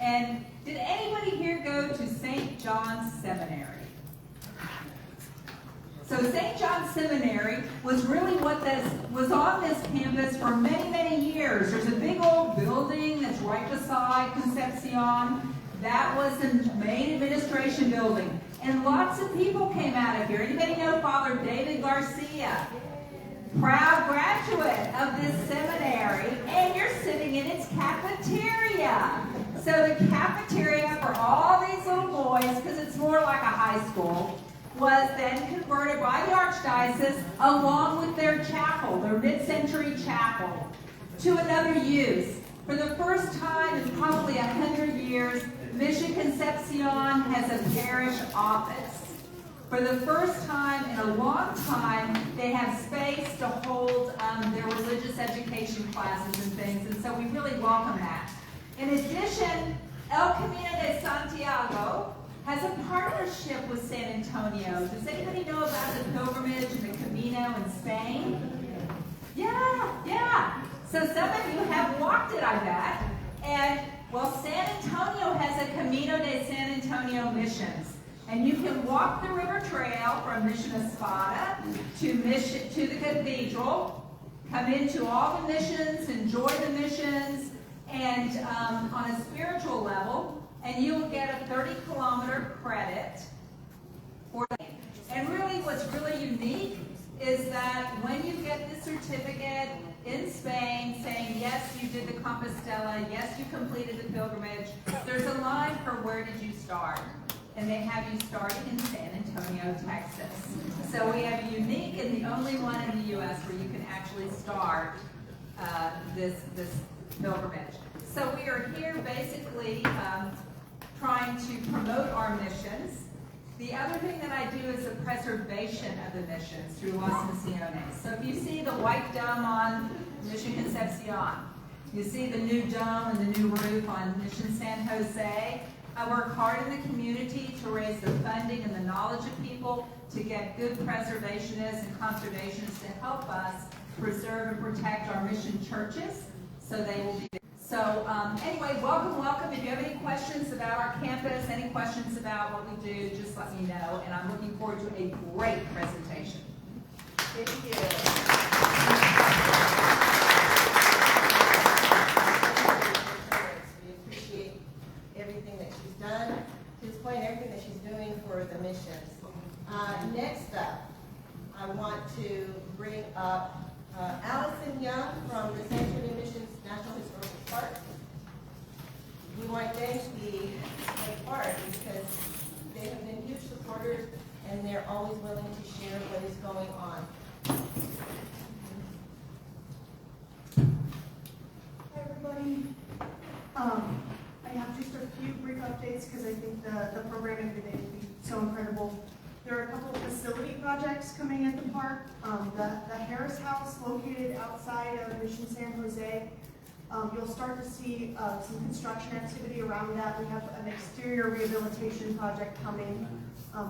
And did anybody here go to St. John's Seminary? So St. John's Seminary was really what this was on this campus for many, many years. There's a big old building that's right beside Concepcion. That was the main administration building. And lots of people came out of here. Anybody know Father David Garcia? Proud graduate of this seminary. And you're sitting in its cafeteria. So the cafeteria for all these little boys, because it's more like a high school, was then converted by the Archdiocese along with their chapel, their mid-century chapel, to another use. For the first time in probably 100 years, Mission Concepcion has a parish office. For the first time in a long time, they have space to hold their religious education classes and things, and so we really welcome that. In addition, El Camino de Santiago has a partnership with San Antonio. Does anybody know about the pilgrimage and the Camino in Spain? Yeah. So some of you have walked it, I bet. And, well, San Antonio has a Camino de San Antonio missions. And you can walk the river trail from Mission Espada to the cathedral, come into all the missions, enjoy the missions, and on a spiritual level, and you will get a 30-kilometer credit for that. And really, what's really unique is that when you get the certificate in Spain saying, yes, you did the Compostela, yes, you completed the pilgrimage, there's a line for where did you start. And they have you starting in San Antonio, Texas. So we have a unique and the only one in the U.S. where you can actually start this pilgrimage. So we are here basically trying to promote our missions. The other thing that I do is the preservation of the missions through Las Misiones. So if you see the white dome on Mission Concepcion, you see the new dome and the new roof on Mission San Jose, I work hard in the community to raise the funding and the knowledge of people to get good preservationists and conservationists to help us preserve and protect our mission churches so they will be. So anyway, welcome. If you have any questions about our campus, any questions about what we do, just let me know. And I'm looking forward to a great presentation. Thank you. We appreciate everything that she's done to this point, everything that she's doing for the missions. Next up, I want to bring up Allison Young from the San Antonio Missions National Historical Park. We want them to be a part because they have been huge supporters and they're always willing to share what is going on. Hi everybody. I have just a few brief updates because I think the programming today will be so incredible. There are a couple of facility projects coming at the park. The Harris House, located outside of Mission San Jose, you'll start to see some construction activity around that. We have an exterior rehabilitation project coming.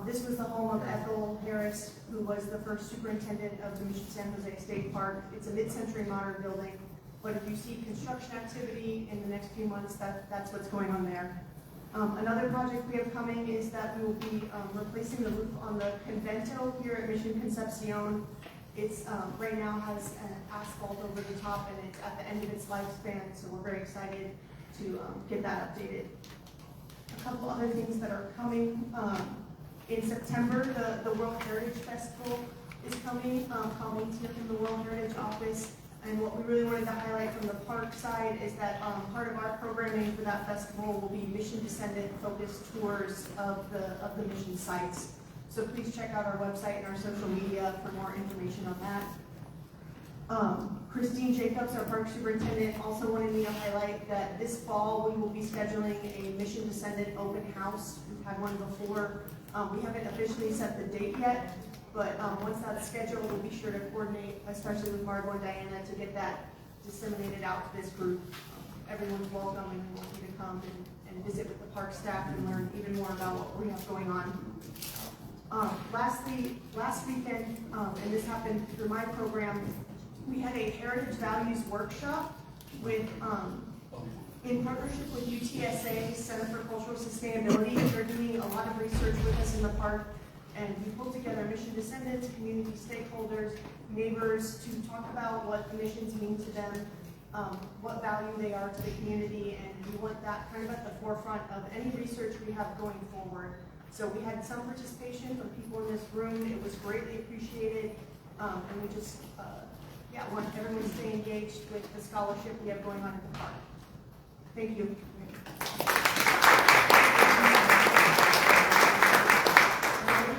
This was the home of Ethel Harris, who was the first superintendent of the Mission San Jose State Park. It's a mid-century modern building, but if you see construction activity in the next few months, that's what's going on there. Another project we have coming is that we will be replacing the roof on the Convento here at Mission Concepcion. It's right now has an asphalt over the top and it's at the end of its lifespan, so we're very excited to get that updated. A couple other things that are coming. In September, the World Heritage Festival is coming. Colleen's here from the World Heritage Office. And what we really wanted to highlight from the park side is that part of our programming for that festival will be mission descendant focused tours of the mission sites. So please check out our website and our social media for more information on that. Christine Jacobs, our park superintendent, also wanted me to highlight that this fall we will be scheduling a mission descendant open house. We've had one before. We haven't officially set the date yet. But once that's scheduled, we'll be sure to coordinate, especially with Margot and Diana, to get that disseminated out to this group. Everyone's welcome and we want you to come and visit with the park staff and learn even more about what we have going on. Lastly, last weekend, and this happened through my program, we had a Heritage Values workshop with in partnership with UTSA. archaeological sustainability. They're doing a lot of research with us in the park, and we pulled together mission descendants, community stakeholders, neighbors to talk about what the missions mean to them, what value they are to the community, and we want that kind of at the forefront of any research we have going forward. So we had some participation from people in this room. It was greatly appreciated, and we just want everyone to stay engaged with the scholarship we have going on at the park. Thank you. We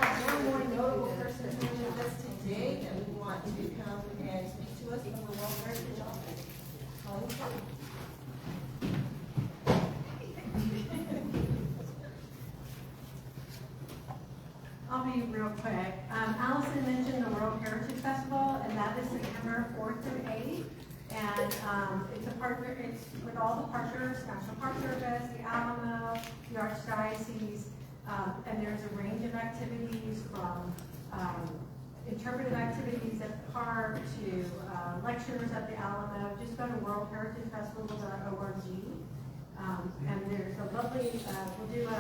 have one more notable person who's with us today that we want to come and speak to us from the World Heritage Office. Colin. I'll be real quick. Allison mentioned the World Heritage Festival, and that is September 4th through 8th. And it's with all the partners, National Park Service, the Alamo, the Archdiocese, and there's a range of activities from interpretive activities at the park to lectures at the Alamo. Just go to worldheritagefestival.org. And there's a lovely, we'll do a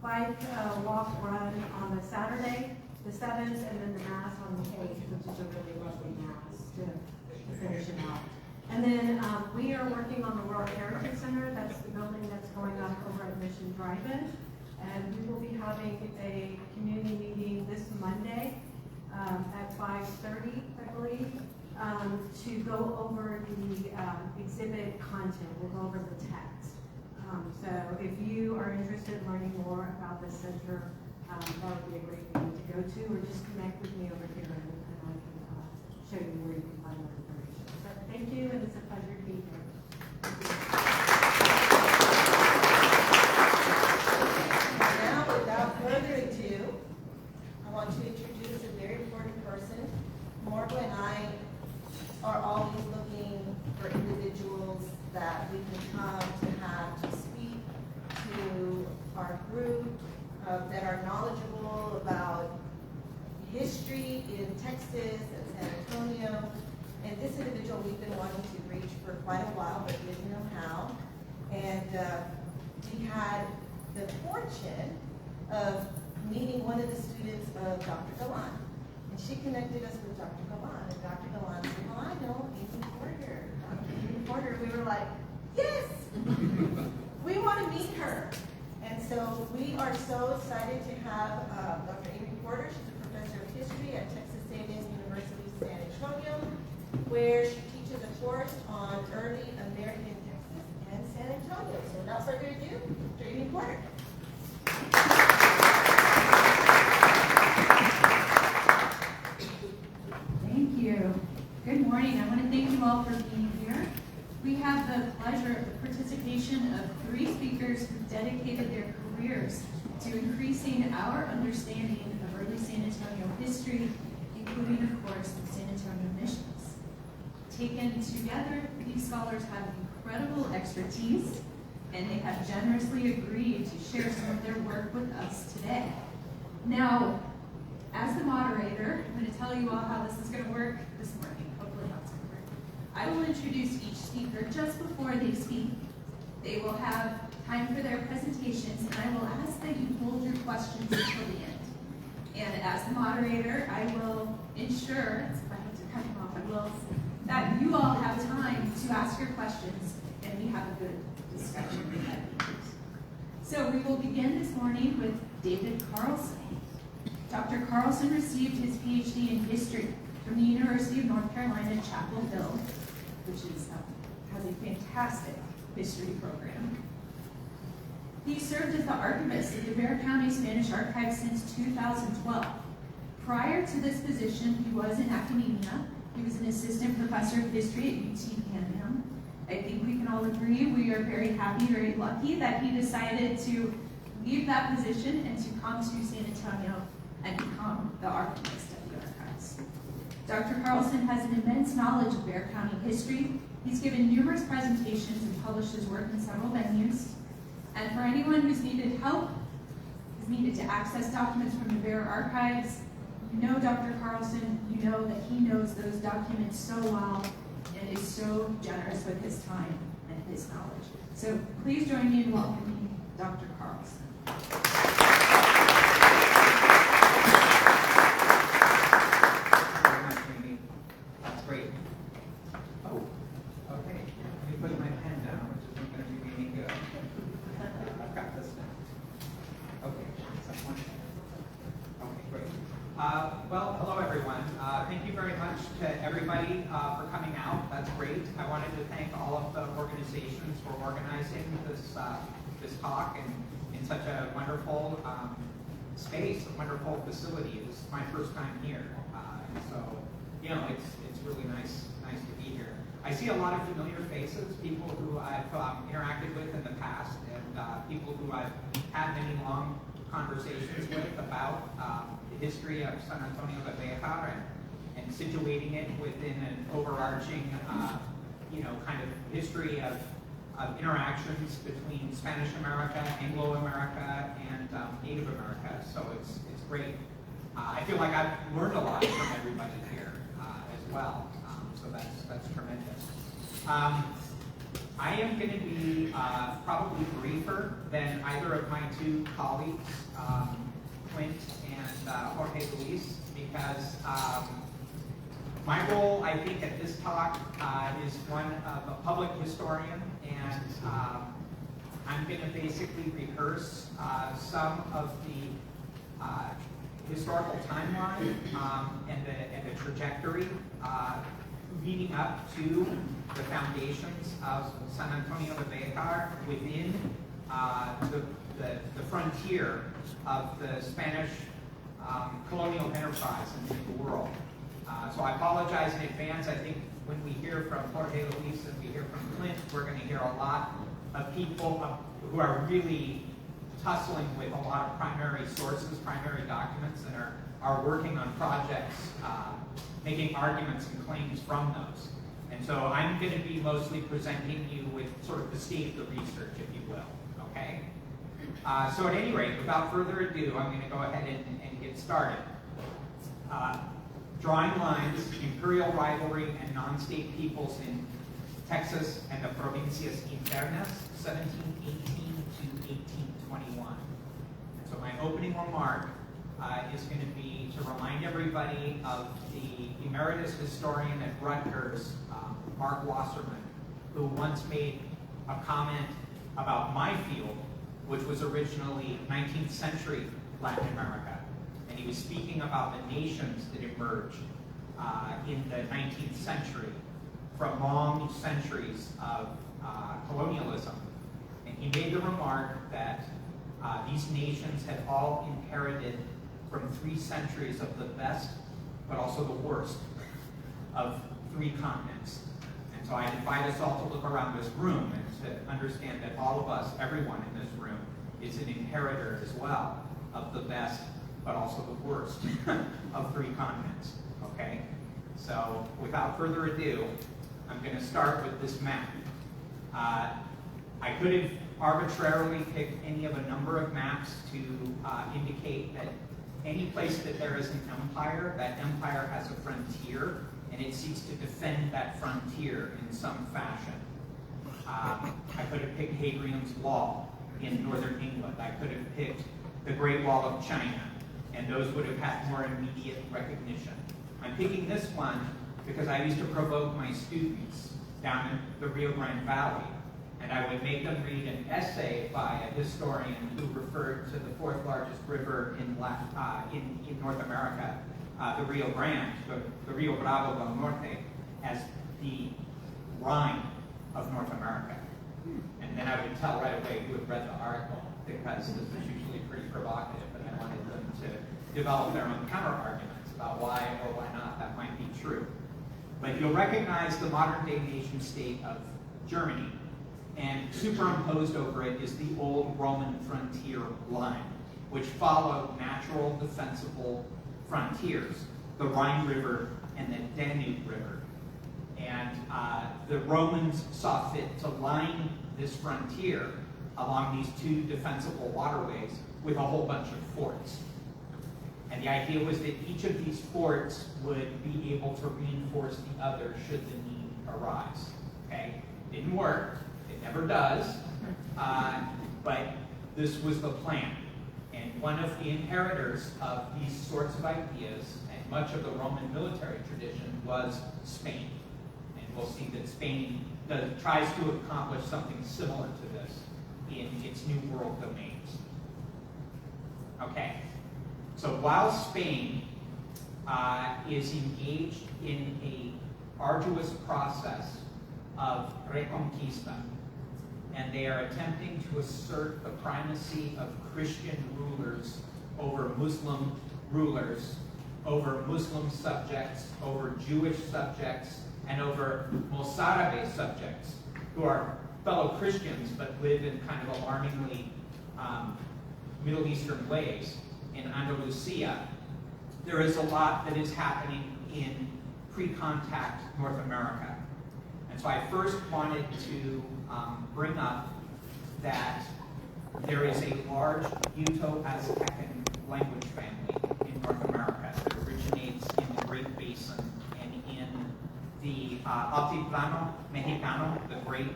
bike walk run on the Saturday, the 7th, and then the Mass on the 8th, which is a really lovely Mass to finish it out. And then we are working on the World Heritage Center. That's the building that's going up over at Mission Drive-In. And we will be having a community meeting this Monday at 5:30, I believe, to go over the exhibit content. We'll go over the text. So if you are interested in learning more about this center, that would be a great meeting to go to, or just connect with me over here and I can show you where you can find more information. So thank you, and it's a pleasure to be here. Now, without further ado, I want to introduce a very important person. Morgan and I are always looking for individuals that we can come to have to speak to our group, that are knowledgeable about history in Texas and San Antonio. And this individual we've been wanting to reach for quite a while, but didn't know how. And we had the fortune of meeting one of the students of Dr. Galan. And she connected us with Dr. Galan. And Dr. Galan said, well, I know Amy Porter. Dr. Amy Porter. We were like, yes! We want to meet her. And so we are so excited to have Dr. Amy Porter. She's a professor of history at Texas A&M University San Antonio, where she teaches a course on early American Texas and San Antonio. So without further ado, Dr. Amy Porter. Thank you. Good morning. I want to thank you all for being here. We have the pleasure of the participation of 3 speakers who dedicated their careers to increasing our understanding of early San Antonio history, including, of course, the San Antonio missions. Taken together, these scholars have incredible expertise, and they have generously agreed to share some of their work with us today. Now, as the moderator, I'm going to tell you all how this is going to work this morning. Hopefully that's going to work. I will introduce each speaker just before they speak. They will have time for their presentations, and I will ask that you hold your questions until the end. And as the moderator, I will ensure, if I have to cut them off, I will, that you all have time to ask your questions, and we have a good discussion. So we will begin this morning with David Carlson. Dr. Carlson received his PhD in history from the University of North Carolina, Chapel Hill, which has a fantastic history program. He served as the archivist at the Bexar County Spanish Archives since 2012. Prior to this position, he was in academia. He was an assistant professor of history at UT Canyon. I think we can all agree we are very happy, very lucky that he decided to leave that position and to come to San Antonio and become the archivist at the archives. Dr. Carlson has an immense knowledge of Bexar County history. He's given numerous presentations and published his work in several venues. And for anyone who's needed help, who's needed to access documents from the Bexar archives, you know Dr. Carlson, you know that he knows those documents so well and is so generous with his time and his knowledge. So please join me in welcoming Dr. Carlson. Very much, Amy. That's great. Oh, okay. Let me put my pen down, which isn't going to do me any good. I've got this now. Okay. Okay, great. Well, hello everyone. Thank you very much to everybody for coming out. That's great. I wanted to thank all of the organizations for organizing this talk in such a wonderful space, a wonderful facility. This is my first time here, and so it's really nice to be here. I see a lot of familiar faces, people who I've interacted with in the past, and people who I've had many long conversations with about the history of San Antonio de Bexar and situating it within an overarching, kind of history of interactions between Spanish America, Anglo America, and Native America. So it's great. I feel like I've learned a lot from everybody here as well. So that's tremendous. I am going to be probably briefer than either of my two colleagues, Clint and Jorge Ruiz, because my role, I think, at this talk is one of a public historian, and I'm going to basically rehearse some of the historical timeline and the trajectory leading up to the foundations of San Antonio de Bexar within the frontier of the Spanish colonial enterprise in the world. So I apologize in advance. I think when we hear from Jorge Luis and we hear from Clint, we're going to hear a lot of people who are really tussling with a lot of primary sources, primary documents, and are working on projects, making arguments and claims from those. And so I'm going to be mostly presenting you with sort of the state of the research, if you will, okay? So at any rate, without further ado, I'm going to go ahead and get started. Drawing lines, imperial rivalry, and non-state peoples in Texas and the Provincias Internas, 1718 to 1821. And so my opening remark is going to be to remind everybody of the emeritus historian at Rutgers, Mark Wasserman, who once made a comment about my field, which was originally 19th century Latin America. And he was speaking about the nations that emerged in the 19th century from long centuries of colonialism. And he made the remark that these nations had all inherited from 3 centuries of the best, but also the worst, of 3 continents. And so I invite us all to look around this room and to understand that all of us, everyone in this room, is an inheritor as well of the best, but also the worst of 3 continents, okay? So without further ado, I'm going to start with this map. I could have arbitrarily picked any of a number of maps to indicate that any place that there is an empire, that empire has a frontier, and it seeks to defend that frontier in some fashion. I could have picked Hadrian's Wall in northern England. I could have picked the Great Wall of China, and those would have had more immediate recognition. I'm picking this one because I used to provoke my students down in the Rio Grande Valley, and I would make them read an essay by a historian who referred to the 4th largest river in North America, the Rio Grande, the Rio Bravo del Norte, as the Rhine of North America. And then I would tell right away who had read the article, because this is usually pretty provocative, and I wanted them to develop their own counter-arguments about why or why not that might be true. But you'll recognize the modern-day nation-state of Germany, and superimposed over it is the old Roman frontier line, which followed natural defensible frontiers, the Rhine River and the Danube River. And the Romans saw fit to line this frontier along these 2 defensible waterways with a whole bunch of forts. And the idea was that each of these forts would be able to reinforce the other should the need arise. Okay? Didn't work. It never does. But this was the plan. And one of the inheritors of these sorts of ideas, and much of the Roman military tradition, was Spain. And we'll see that Spain tries to accomplish something similar to this in its New World domains. Okay, so while Spain is engaged in a arduous process of reconquista, and they are attempting to assert the primacy of Christian rulers over Muslim rulers, over Muslim subjects, over Jewish subjects, and over Mozárabe subjects, who are fellow Christians but live in kind of alarmingly Middle Eastern ways in Andalusia. There is a lot that is happening in pre-contact North America. And so I first wanted to bring up that there is a large Uto-Aztecan language family in North America that originates in the Great Basin and in the Altiplano Mexicano, the great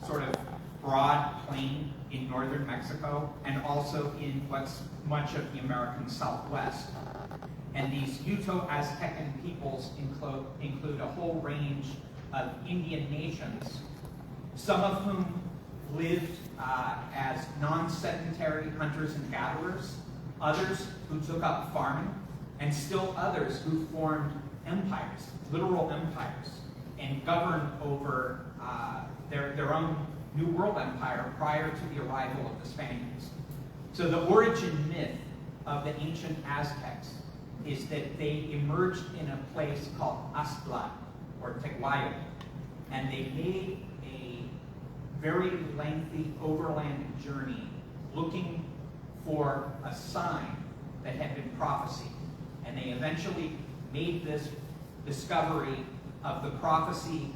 sort of broad plain in northern Mexico, and also in what's much of the American Southwest. And these Uto-Aztecan peoples include a whole range of Indian nations, some of whom lived as non-sedentary hunters and gatherers, others who took up farming, and still others who formed empires, literal empires, and governed over their own New World empire prior to the arrival of the Spaniards. So the origin myth of the ancient Aztecs is that they emerged in a place called Aztlan, or Teguayo, and they made a very lengthy overland journey looking for a sign that had been prophesied. And they eventually made this discovery of the prophecy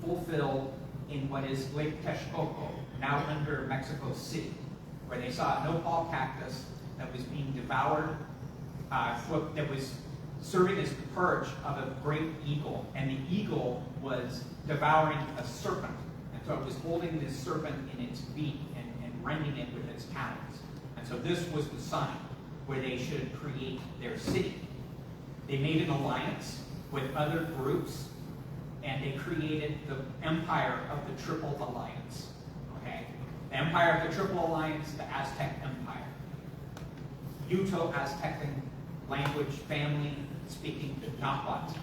fulfilled in what is Lake Texcoco, now under Mexico City, where they saw a nopal cactus that was being devoured, that was serving as the perch of a great eagle, and the eagle was devouring a serpent. And so it was holding this serpent in its beak and rending it with its talons. And so this was the sign where they should create their city. They made an alliance with other groups, and they created the Empire of the Triple Alliance. Okay? The Empire of the Triple Alliance, the Aztec Empire. Uto-Aztecan language family speaking Nahuatl.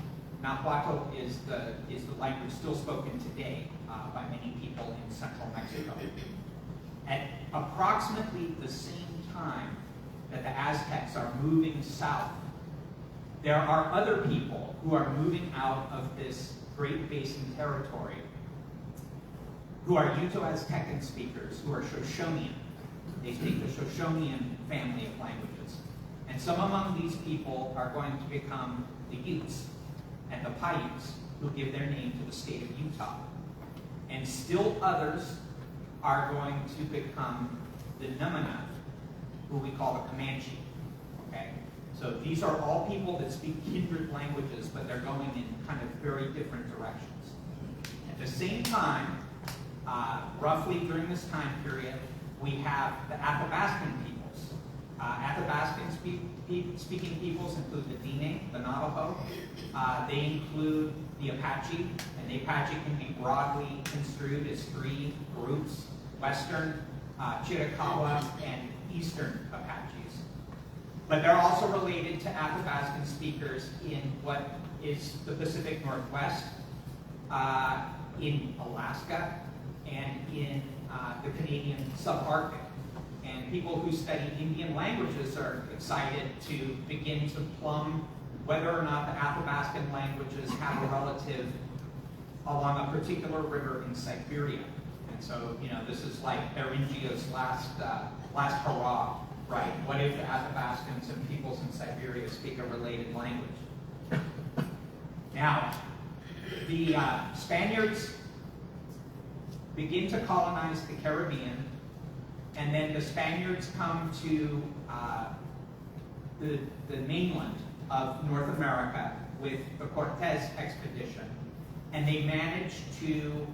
Nahuatl is the language still spoken today by many people in central Mexico. At approximately the same time that the Aztecs are moving south, there are other people who are moving out of this Great Basin territory who are Uto-Aztecan speakers, who are Shoshonean. They speak the Shoshonean family of languages. And some among these people are going to become the Utes and the Paiutes, who give their name to the state of Utah. And still others are going to become the Numana, who we call the Comanche. Okay? So these are all people that speak kindred languages, but they're going in kind of very different directions. At the same time, roughly during this time period, we have the Athabascan peoples. Athabascan speaking peoples include the Diné, the Navajo. They include the Apache, and the Apache can be broadly construed as three groups: Western, Chiricahua, and Eastern Apaches. But they're also related to Athabascan speakers in what is the Pacific Northwest, in Alaska, and in the Canadian subarctic. And people who study Indian languages are excited to begin to plumb whether or not the Athabascan languages have a relative along a particular river in Siberia. And so, you know, this is like Thuringia's last hurrah, right? What if the Athabascans and peoples in Siberia speak a related language? Now, the Spaniards begin to colonize the Caribbean, and then the Spaniards come to the mainland of North America with the Cortez expedition, and they manage to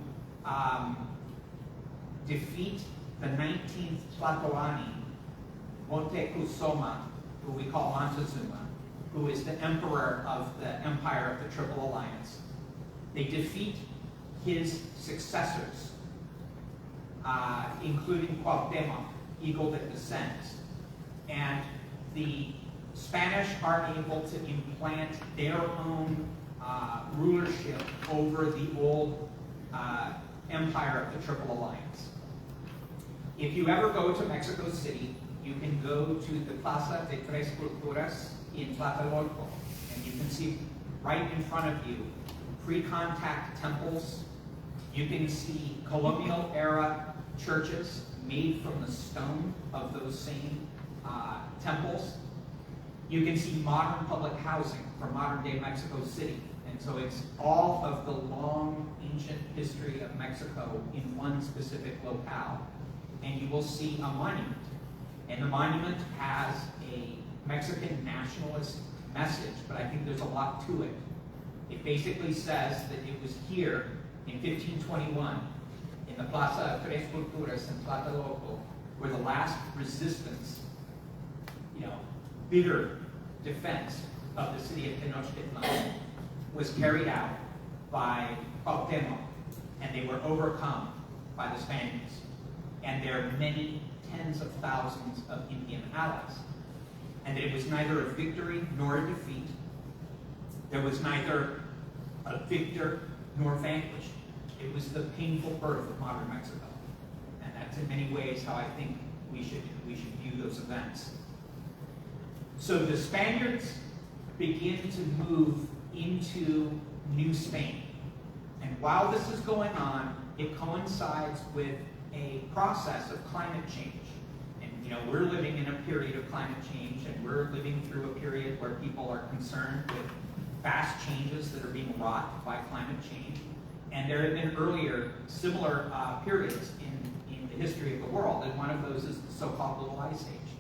defeat the 19th Tlatoani, Montezuma, who we call Montezuma, who is the emperor of the Empire of the Triple Alliance. They defeat his successors, including Cuauhtémoc, Eagle that descends. And the Spanish are able to implant their own rulership over the old Empire of the Triple Alliance. If you ever go to Mexico City, you can go to the Plaza de Tres Culturas in Tlatelolco, and you can see right in front of you pre-contact temples. You can see colonial era churches made from the stone of those same temples. You can see modern public housing from modern day Mexico City. And so it's all of the long ancient history of Mexico in one specific locale. And you will see a monument. And the monument has a Mexican nationalist message, but I think there's a lot to it. It basically says that it was here in 1521 in the Plaza de Tres Culturas in Tlatelolco where the last resistance, bitter defense of the city of Tenochtitlan was carried out by Cuauhtémoc, and they were overcome by the Spaniards. And there are many tens of thousands of Indian allies. And it was neither a victory nor a defeat. There was neither a victor nor vanquished. It was the painful birth of modern Mexico. And that's in many ways how I think we should view those events. So the Spaniards begin to move into New Spain. And while this is going on, it coincides with a process of climate change. And we're living in a period of climate change, and we're living through a period where people are concerned with fast changes that are being wrought by climate change. And there have been earlier similar periods in the history of the world, and one of those is the so-called Little Ice Age.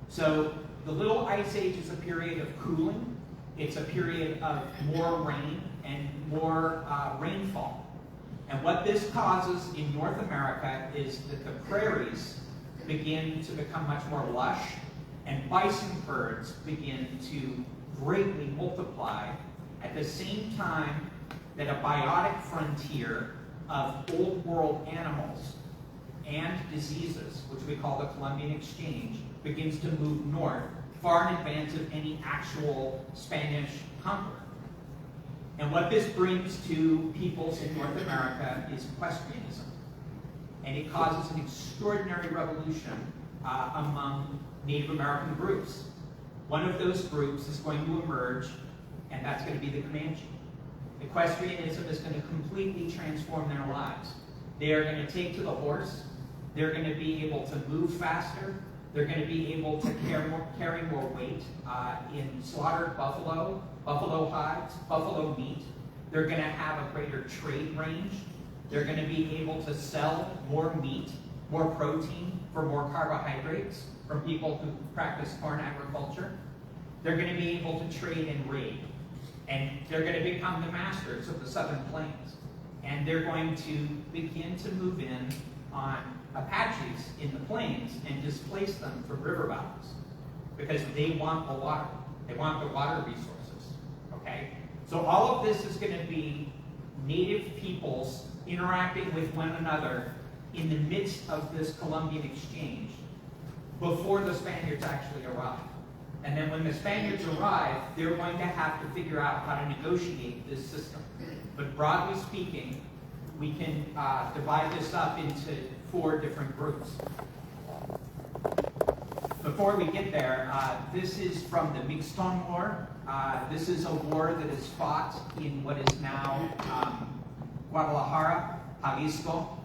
So the Little Ice Age is a period of cooling. It's a period of more rain and more rainfall. And what this causes in North America is that the prairies begin to become much more lush, and bison herds begin to greatly multiply at the same time that a biotic frontier of old world animals and diseases, which we call the Columbian Exchange, begins to move north, far in advance of any actual Spanish conqueror. And what this brings to peoples in North America is equestrianism. And it causes an extraordinary revolution among Native American groups. One of those groups is going to emerge, and that's going to be the Comanche. Equestrianism is going to completely transform their lives. They are going to take to the horse. They're going to be able to move faster. They're going to be able to carry more weight in slaughtered buffalo, buffalo hides, buffalo meat. They're going to have a greater trade range. They're going to be able to sell more meat, more protein for more carbohydrates from people who practice corn agriculture. They're going to be able to trade and raid. And they're going to become the masters of the Southern Plains. And they're going to begin to move in on Apaches in the plains and displace them from river valleys because they want the water. They want the water resources, okay? So all of this is going to be native peoples interacting with one another in the midst of this Columbian Exchange before the Spaniards actually arrive. And then when the Spaniards arrive, they're going to have to figure out how to negotiate this system. But broadly speaking, we can divide this up into 4 different groups. Before we get there, this is from the Mixton War. This is a war that is fought in what is now Guadalajara, Jalisco,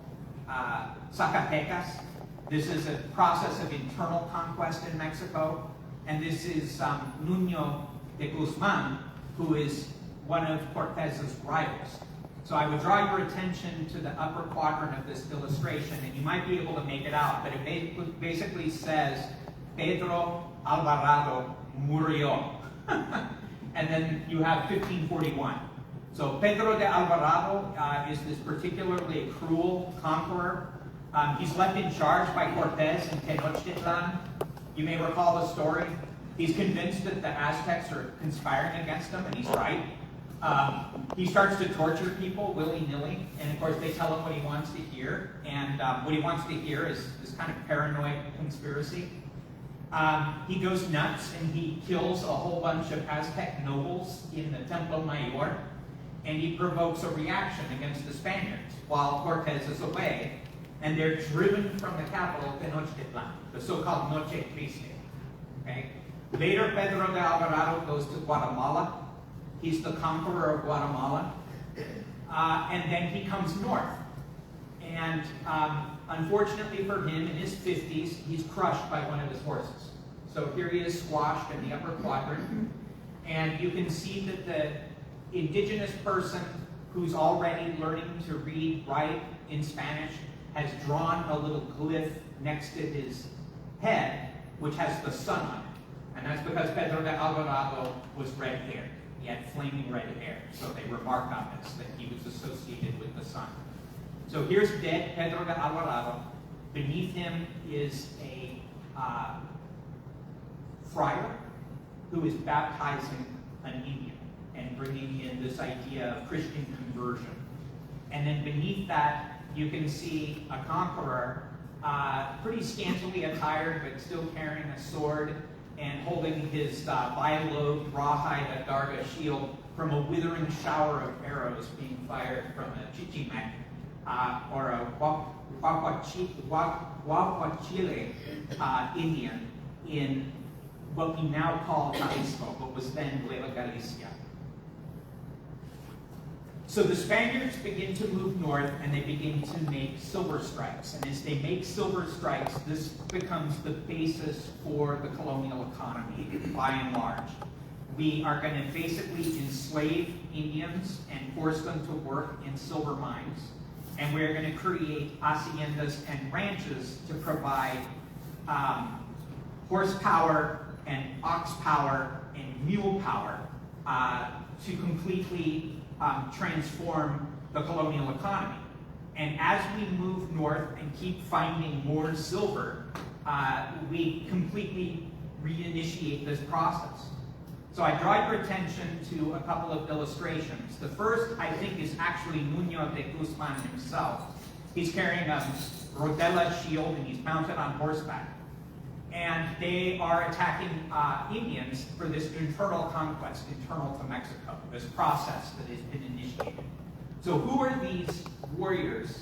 Zacatecas. This is a process of internal conquest in Mexico. And this is Nuño de Guzman, who is one of Cortez's rivals. So I would draw your attention to the upper quadrant of this illustration, and you might be able to make it out, but it basically says, Pedro Alvarado murió. And then you have 1541. So Pedro de Alvarado is this particularly cruel conqueror He's left in charge by Cortez in Tenochtitlan. You may recall the story. He's convinced that the Aztecs are conspiring against him, and he's right. He starts to torture people willy-nilly, and of course they tell him what he wants to hear, and what he wants to hear is this kind of paranoid conspiracy. He goes nuts and he kills a whole bunch of Aztec nobles in the Templo Mayor, and he provokes a reaction against the Spaniards while Cortez is away, and they're driven from the capital, Tenochtitlan, the so-called Noche Triste. Okay? Later, Pedro de Alvarado goes to Guatemala. He's the conqueror of Guatemala. And then he comes north. And unfortunately for him, in his 50s, he's crushed by one of his horses. So here he is squashed in the upper quadrant. And you can see that the indigenous person who's already learning to read, write in Spanish, has drawn a little glyph next to his head, which has the sun on it. And that's because Pedro de Alvarado was red-haired. He had flaming red hair. So they remarked on this, that he was associated with the sun. So here's dead Pedro de Alvarado. Beneath him is a friar who is baptizing an Indian and bringing in this idea of Christian conversion. And then beneath that, you can see a conqueror, pretty scantily attired, but still carrying a sword and holding his bi-lobed rawhide adarga shield from a withering shower of arrows being fired from a chichimec, or a Guapuachile Indian in what we now call Jalisco, what was then Nueva Galicia. So the Spaniards begin to move north and they begin to make silver strikes. And as they make silver strikes, this becomes the basis for the colonial economy, by and large. We are going to basically enslave Indians and force them to work in silver mines. And we're going to create haciendas and ranches to provide horsepower and ox power and mule power to completely transform the colonial economy. And as we move north and keep finding more silver, we completely reinitiate this process. So I draw your attention to a couple of illustrations. The first, I think, is actually Nuño de Guzman himself. He's carrying a rodela shield and he's mounted on horseback. And they are attacking Indians for this internal conquest, internal to Mexico, this process that has been initiated. So who are these warriors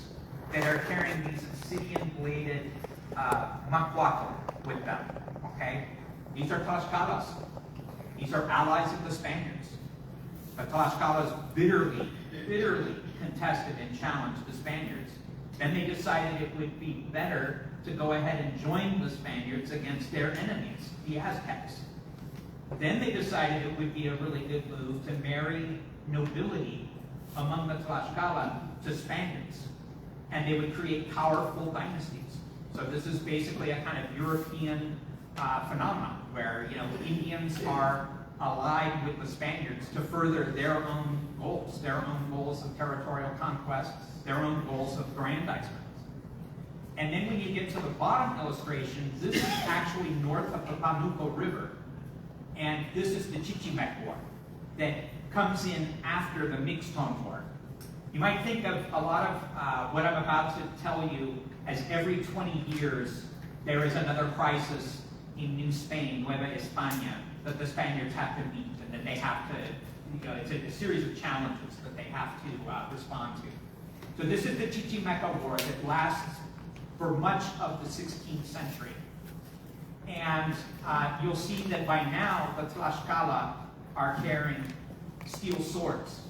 that are carrying these obsidian-bladed macuatl with them? Okay? These are Tlaxcalas. These are allies of the Spaniards. The Tlaxcalas bitterly contested and challenged the Spaniards. Then they decided it would be better to go ahead and join the Spaniards against their enemies, the Aztecs. Then they decided it would be a really good move to marry nobility among the Tlaxcala to Spaniards. And they would create powerful dynasties. So this is basically a kind of European phenomenon where, Indians are allied with the Spaniards to further their own goals of territorial conquest, their own goals of aggrandizement. And then when you get to the bottom illustration, this is actually north of the Panuco River. And this is the Chichimec War that comes in after the Mixton War. You might think of a lot of what I'm about to tell you as every 20 years there is another crisis in New Spain, Nueva España, that the Spaniards have to meet and that they have to, it's a series of challenges that they have to respond to. So this is the Chichimeca War that lasts for much of the 16th century. And you'll see that by now the Tlaxcala are carrying steel swords.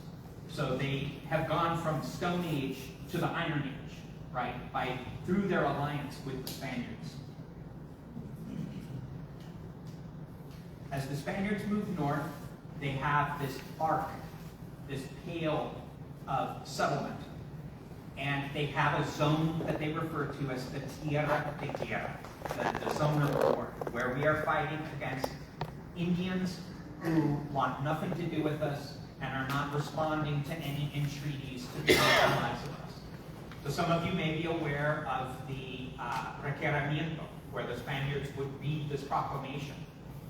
So they have gone from Stone Age to the Iron Age, right? Through their alliance with the Spaniards. As the Spaniards move north, they have this arc, this pale of settlement. And they have a zone that they refer to as the Tierra de Guerra, the zone of war, where we are fighting against Indians who want nothing to do with us and are not responding to any entreaties to be allies of us. So some of you may be aware of the requerimiento, where the Spaniards would read this proclamation.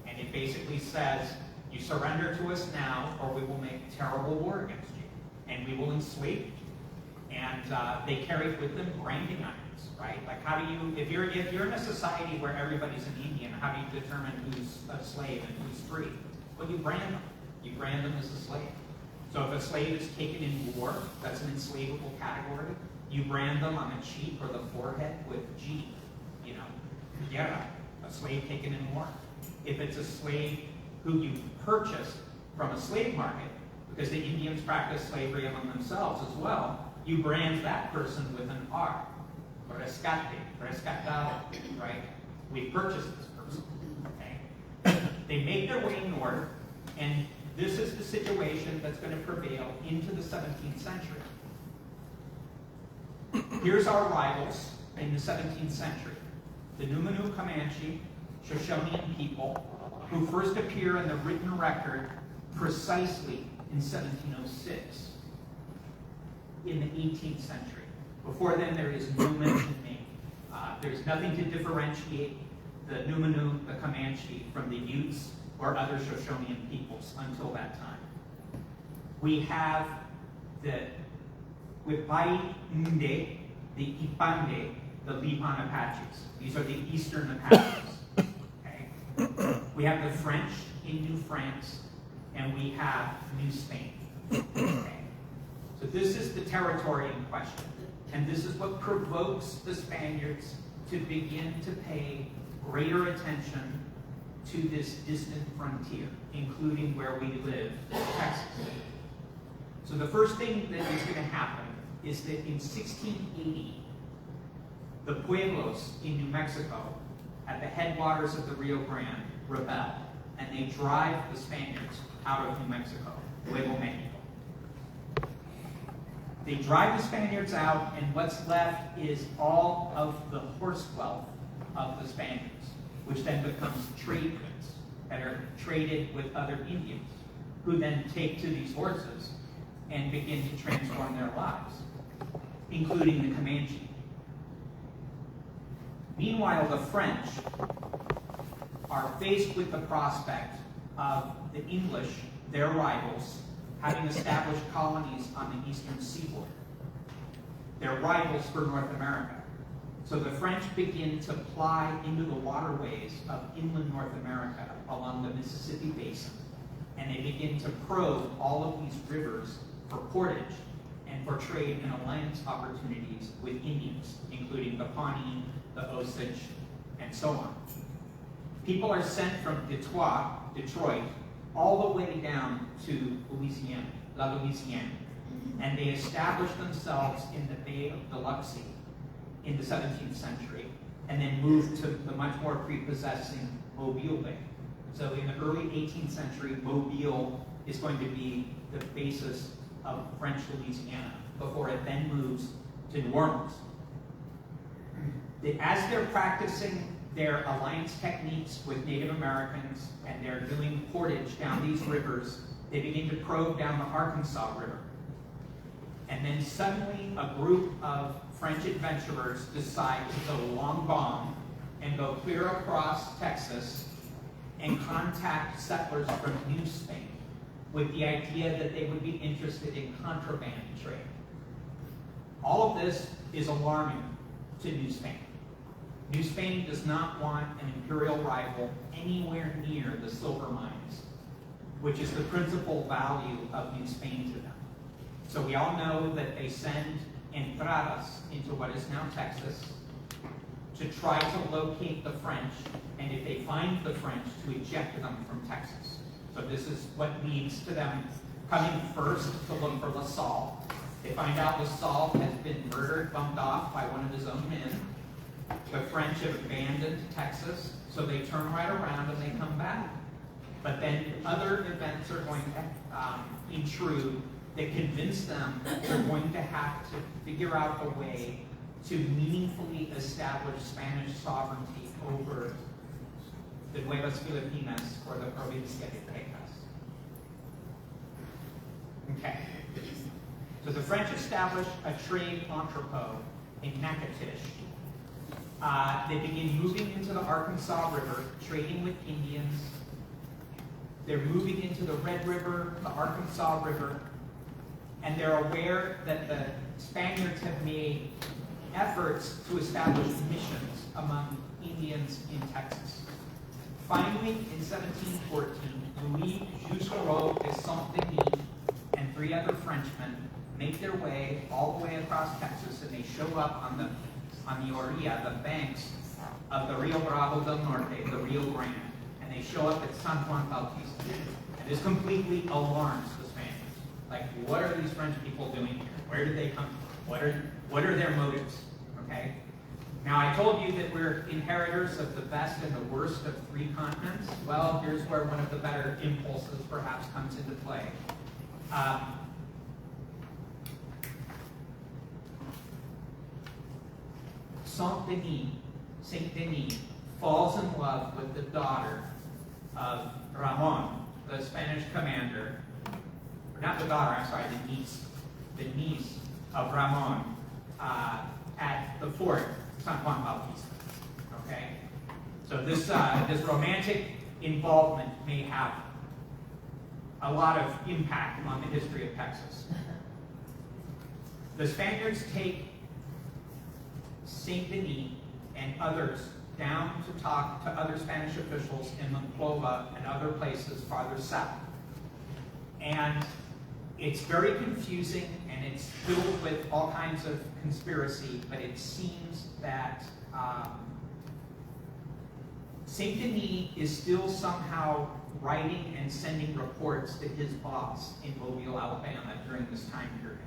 And it basically says, you surrender to us now, or we will make terrible war against you. And we will enslave you. And they carried with them branding irons, right? Like how do you, if you're in a society where everybody's an Indian, how do you determine who's a slave and who's free? Well, you brand them. You brand them as a slave. So if a slave is taken in war, that's an enslavable category. You brand them on the cheek or the forehead with G, you know, guerra, a slave taken in war. If it's a slave who you purchased from a slave market, because the Indians practiced slavery among themselves as well, you brand that person with an R, rescate, rescatado, right? We purchased this person, okay? They make their way north, and this is the situation that's going to prevail into the 17th century. Here's our rivals in the 17th century. The Numanu Comanche, Shoshonean people, who first appear in the written record precisely in 1706, in the 18th century. Before then, there is no mention made. There's nothing to differentiate the Numanu, the Comanche, from the Utes or other Shoshonean peoples until that time. We have the Wipai Nde, the Ipande, the Lipan Apaches. These are the eastern Apaches. Okay? We have the French in New France, and we have New Spain. Okay? So this is the territory in question. And this is what provokes the Spaniards to begin to pay greater attention to this distant frontier, including where we live, Texas. So the first thing that is going to happen is that in 1680, the pueblos in New Mexico, at the headwaters of the Rio Grande, rebel, and they drive the Spaniards out of New Mexico, Nuevo Mexico. They drive the Spaniards out, and what's left is all of the horse wealth of the Spaniards, which then becomes trade goods that are traded with other Indians, who then take to these horses and begin to transform their lives, including the Comanche. Meanwhile, the French are faced with the prospect of the English, their rivals, having established colonies on the eastern seaboard. They're rivals for North America. So the French begin to ply into the waterways of inland North America along the Mississippi Basin, and they begin to probe all of these rivers for portage and for trade and alliance opportunities with Indians, including the Pawnee, the Osage, and so on. People are sent from Detroit, all the way down to Louisiana, La Louisiane, and they establish themselves in the Bay of Biloxi in the 17th century, and then move to the much more prepossessing Mobile Bay. So in the early 18th century, Mobile is going to be the basis of French Louisiana, before it then moves to New Orleans. As they're practicing their alliance techniques with Native Americans, and they're doing portage down these rivers, they begin to probe down the Arkansas River. And then suddenly a group of French adventurers decide to go long bomb and go clear across Texas and contact settlers from New Spain with the idea that they would be interested in contraband trade. All of this is alarming to New Spain. New Spain does not want an imperial rival anywhere near the silver mines, which is the principal value of New Spain to them. So we all know that they send entradas into what is now Texas to try to locate the French, and if they find the French, to eject them from Texas. So this is what leads to them coming first to look for La Salle. They find out La Salle has been murdered, bumped off by one of his own men. The French have abandoned Texas, so they turn right around and they come back. But then other events are going to intrude that convince them that they're going to have to figure out a way to meaningfully establish Spanish sovereignty over the Nuevas Filipinas or the Provincia de Texas. Okay. So the French establish a trade entrepot in Natchitoches. They begin moving into the Arkansas River, trading with Indians. They're moving into the Red River, the Arkansas River, and they're aware that the Spaniards have made efforts to establish missions among Indians in Texas. Finally, in 1714, Ruiz, Jusquero de Saint-Denis, and 3 other Frenchmen make their way all the way across Texas, and they show up on the orilla, the banks of the Rio Bravo del Norte, the Rio Grande, and they show up at San Juan Bautista. And this completely alarms the Spaniards. Like, what are these French people doing here? Where did they come from? What are their motives? Okay? Now, I told you that we're inheritors of the best and the worst of 3 continents. Well, here's where one of the better impulses perhaps comes into play. Saint-Denis falls in love with the daughter of Ramon, the Spanish commander, or not the daughter, I'm sorry, the niece of Ramon at the fort San Juan Bautista. Okay? So this romantic involvement may have a lot of impact on the history of Texas. The Spaniards take Saint-Denis and others down to talk to other Spanish officials in Monclova and other places farther south. And it's very confusing and it's filled with all kinds of conspiracy, but it seems that Saint-Denis is still somehow writing and sending reports to his boss in Mobile, Alabama during this time period.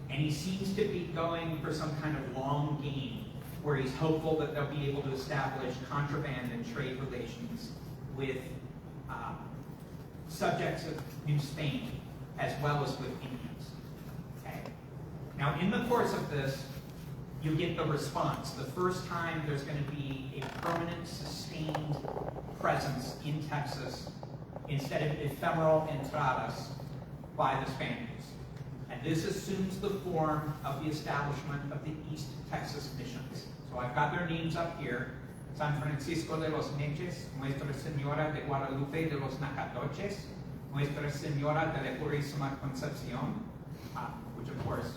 And he seems to be going for some kind of long game where he's hopeful that they'll be able to establish contraband and trade relations with subjects of New Spain as well as with Indians. Okay. Now, in the course of this, you get the response. The first time there's going to be a permanent, sustained presence in Texas instead of ephemeral entradas by the Spaniards. And this assumes the form of the establishment of the East Texas missions. So I've got their names up here. San Francisco de los Neches, Nuestra Señora de Guadalupe de los Nacatoches, Nuestra Señora de la Purísima Concepción, which of course,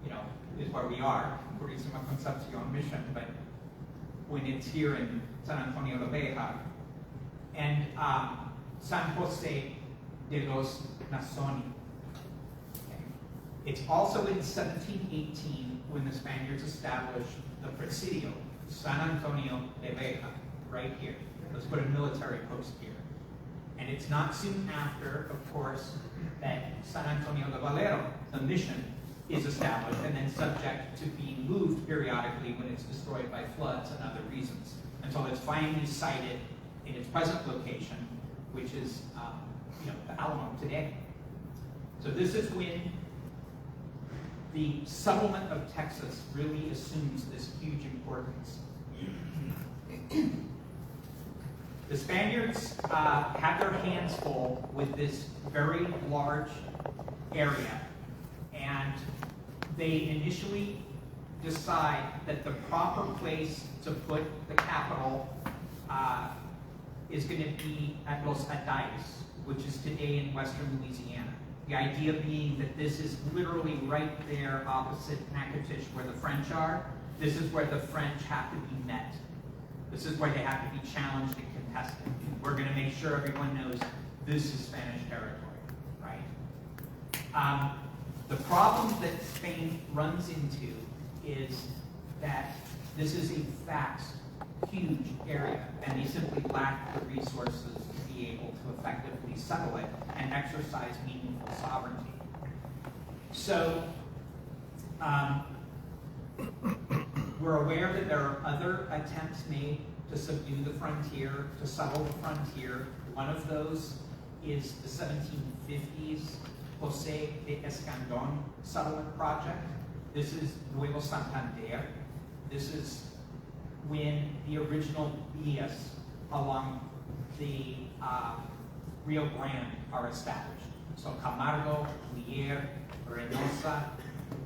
you know, is where we are, Purísima Concepción mission, but when it's here in San Antonio de Beja, and San Jose de los Nasoni. It's also in 1718 when the Spaniards established the Presidio, San Antonio de Beja, right here. Let's put a military post here. And it's not soon after, of course, that San Antonio de Valero, the mission, is established and then subject to being moved periodically when it's destroyed by floods and other reasons, until it's finally sited in its present location, which is the Alamo today. So this is when the settlement of Texas really assumes this huge importance. The Spaniards had their hands full with this very large area, and they initially decide that the proper place to put the capital is going to be at Los Adayes, which is today in western Louisiana. The idea being that this is literally right there opposite Natchitoches where the French are. This is where the French have to be met. This is where they have to be challenged and contested. We're going to make sure everyone knows this is Spanish territory, right? The problem that Spain runs into is that this is a vast, huge area, and they simply lack the resources to be able to effectively settle it and exercise meaningful sovereignty. So, we're aware that there are other attempts made to subdue the frontier, to settle the frontier. One of those is the 1750s Jose de Escandon settlement project. This is Nuevo Santander. This is when the original villas along the Rio Grande are established. So Camargo, Lier, Reynosa,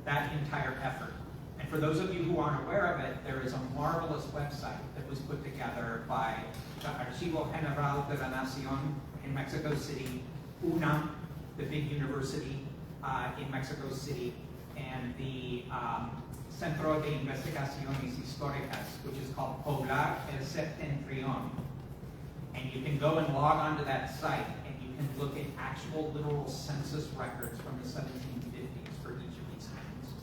that entire effort. And for those of you who aren't aware of it, there is a marvelous website that was put together by the Archivo General de la Nación in Mexico City, UNAM, the big university in Mexico City, and the Centro de Investigaciones Históricas, which is called Poblar el Septentrión. And you can go and log onto that site, and you can look at actual literal census records from the 1750s for each of these towns.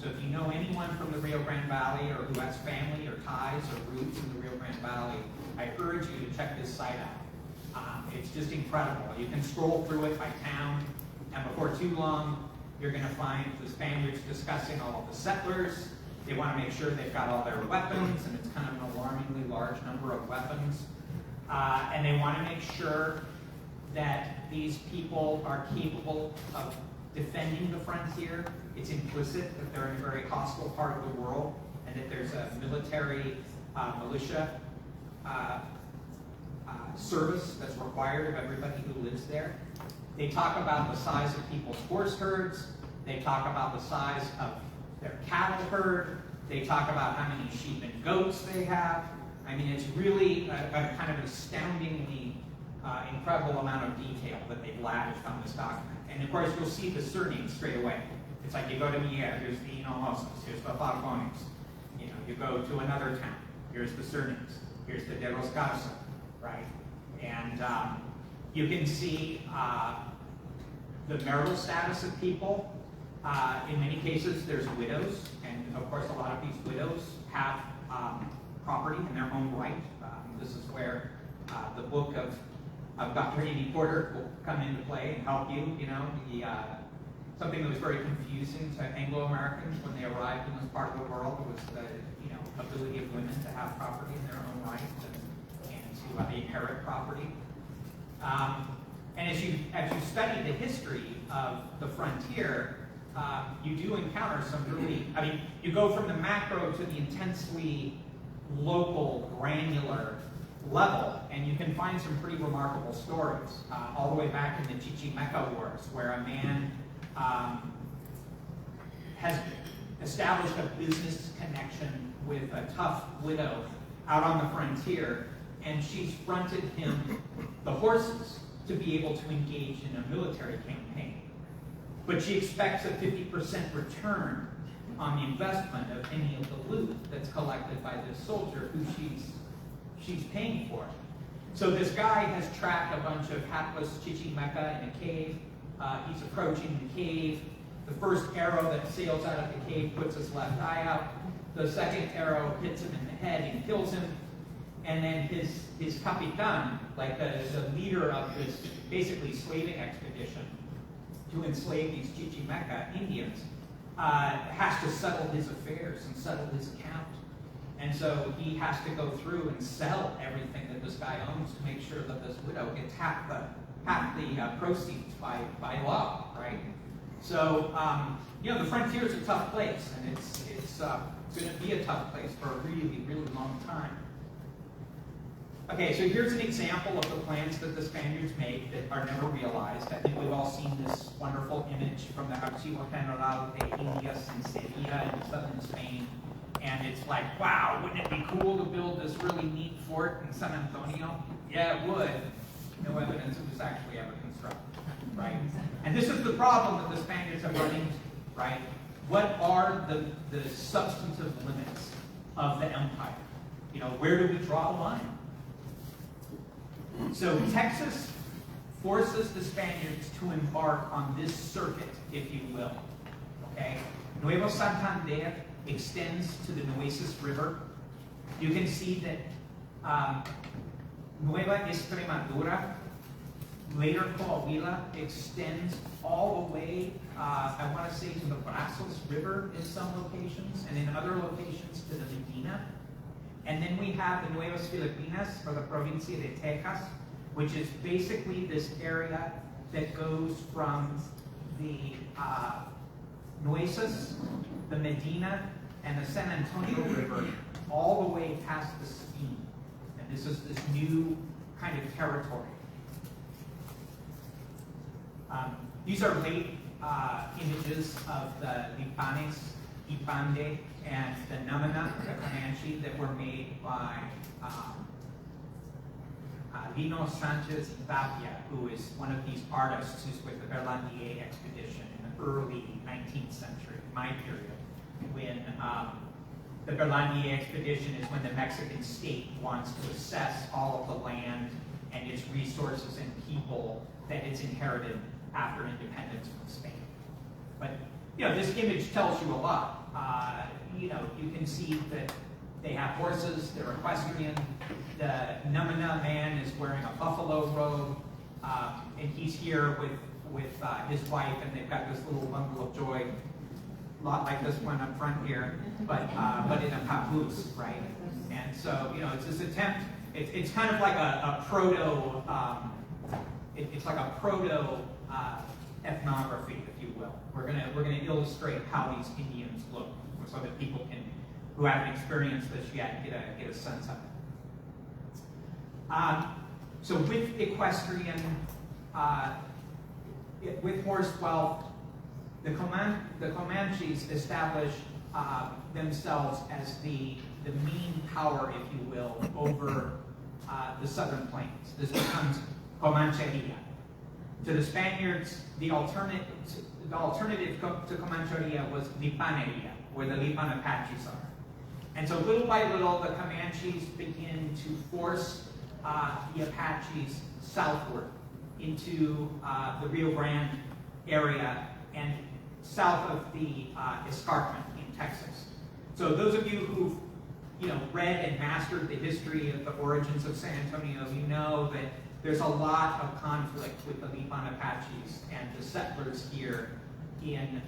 So if you know anyone from the Rio Grande Valley, or who has family or ties or roots in the Rio Grande Valley, I urge you to check this site out. It's just incredible. You can scroll through it by town, and before too long, you're going to find the Spaniards discussing all of the settlers. They want to make sure they've got all their weapons, and it's kind of an alarmingly large number of weapons. And they want to make sure that these people are capable of defending the frontier. It's implicit that they're in a very hostile part of the world, and that there's a military militia service that's required of everybody who lives there. They talk about the size of people's horse herds. They talk about the size of their cattle herd. They talk about how many sheep and goats they have. I mean, it's really a kind of astoundingly incredible amount of detail that they've lavished on this document. And of course, you'll see the surnames straight away. It's like you go to Mier, here's the Hinojosas, here's the Falcones. You know, you go to another town, here's the surnames, here's the De los Garza, right? And you can see the marital status of people. In many cases, there's widows, and of course, a lot of these widows have property in their own right. This is where the book of Dr. Amy Porter will come into play and help you. You know, something that was very confusing to Anglo-Americans when they arrived in this part of the world was the ability of women to have property in their own right and to inherit property. And as you study the history of the frontier, you do encounter some really, I mean, you go from the macro to the intensely local, granular level, and you can find some pretty remarkable stories, all the way back in the Chichimeca Wars, where a man has established a business connection with a tough widow out on the frontier, and she's fronted him the horses to be able to engage in a military campaign. But she expects a 50% return on the investment of any of the loot that's collected by this soldier who she's paying for. So this guy has tracked a bunch of hapless Chichimeca in a cave. He's approaching the cave. The first arrow that sails out of the cave puts his left eye out. The second arrow hits him in the head and kills him. And then his capitan, like the leader of this basically slaving expedition to enslave these Chichimeca Indians, has to settle his affairs and settle his account. And so he has to go through and sell everything that this guy owns to make sure that this widow gets half the proceeds by law, right? So, the frontier is a tough place, and it's going to be a tough place for a really, really long time. Okay, so here's an example of the plans that the Spaniards make that are never realized. I think we've all seen this wonderful image from the Archivo General de Indias in Sevilla in southern Spain. And it's like, wow, wouldn't it be cool to build this really neat fort in San Antonio? Yeah, it would. No evidence it was actually ever constructed, right? And this is the problem that the Spaniards have run into, right? What are the substantive limits of the empire? Where do we draw the line? So Texas forces the Spaniards to embark on this circuit, if you will. Okay? Nuevo Santander extends to the Nueces River. You can see that Nueva Extremadura, later Coahuila, extends all the way, I want to say, to the Brazos River in some locations, and in other locations to the Medina. And then we have the Nuevas Filipinas, or the Provincia de Texas, which is basically this area that goes from the Nueces, the Medina, and the San Antonio River, all the way past the Sabine. And this is this new kind of territory. These are late images of the Lipanes Ipande and the Namana, the Comanche, that were made by Lino Sanchez Tapia, who is one of these artists who's with the Berlandier expedition in the early 19th century, my period, when the Berlandier expedition is when the Mexican state wants to assess all of the land and its resources and people that it's inherited after independence from Spain. But, this image tells you a lot. You can see that they have horses, they're equestrian. The Namana man is wearing a buffalo robe, and he's here with his wife, and they've got this little bundle of joy, a lot like this one up front here, but in a papoose, right? And so, it's this attempt. It's kind of like a proto. It's like a proto ethnography, if you will. We're gonna illustrate how these Indians look, so that people can, who haven't experienced this yet, get a sense of it. So with equestrian, with horse wealth, the Comanches established themselves as the main power, if you will, over the southern plains. This becomes Comancheria. To the Spaniards, the alternative to Comancheria was Lipaneria, where the Lipan Apaches are. And so little by little, the Comanches begin to force the Apaches southward into the Rio Grande area and south of the escarpment in Texas. So those of you who've read and mastered the history of the origins of San Antonio, you know that there's a lot of conflict with the Lipan Apaches and the settlers here in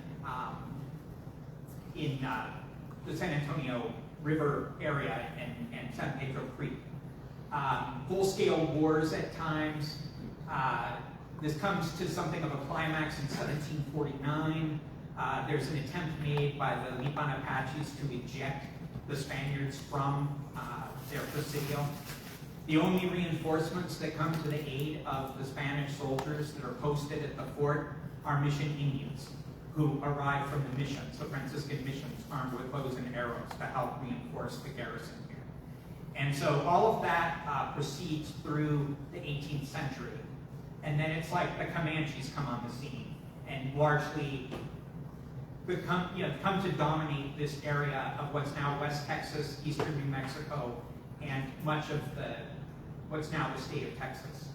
the San Antonio River area and San Pedro Creek. Full-scale wars at times. This comes to something of a climax in 1749. There's an attempt made by the Lipan Apaches to eject the Spaniards from their presidio. The only reinforcements that come to the aid of the Spanish soldiers that are posted at the fort are mission Indians who arrive from the missions, the Franciscan missions, armed with bows and arrows to help reinforce the garrison here. And so all of that proceeds through the 18th century. And then it's like the Comanches come on the scene and largely come to dominate this area of what's now West Texas, eastern New Mexico, and much of what's now the state of Texas.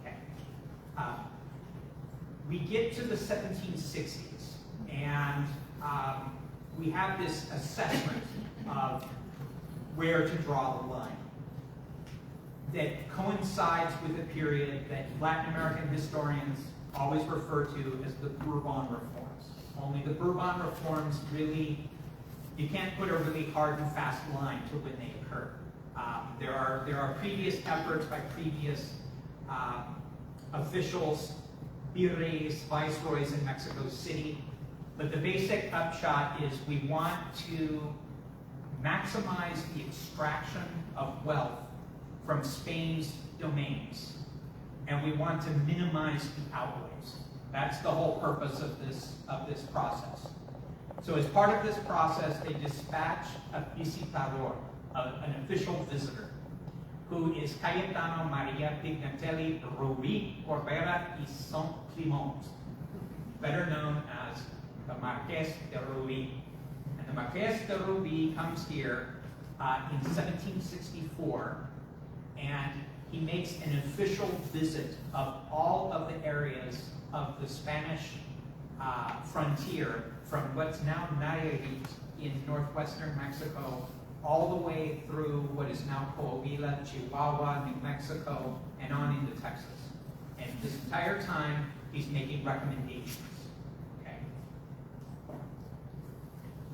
Okay. We get to the 1760s, and we have this assessment of where to draw the line that coincides with a period that Latin American historians always refer to as the Bourbon reforms. Only the Bourbon reforms really, you can't put a really hard and fast line to when they occur. There are previous efforts by previous officials, virreys, viceroys in Mexico City, but the basic upshot is we want to maximize the extraction of wealth from Spain's domains, and we want to minimize the outlays. That's the whole purpose of this process. So as part of this process, they dispatch a visitador, an official visitor, who is Cayetano Maria Pignatelli Ruiz Corbera y Saint Clement, better known as the Marqués de Ruiz. And the Marqués de Ruiz comes here in 1764, and he makes an official visit of all of the areas of the Spanish frontier from what's now Nayarit in northwestern Mexico, all the way through what is now Coahuila, Chihuahua, New Mexico, and on into Texas. And this entire time, he's making recommendations. Okay.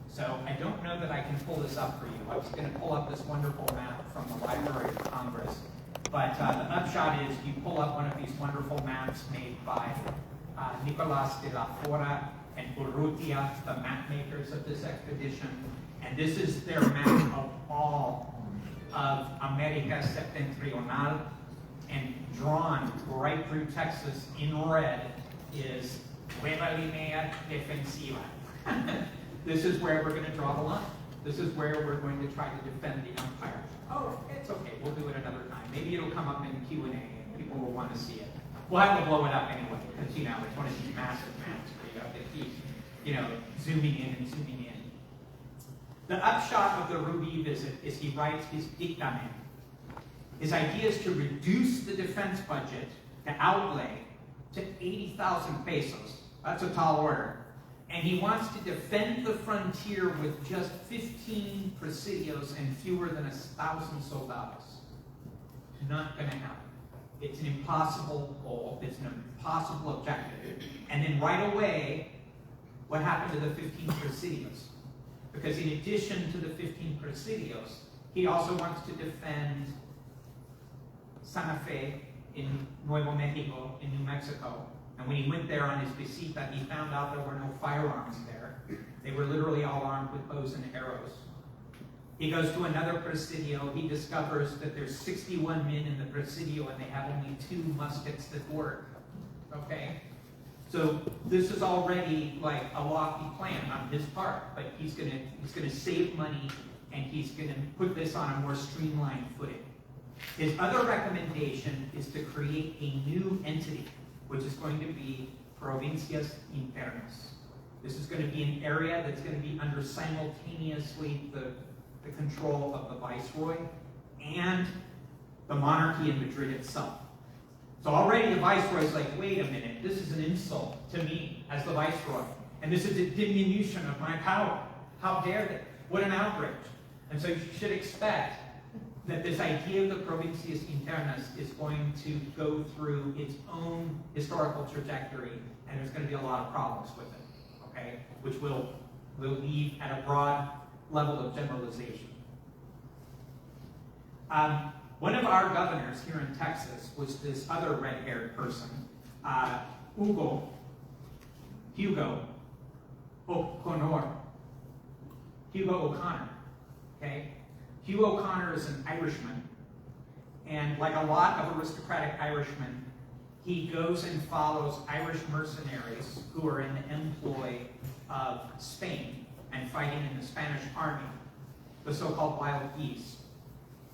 So I don't know that I can pull this up for you. I was going to pull up this wonderful map from the Library of Congress. But the upshot is you pull up one of these wonderful maps made by Nicolas de la Fora and Urrutia, the map makers of this expedition. And this is their map of all of America Septentrional. And drawn right through Texas in red is Nueva línea defensiva. This is where we're going to draw the line. This is where we're going to try to defend the empire. Oh, it's okay. We'll do it another time. Maybe it'll come up in Q&A and people will want to see it. We'll have to blow it up anyway because, you know, it's one of these massive maps where you have to keep, you know, zooming in and zooming in. The upshot of the Ruiz visit is he writes his dictamen. His idea is to reduce the defense budget, the outlay, to 80,000 pesos. That's a tall order. And he wants to defend the frontier with just 15 presidios and fewer than 1,000 soldados. Not going to happen. It's an impossible goal. It's an impossible objective. And then right away, what happened to the 15 presidios? Because in addition to the 15 presidios, he also wants to defend Santa Fe in Nuevo Mexico, in New Mexico. And when he went there on his visita, he found out there were no firearms there. They were literally all armed with bows and arrows. He goes to another presidio. He discovers that there's 61 men in the presidio and they have only 2 muskets that work. Okay? So this is already like a lofty plan on his part, but he's gonna save money and he's gonna put this on a more streamlined footing. His other recommendation is to create a new entity, which is going to be Provincias Internas. This is going to be an area that's going to be under simultaneously the control of the Viceroy and the monarchy in Madrid itself. So already the Viceroy is like, wait a minute, this is an insult to me as the Viceroy. And this is a diminution of my power. How dare they? What an outrage. And so you should expect that this idea of the Provincias Internas is going to go through its own historical trajectory, and there's going to be a lot of problems with it, okay? Which we'll leave at a broad level of generalization. One of our governors here in Texas was this other red-haired person, Hugo O'Connor, okay? Hugh O'Connor is an Irishman, and like a lot of aristocratic Irishmen, he goes and follows Irish mercenaries who are in the employ of Spain and fighting in the Spanish army, the so-called Wild Geese.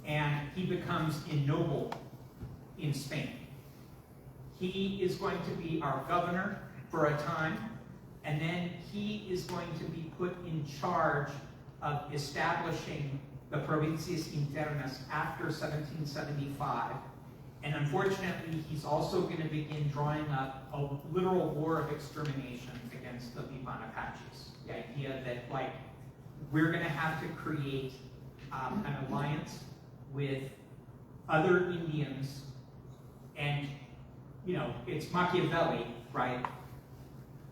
And he becomes ennobled in Spain. He is going to be our governor for a time, and then he is going to be put in charge of establishing the Provincias Internas after 1775. And unfortunately, he's also going to begin drawing up a literal war of extermination against the Lipan Apaches. The idea that, like, we're going to have to create an alliance with other Indians, and, you know, it's Machiavelli, right?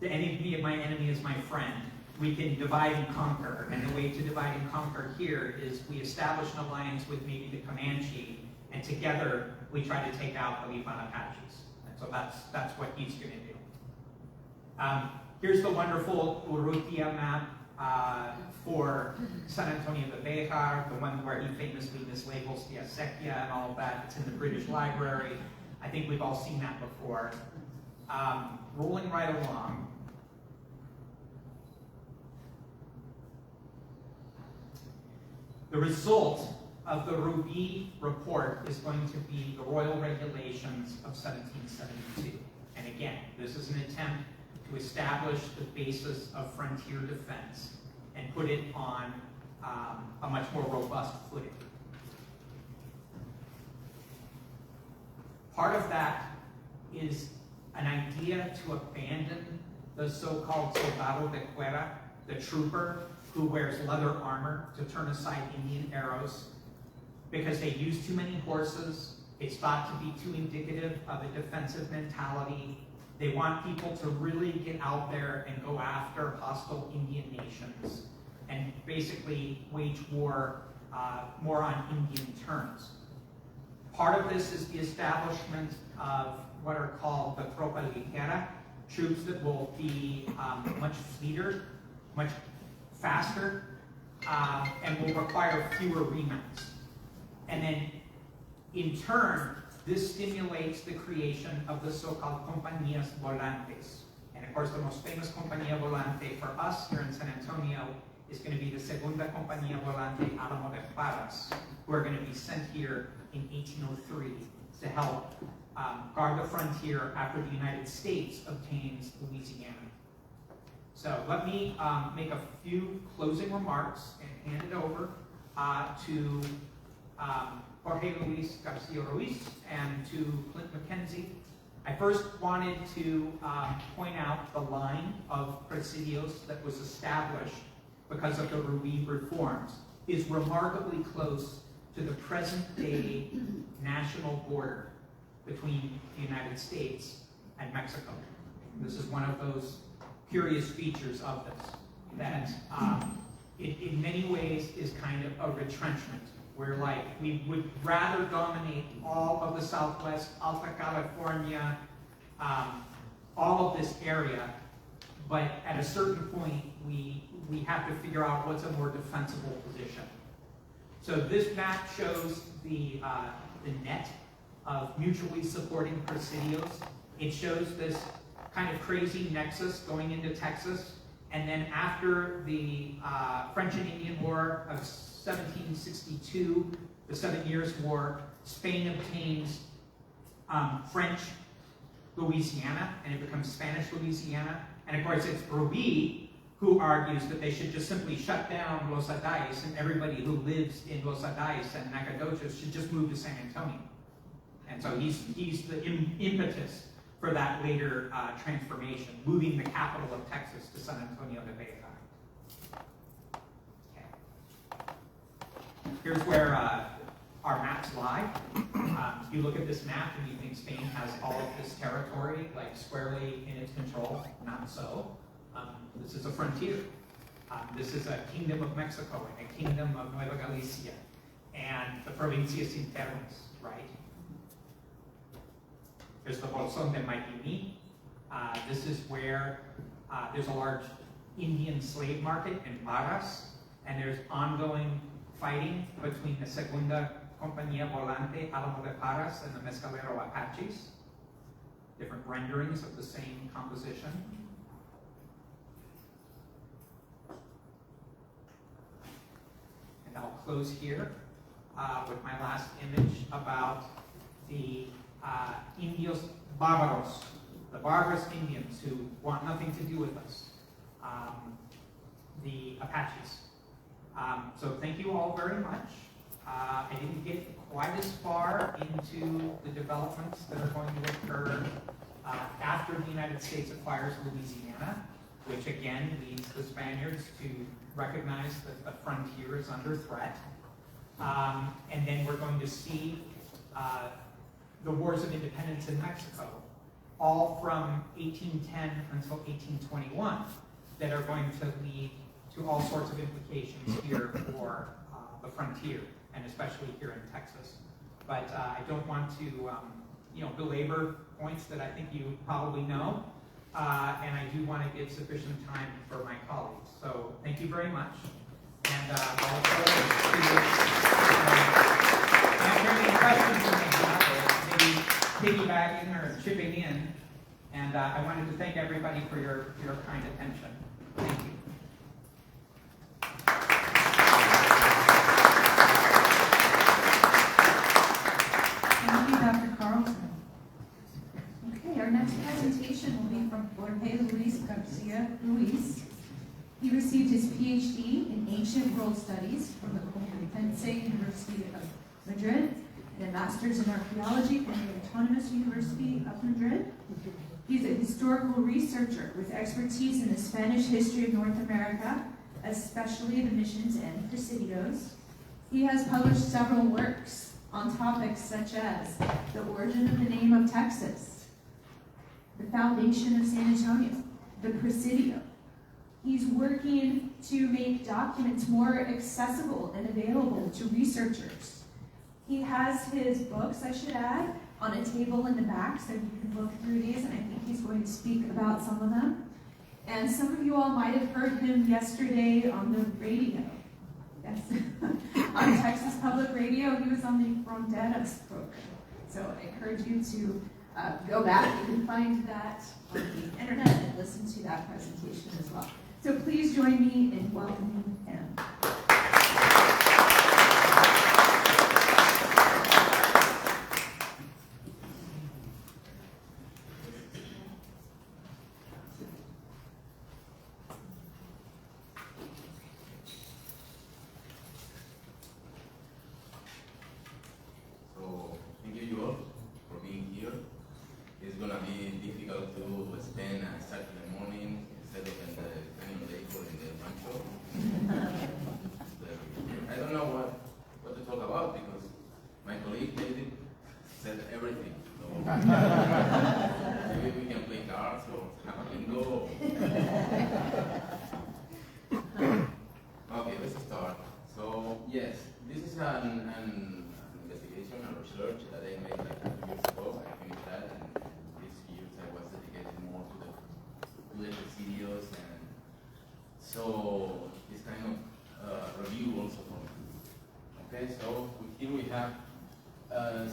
The enemy of my enemy is my friend. We can divide and conquer, and the way to divide and conquer here is we establish an alliance with maybe the Comanche, and together we try to take out the Lipan Apaches. And so that's what he's going to do. Here's the wonderful Urrutia map for San Antonio de Bexar, the one where he famously mislabels the acequia and all of that. It's in the British Library. I think we've all seen that before. Rolling right along. The result of the Ruiz report is going to be the Royal Regulations of 1772. And again, this is an attempt to establish the basis of frontier defense and put it on a much more robust footing. Part of that is an idea to abandon the so-called soldado de cuera, the trooper who wears leather armor to turn aside Indian arrows, because they use too many horses. It's thought to be too indicative of a defensive mentality. They want people to really get out there and go after hostile Indian nations and basically wage war more on Indian terms. Part of this is the establishment of what are called the tropa ligera, troops that will be much fleeter, much faster, and will require fewer remounts. And then, in turn, this stimulates the creation of the so-called compañías volantes. And of course, the most famous Compañía Volante for us here in San Antonio is going to be the Segunda Compañía Volante Álamo de Parras, who are going to be sent here in 1803 to help guard the frontier after the United States obtains Louisiana. So let me make a few closing remarks and hand it over to Jorge Luis Garcia Ruiz and to Clint McKenzie. I first wanted to point out the line of presidios that was established because of the Ruiz reforms is remarkably close to the present-day national border between the United States and Mexico. This is one of those curious features of this, that it in many ways is kind of a retrenchment, where like we would rather dominate all of the Southwest, Alta California, all of this area, but at a certain point we have to figure out what's a more defensible position. So this map shows the net of mutually supporting presidios. It shows this kind of crazy nexus going into Texas, and then after the French and Indian War of 1762, the 7 Years' War, Spain obtains French Louisiana, and it becomes Spanish Louisiana. And of course, it's Ruiz who argues that they should just simply shut down Los Adayes, and everybody who lives in Los Adayes and Nacogdoches should just move to San Antonio. And so he's the impetus for that later transformation, moving the capital of Texas to San Antonio de Bexar. Okay. Here's where our maps lie. You look at this map and you think Spain has all of this territory like squarely in its control. Not so. This is a frontier. This is a kingdom of Mexico and a kingdom of Nueva Galicia and the provincias internas, right? There's the Bolsón de Maipimí. This is where there's a large Indian slave market in Parras, and there's ongoing fighting between the Segunda Compañía Volante Álamo de Parras and the Mescalero Apaches. Different renderings of the same composition. And I'll close here with my last image about the Indios Bárbaros, the barbarous Indians who want nothing to do with us, the Apaches. So thank you all very much. I didn't get quite as far into the developments that are going to occur after the United States acquires Louisiana, which again leads the Spaniards to recognize that the frontier is under threat. And then we're going to see the wars of independence in Mexico, all from 1810 until 1821, that are going to lead to all sorts of implications here for the frontier, and especially here in Texas. But I don't want to belabor points that I think you probably know, and I do want to give sufficient time for my colleagues. So thank you very much. And I'll look forward to answering any questions you may have, or maybe piggybacking or chipping in. And I wanted to thank everybody for your kind attention. Thank you. Thank you, Dr. Carlson. Okay, our next presentation will be from Jorge Luis Garcia Ruiz. He received his PhD in Ancient World Studies from the Complutense University of Madrid and a Master's in Archaeology from the Autonomous University of Madrid. He's a historical researcher with expertise in the Spanish history of North America, especially the missions and presidios. He has published several works on topics such as the origin of the name of Texas, the foundation of San Antonio, the presidio. He's working to make documents more accessible and available to researchers. He has his books, I should add, on a table in the back, so you can look through these, and I think he's going to speak about some of them. And some of you all might have heard him yesterday on the radio. Yes, on Texas Public Radio, he was on the Rondetta's program. So I encourage you to go back, you can find that on the internet and listen to that presentation as well. So please join me in welcoming him. So, thank you all for being here. It's gonna be difficult to spend a Saturday morning instead of in the Colonial or in the rancho. I don't know what to talk about because my colleague David said everything. So maybe we can play cards or have a bingo. Okay, let's start. So yes, this is an investigation, a research that I made like 2 years ago. I finished that, and these years I was dedicated more to the presidios, and so it's kind of review also for me. Okay, so here we have.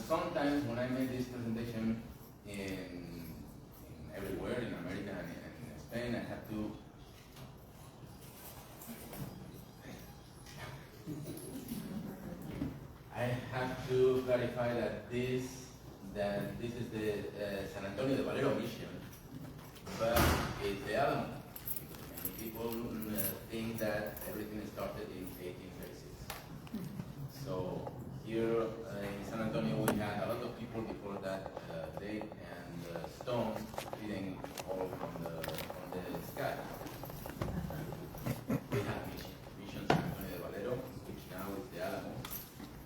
Sometimes when I make this presentation in everywhere in America and in Spain, I have to. I have to clarify that this is the San Antonio de Valero mission, but it's the Alamo. Many people think that everything started in 1836. So here in San Antonio we had a lot of people before that date, and stones hitting all from the sky. We have mission San Antonio de Valero, which now is the Alamo.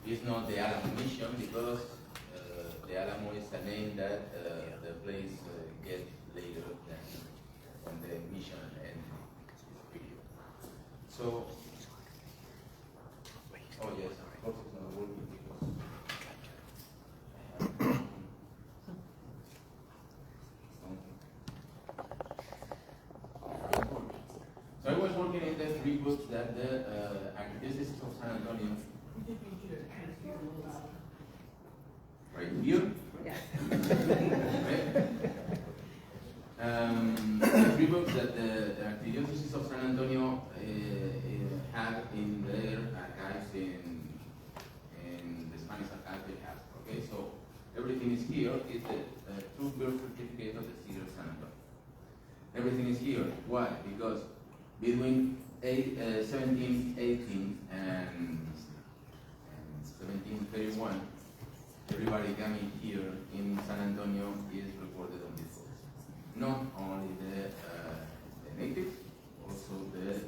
It's not the Alamo mission because the Alamo is a name that the place gets later than when the mission ends this period. So, oh yes, of course it's not working because so I was working in the 3 books that the Archivist of San Antonio. Right here? Yes. Okay. The 3 books that the Archdiocese of San Antonio have in their archives in the Spanish archives they have. Okay, so everything is here. It's the true birth certificate of the city of San Antonio. Everything is here. Why? Because between 1718 and 1731, everybody coming here in San Antonio is recorded on these books. Not only the natives, also the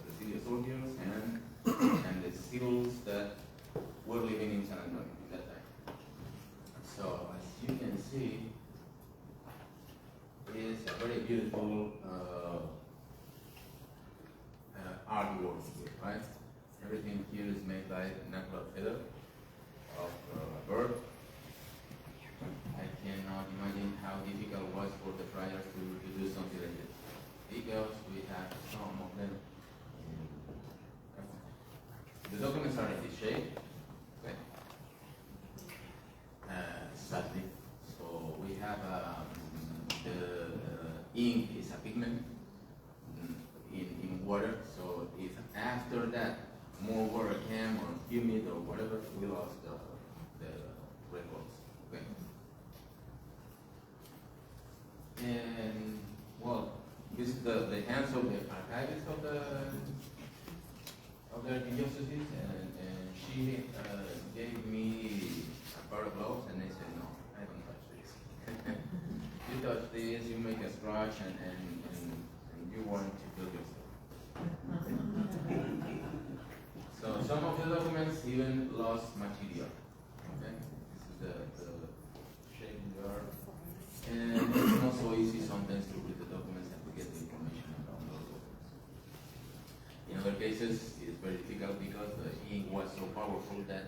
Brazilian soldiers and the civils that were living in San Antonio at that time. So as you can see, it's a very beautiful artwork here, right? Everything here is made by natural feather of a bird. I cannot imagine how difficult it was for the friars to do something like this, because we have some of them. The documents are in this shape, okay. Sadly. So we have the ink is a pigment in water, so if after that more water came or humid or whatever, we lost the records. Okay. And well, this is the hands of the archivist of the Archaeological, and she gave me a pair of gloves, and I said, no, I don't touch this. You touch this, you make a scratch, and you want to kill yourself. So some of the documents even lost material. Okay, this is the shape they are, and it's not so easy sometimes to read the documents and to get the information around those documents. In other cases, it's very difficult because the ink was so powerful that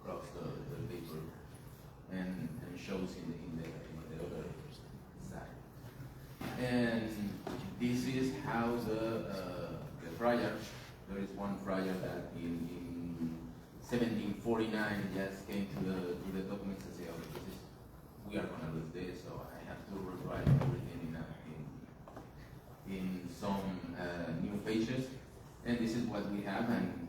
crossed the paper and shows in the other side. And this is how the friar. There is one friar that in 1749 just came to the documents and said, okay, we are gonna lose this, so I have to rewrite everything in some new pages, and this is what we have, and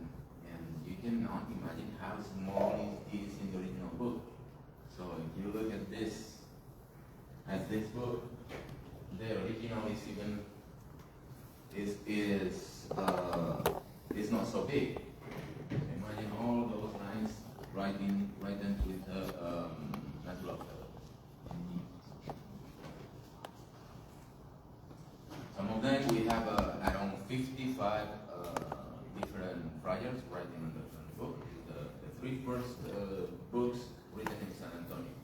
you cannot imagine how small it is in the original book. So if you look at this book, the original is even is not so big. Imagine all those lines written with natural color. Some of them we have around 55 different friars writing on the book. The three first books written in San Antonio.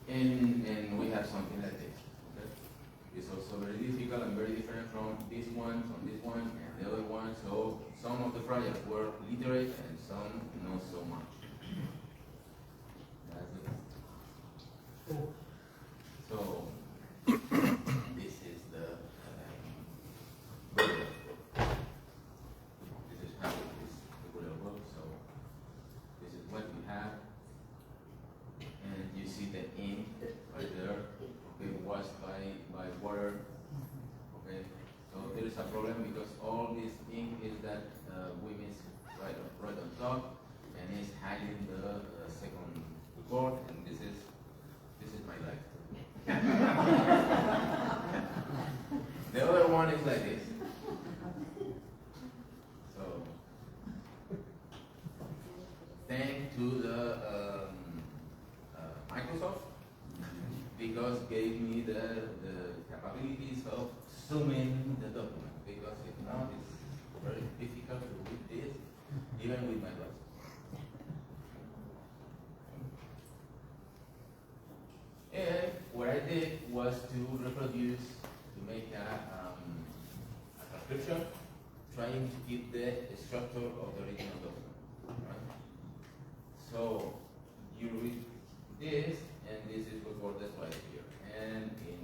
And we have something like this. Okay? It's also very difficult and very different from this one, and the other one. So some of the friars were literate and some not so much. That's it. So this is the book. This is how it is the book. So this is what we have. And you see the ink right there, okay, washed by water, okay. So there is a problem because all this ink is that we miss right on top, and it's hiding the second report, and this is my life. The other one is like this. So thanks to the Microsoft, because gave me the capabilities of zooming the document, because if not, it's very difficult to read this, even with my glasses. And what I did was to reproduce, to make a transcription, trying to keep the structure of the original document. Right? So you read this, and this is recorded right here. And in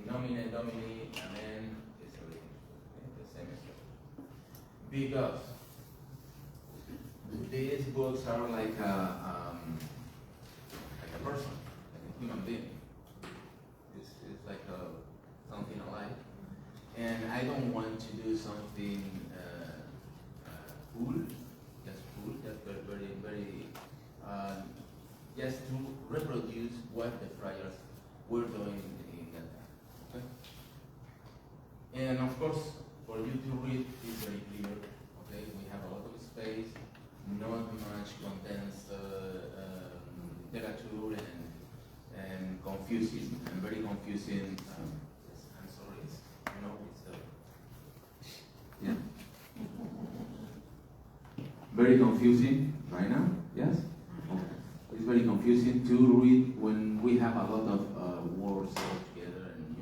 nomine domini, amen, is everything. Okay? The same structure. Because these books are like a person, like a human being. It's like something alive. And I don't want to do something cool, just very, very, just to reproduce what the friars were doing in that time. Okay? And of course, for you to read, it's very clear. Okay, we have a lot of space, not much condensed literature, and confusing, and very confusing. I'm sorry, it's, yeah, very confusing right now. Yes. Okay. It's very confusing to read when we have a lot of words all together, and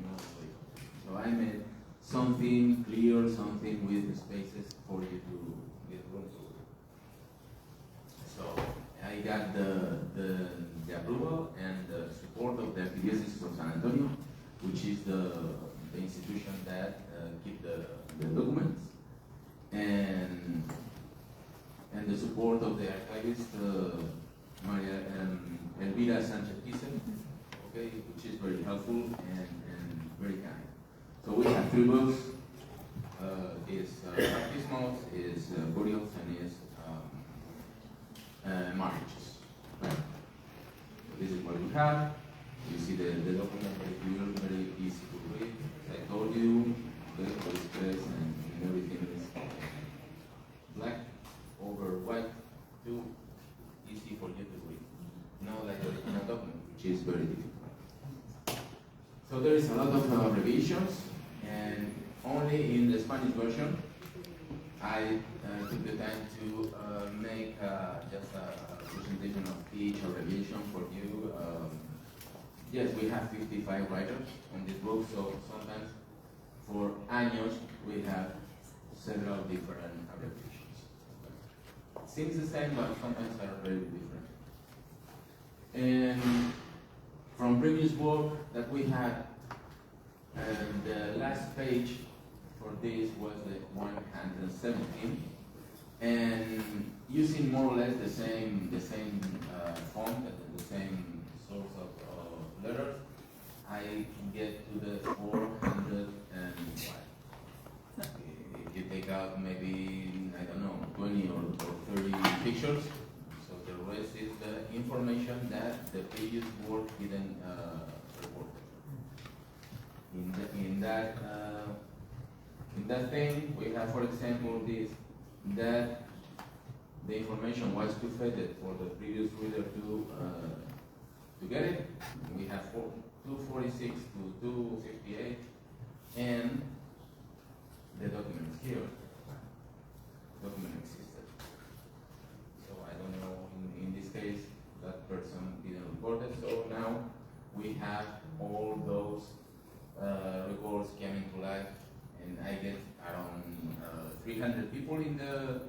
so I made something clear, something with spaces for you to get room to. So I got the approval and the support of the Archdiocese of San Antonio, which is the institution that keep the documents, and the support of the archivist Maria Elvira Sanchez Kisen, okay, which is very helpful and very kind. So we have three books. Is baptismals, is burials, and is marriages. Right. So this is what we have. You see the document very clear, very easy to read. As I told you, very express, and everything is black over white, too easy for you to read. Not like the original document, which is very difficult. So there is a lot of abbreviations, and only in the Spanish version, I took the time to make just a presentation of each abbreviation for you. Yes, we have 55 writers on this book, so sometimes for años we have several different abbreviations. Seems the same, but sometimes are very different. And from previous work that we had, the last page for this was the 117, and using more or less the same font, the same source of letters, I get to the 401. If you take out maybe, I don't know, 20 or 30 pictures, so the rest is the information that the previous work didn't report. In that thing, we have, for example, this, that the information was too faded for the previous reader to get it. We have 246 to 258, and the document is here. The document existed. So I don't know, in this case, that person didn't report it. So now we have all those records coming to life, and I get around 300 people in the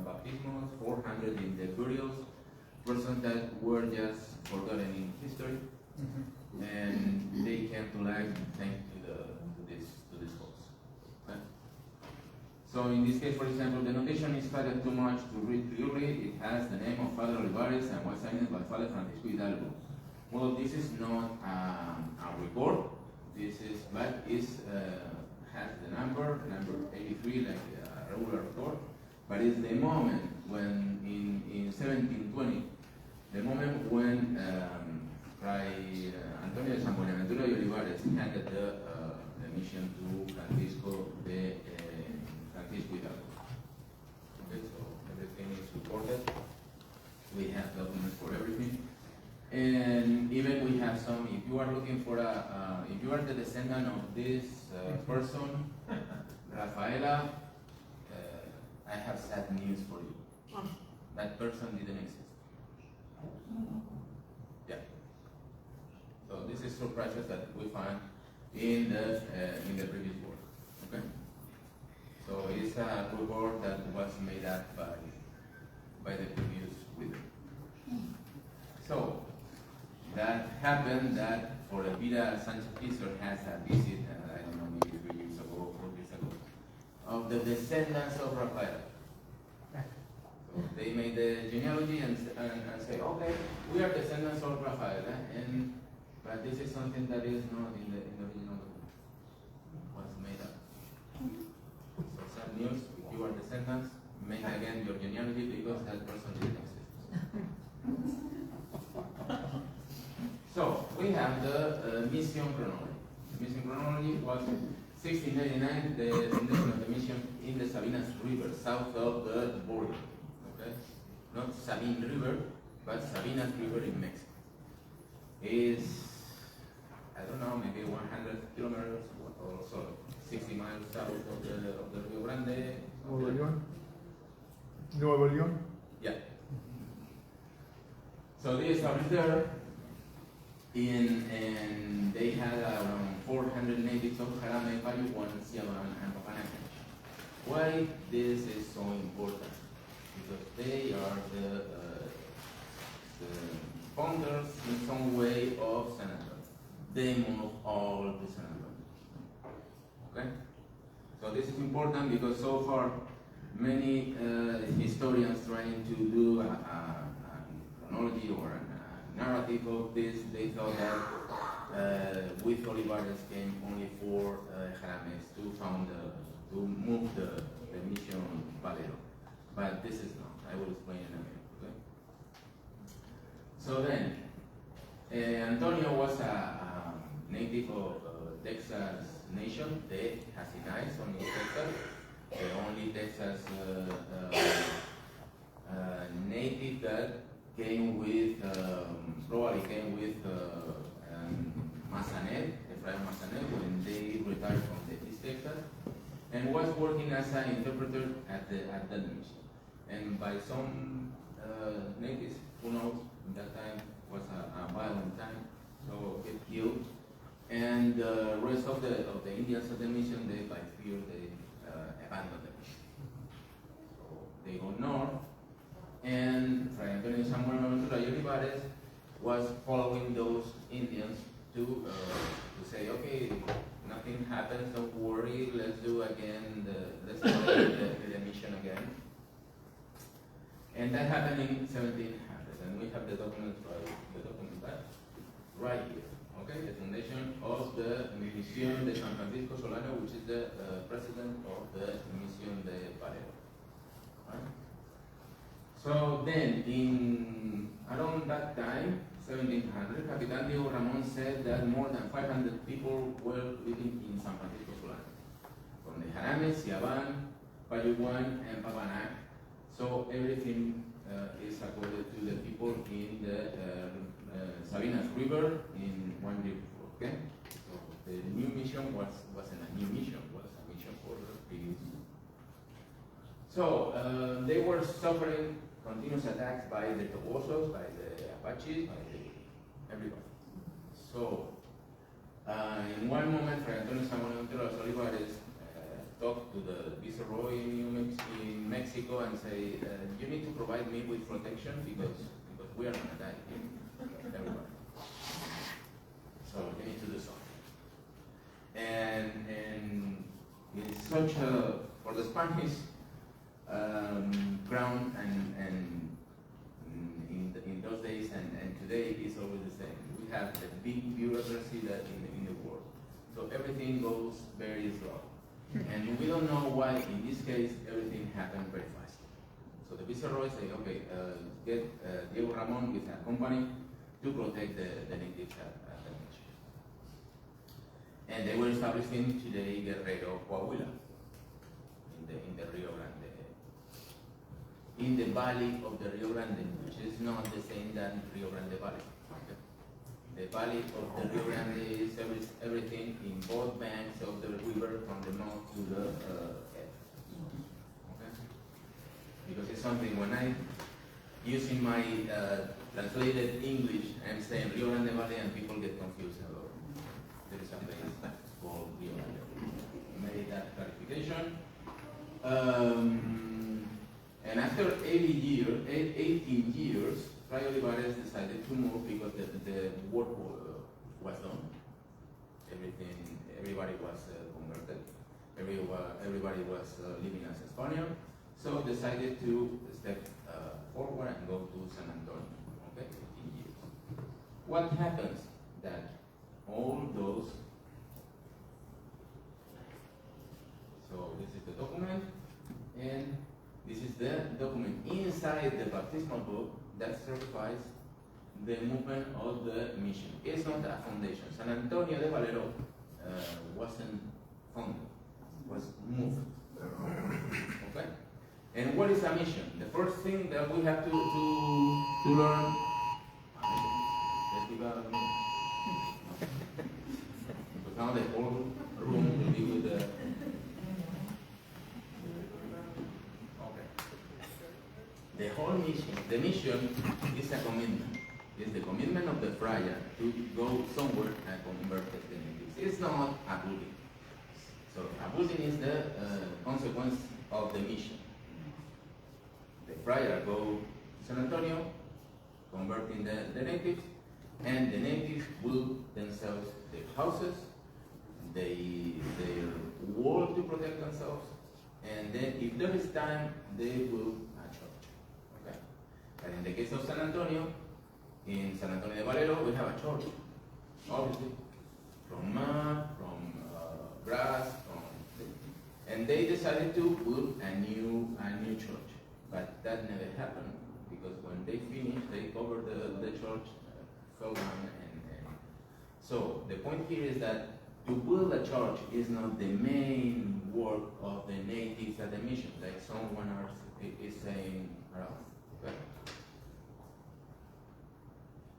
baptismos, 400 in the burials, persons that were just forgotten in history, and they came to life thanks to this folks. Okay? So in this case, for example, the notation is faded too much to read clearly. It has the name of Father Olivares and was signed by Father Francisco Hidalgo. Well, this is not a report. This is, but has the number 83, like a regular record. But it's the moment when, in 1720, the moment when Fray Antonio de San Buenaventura y Olivares handed the mission to Francisco Hidalgo. Okay, so everything is recorded. We have documents for everything. And even we have some, if you are looking for if you are the descendant of this person, Rafaela, I have sad news for you. That person didn't exist. Yeah. So this is surprises that we find in the previous work. Okay. So it's a report that was made up by the previous reader. So that happened that for Elvira Sanchez Pizar has a visit, I don't know, maybe 3 years ago, 4 years ago, of the descendants of Rafael. So they made the genealogy and say, okay, we are descendants of Rafael, but this is something that is not in the original document. Was made up. So sad news, if you are descendants, make again your genealogy because that person didn't exist. So we have the mission chronology. The mission chronology was 1699, the foundation of the mission in the Sabinas River, south of the border. Okay, not Sabine River, but Sabinas River in Mexico. Is, I don't know, maybe 100 kilometers or so, 60 miles south of the Rio Grande. Nuevo León. Nuevo León. Yeah. So they established there, and they had around 400 natives of Jarame, Payuan, Siaban, and Papanacan. Why this is so important? Because they are the founders in some way of San Antonio. They moved all to San Antonio. Okay? So this is important because so far many historians trying to do a chronology or a narrative of this, they thought that with Olivares came only 4 Jarames to move the mission Valero. But this is not. I will explain in a minute. Okay? So then, Antonio was a native of Texas nation, the Hasinais on Texas, the only Texas native that came with, probably came with Massanet, Ephraim Massanet, when they retired from the East Texas, and was working as an interpreter at the mission. And by some natives, who knows, in that time was a violent time, so get killed. And the rest of the Indians of the mission, they by fear, they abandoned the mission. So they go north, and Fray Antonio Samuel Ventura Olivares was following those Indians to say, okay, nothing happens, don't worry, let's do again let's do the mission again. And that happened in 1700, and we have the document right here. Okay, the foundation of the Misión de San Francisco Solano, which is the president of the Misión de Valero. Right? So then, in around that time, 1700, Capitan Diego Ramon said that more than 500 people were living in San Francisco Solano, from the Jarames, Siaban, Payuguan, and Papanac. So everything is according to the people in the Sabinas River in one year before. Okay, so the new mission wasn't a new mission; was a mission for the previous. So they were suffering continuous attacks by the Tobosos, by the Apaches, by everybody. So in one moment, Fray Antonio Samuel Montero Olivares talked to the viceroy in Mexico and say, you need to provide me with protection because we are gonna die here, everybody. So you need to do something. And it's such a, for the Spanish ground and in those days and today is always the same. We have a big bureaucracy that in the world. So everything goes very slow. And we don't know why, in this case, everything happened very fast. So the viceroy say, okay, get Diego Ramon with a company to protect the natives at the mission. And they were establishing today Guerrero, Coahuila, in the Rio Grande, in the valley of the Rio Grande, which is not the same than Rio Grande Valley. Okay? The valley of the Rio Grande is everything in both banks of the river from the north to the east. Okay? Because it's something when I using my translated English, I'm saying Rio Grande Valley and people get confused about it. There is a place called Rio Grande. Made that clarification. And after 18 years, Fray Olivares decided to move because the work was done. Everybody was converted. Everybody was living as a Spaniard. So decided to step forward and go to San Antonio. Okay, 18 years. What happens that all those? So this is the document, and this is the document inside the baptismal book that certifies the movement of the mission. It's not a foundation. San Antonio de Valero wasn't founded, was moved. Okay? And what is a mission? The first thing that we have to learn. Let's give a minute. Because now the whole room will be with the. The whole mission, the mission is a commitment. It's the commitment of the friar to go somewhere and convert the natives. It's not a bullying. So a bullying is the consequence of the mission. The friar go to San Antonio, converting the natives, and the natives build themselves their houses, their wall to protect themselves, and then if there is time, they will and in the case of San Antonio, in San Antonio de Valero, we have a church, obviously, from mud, from grass, and they decided to build a new church, but that never happened because when they finished, they covered the church, fell down, and so the point here is that to build a church is not the main work of the natives at the mission, like someone else is saying around. Okay?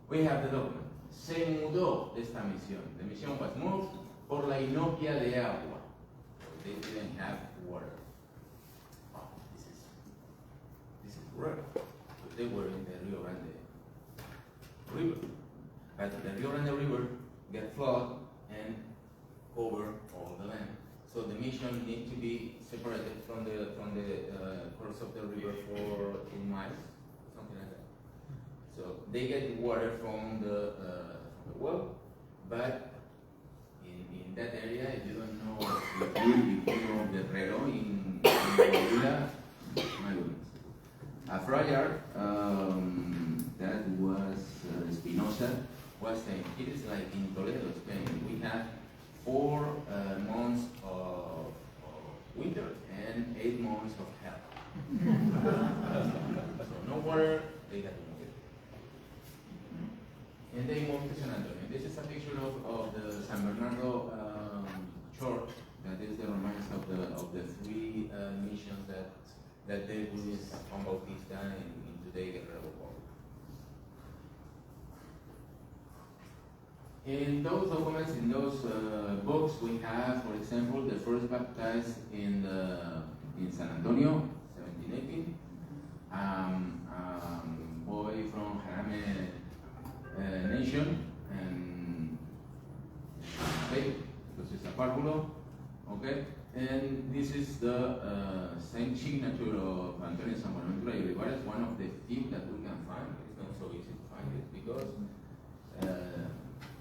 We have the document. Se mudó esta misión. The mission was moved por la inopia de agua. They didn't have water. Oh, this is rare. They were in the Rio Grande River. But the Rio Grande River get flooded and cover all the land. So the mission need to be separated from the course of the river for 2 miles, something like that. So they get water from the well, but in that area, if you don't know, if you know Guerrero in Coahuila, my goodness. a friar that was Spinoza was saying, it is like in Toledo, Spain, we have 4 months of winter and 8 months of hell. So no water, they got to move it. And they moved to San Antonio. This is a picture of the San Bernardo church. That is the remains of the 3 missions that they Luis Juan Bautista in today Guerrero World. In those documents, in those books, we have, for example, the first baptized in San Antonio, 1718. Boy from Jarame nation and state, because it's a párvulo, okay? And this is the same signature of Antonio San Buenaventura y Olivares, one of the few that we can find. It's not so easy to find it because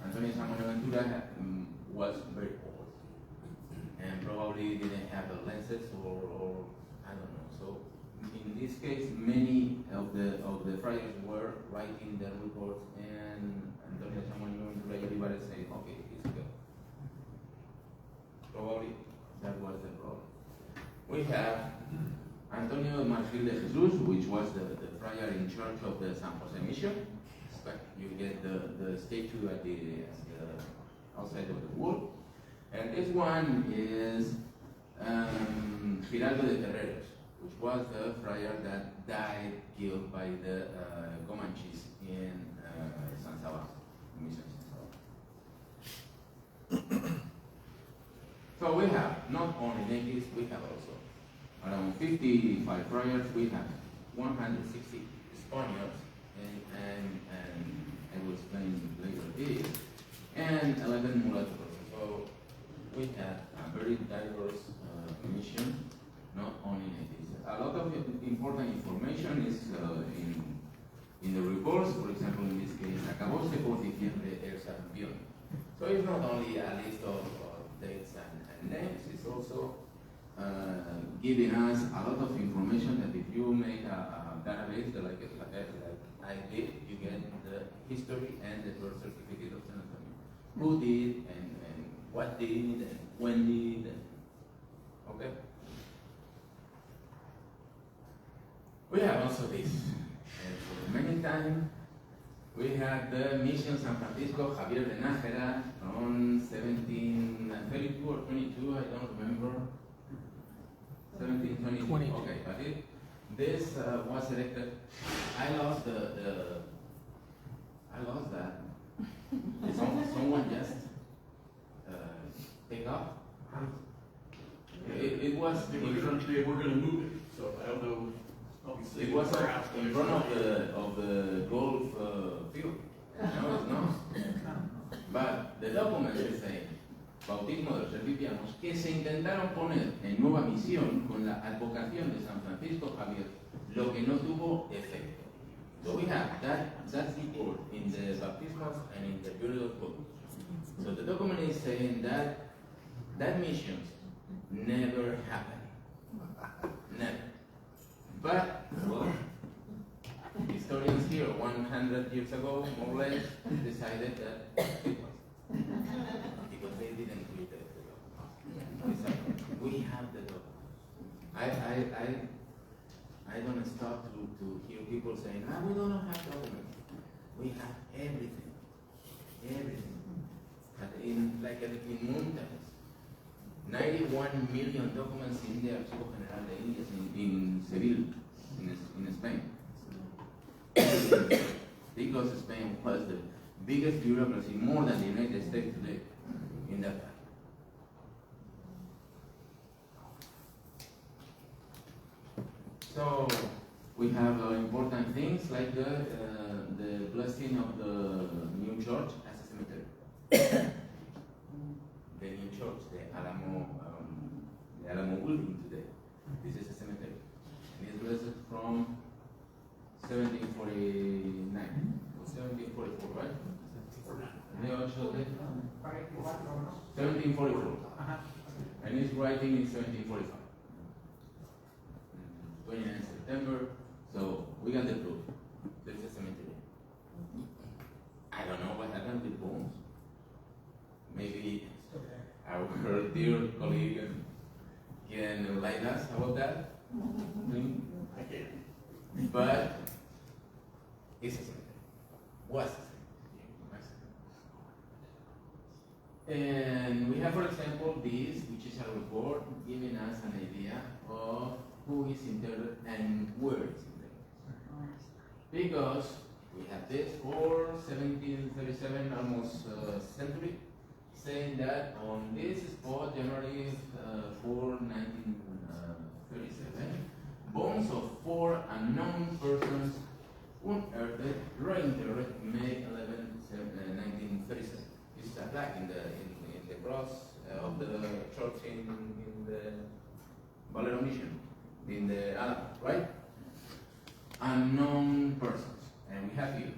Antonio San Buenaventura was very old and probably didn't have the lenses or I don't know. So in this case, many of the friars were writing their reports, and Antonio San Buenaventura y Olivares said, okay, it's good. Probably that was the problem. We have Antonio Marfil de Jesus, which was the friar in charge of the San Jose mission. You get the statue at the outside of the wall. And this one is Giraldo de Terreros, which was the friar that died, killed by the Comanches in San Sabas, Mission San Sabas. So we have not only natives, we have also around 55 friars, we have 160 Spaniards, and I will explain later this, and 11 mulattoes. So we have a very diverse mission, not only natives. A lot of important information is in the reports. For example, in this case, acabóse por diciembre el Sarampión. So it's not only a list of dates and names, it's also giving us a lot of information that if you make a database like I did, you get the history and the birth certificate of San Antonio. Who did and what did and when did, okay? We have also this, and for many times, we had the Mission San Francisco Javier de Nájera on 1732 or 22, I don't remember. 1722, okay, but this was elected. I lost that. Someone just take off. It was we're gonna move it, so I don't know. Obviously, it was in front of the golf field. No, it's not. But the document is saying, bautismo de los serbipianos, que se intentaron poner en nueva misión con la advocación de San Francisco Javier, lo que no tuvo efecto. So we have that's report in the baptismos and in the burial book. So the document is saying that missions never happened. Never. But, well, historians here 100 years ago, more or less, decided that it was. Because they didn't read the document. We have the document. I don't stop to hear people saying, we don't have documents. We have everything. Everything. But in mountains. 91 million documents in the Archivo General de Indias in Seville, in Spain. Because Spain was the biggest bureaucracy, more than the United States today, in that time. So we have important things like the blessing of the new church as a cemetery. The new church, the Alamo building today. This is a cemetery. And it's blessed from 1749 or 1744, right? 1744. And he's writing in 1745. 29 September, so we got the proof. There is a cemetery. I don't know what happened with bones. Maybe our dear colleague can enlighten us about that. I can't. But it's a cemetery. Was a cemetery. And we have, for example, this, which is a report giving us an idea of who is interred and where it's interred. Because we have this for 1737, almost century, saying that on this spot, January 4, 1937, bones of 4 unknown persons unearthed, reinterred May 11, 1937. It's a plaque in the cross of the church in the Valero Mission, in the Alamo, right? Unknown persons. And we have here.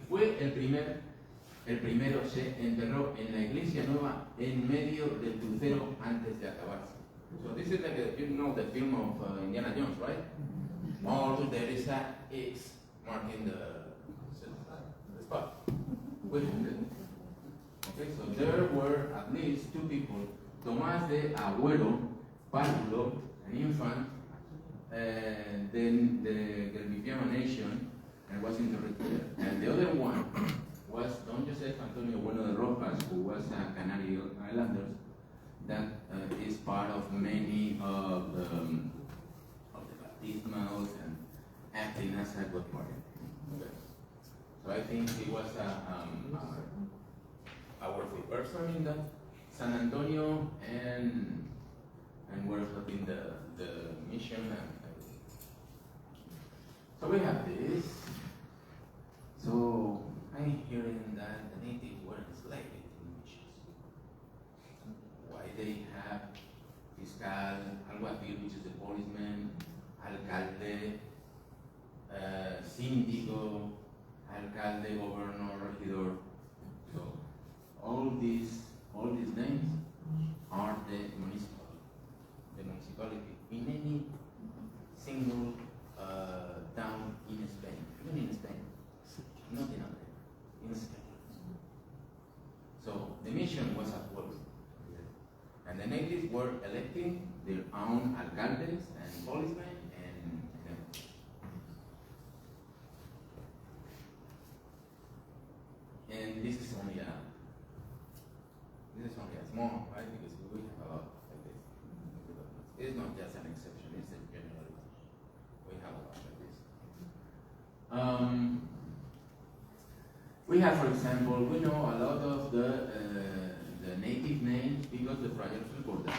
El primero se enterró en la iglesia nueva en medio del crucero antes de acabarse. So this is like you know the film of Indiana Jones, right? Or there is a X marking the spot. Okay, so there were at least 2 people, Tomás de Agüero, Pátulo, an infant, and then the Garcia nation, and was interred there. And the other one was Don Joseph Antonio Bueno de Rojas, who was a Canary Islanders, that is part of many of the baptismals and acting as a godmother. Okay. So I think he was a worthy person in the San Antonio and worked in the mission and everything. So we have this. So I'm hearing that the natives were enslaved in missions. Why they have fiscal, alguacil, which is the policeman, alcalde, síndico, alcalde, governor, regidor. So all these names are the municipality in any single town in Spain, even in Spain, not in America, in Spain. So the mission was at work, and the natives were electing their own alcaldes and policemen and everything. And this is only a small, right? Because we have a lot like this. It's not just an exception, it's a generality. We have a lot like this. We have, for example, we know a lot of the native names because the friars recorded them.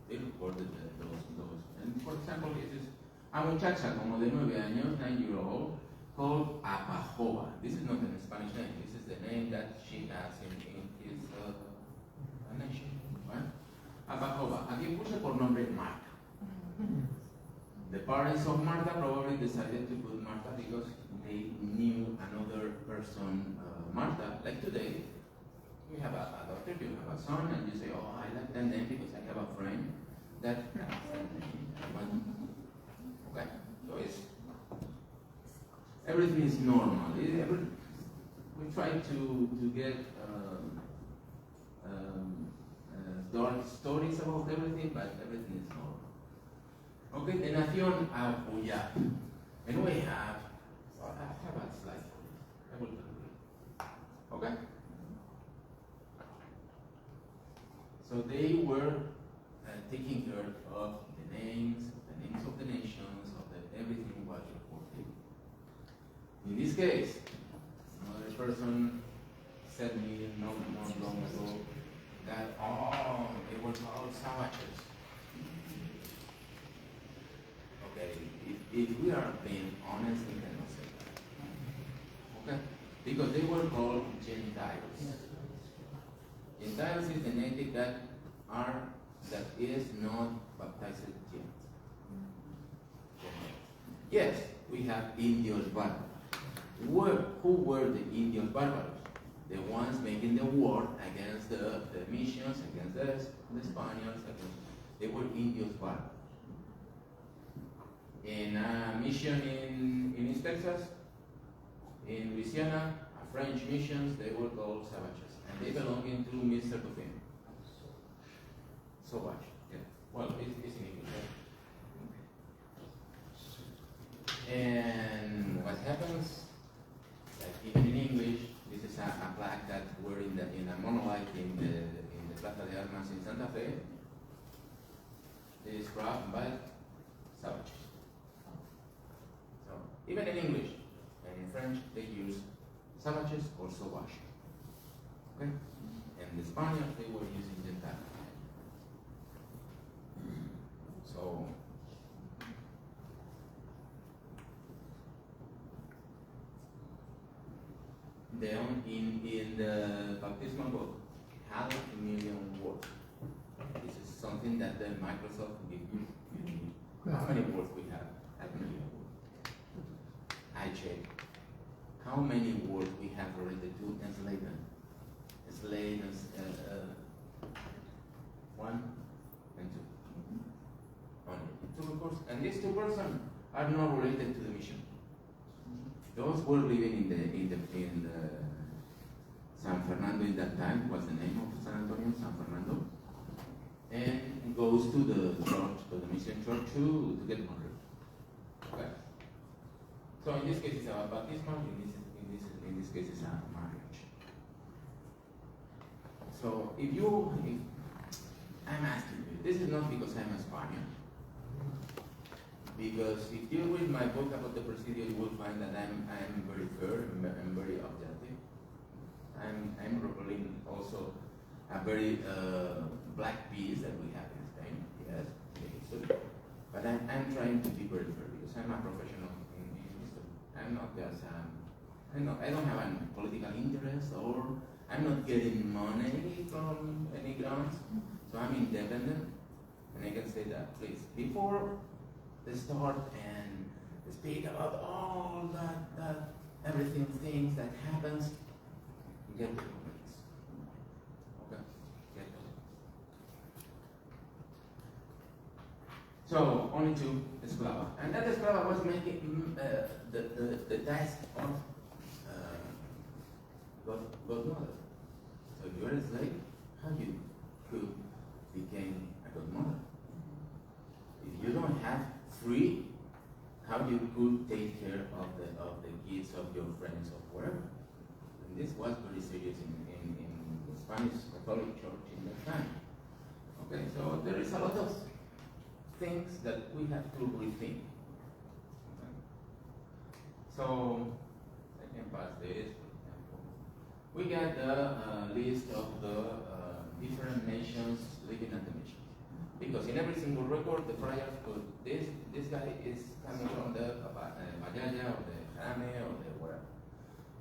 They recorded those. And for example, this is a muchacha como de 9 años, 9-year-old, called Apajoba. This is not a Spanish name. This is the name that she has in his nation. Right? Apajoba. Aquí puse por nombre Marta. The parents of Marta probably decided to put Marta because they knew another person, Marta. Like today, we have a daughter, you have a son, and you say, oh, I like that name because I have a friend that has that name. Okay? So everything is normal. We try to get dark stories about everything, but everything is normal. Okay, the Nación Apuyat. And we have, well, I have a slide for this. I will conclude. Okay? So they were taking care of the names of the nations, everything was reported. In this case, another person said me not long ago that, they were called savages. Okay, if we are being honest, we cannot say that. Okay? Because they were called Gentiles. Gentiles is the native that is not baptized yet. Yes, we have Indios barbaros. Who were the Indios barbaros? The ones making the war against the missions, against the Spaniards. They were Indios barbaros. In a mission in East Texas, Texas, in Louisiana, French missions, they were called savages, and they belonged to Mr. Coffin. Sauvage, yeah. Well, it's in English, right? And what happens, like even in English, this is a plaque that were in a monolith in the Plaza de Armas in Santa Fe. It is grabbed by savages. So even in English and in French, they use savages or sauvage. Okay? And the Spaniards, they were using gentile. So then in the baptismal book, 500,000 words. This is something that the Microsoft gives you. How many words we have? 500,000 words. I check how many words we have related to enslavement. Enslavement, one and two. Only two, of course. And these two persons are not related to the mission. Those were living in the San Fernando in that time. What's the name of San Antonio? San Fernando. And goes to the church, to the mission church to get married. Okay. So in this case it's a baptismal, in this case it's a marriage. So if I'm asking you, this is not because I'm a Spaniard. Because if you read my book about the procedure, you will find that I'm very fair, I'm very objective. I'm representing also a very black piece that we have in Spain, yes, in history. But I'm trying to be very fair because I'm a professional in history. I'm not just I don't have any political interest, or I'm not getting money from any grounds. So I'm independent, and I can say that, please, before they start and speak about all that everything things that happens, get the comments. Okay? Get them. So only two esclava. And that esclava was making the task of godmother. So if you're a slave, how you could become a godmother? If you don't have free, how you could take care of the kids of your friends or whatever. And this was very serious in the Spanish Catholic Church in that time. Okay, so there is a lot of things that we have to rethink. Okay. So I can pass this, for example. We got the list of the different nations living at the mission. Because in every single record, the friars put this guy is coming from the Mayaya or the Jarame or the whatever.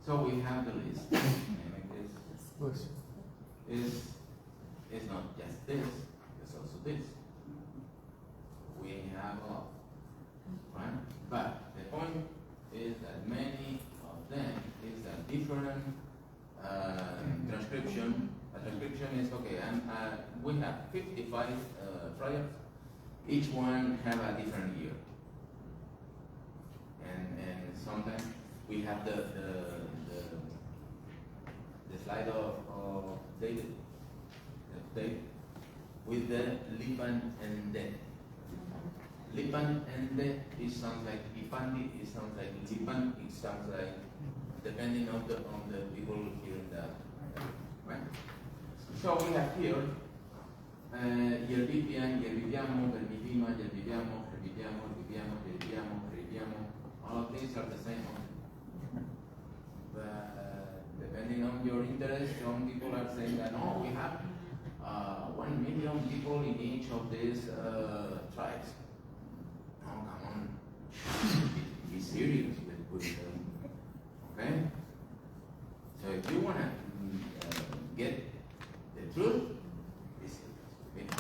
So we have the list. And this is not just this, it's also this. We have a lot, right? But the point is that many of them is a different transcription. A transcription is okay. We have 55 friars. Each one have a different year, and sometimes we have the slide of David, with the Lipan and the. Lipan and the, it sounds like Ipandi, it sounds like Lipan, it sounds like, depending on the people hearing that, right? So we have here, Yerbipian, Yerbipiamo, Yerbipiama, Yerbipiamo, Yerbipiamo, Yerbipiamo, Yerbipiamo, Yerbipiamo, all of these are the same. But depending on your interest, some people are saying that, oh, we have 1 million people in each of these tribes. Oh, come on. Be serious with them. Okay? So if you want to get the truth, be serious.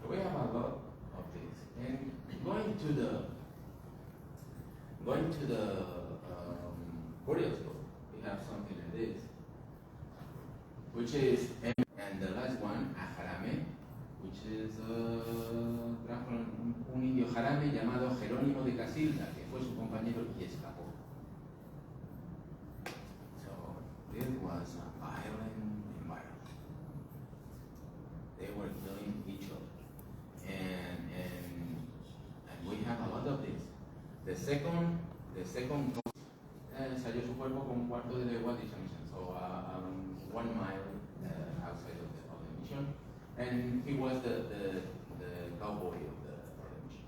So we have a lot of this. And going to the Curious book, we have something like this, which is, and the last one, Ajarame, which is un indio jarame llamado Jerónimo de Garcia. Casilda, que fue su compañero y escapó. So it was a violent environment. They were killing each other, and we have a lot of this. The second salió su cuerpo con un cuarto de legua dicha misión, so 1 mile outside of the mission, and he was the cowboy of the mission.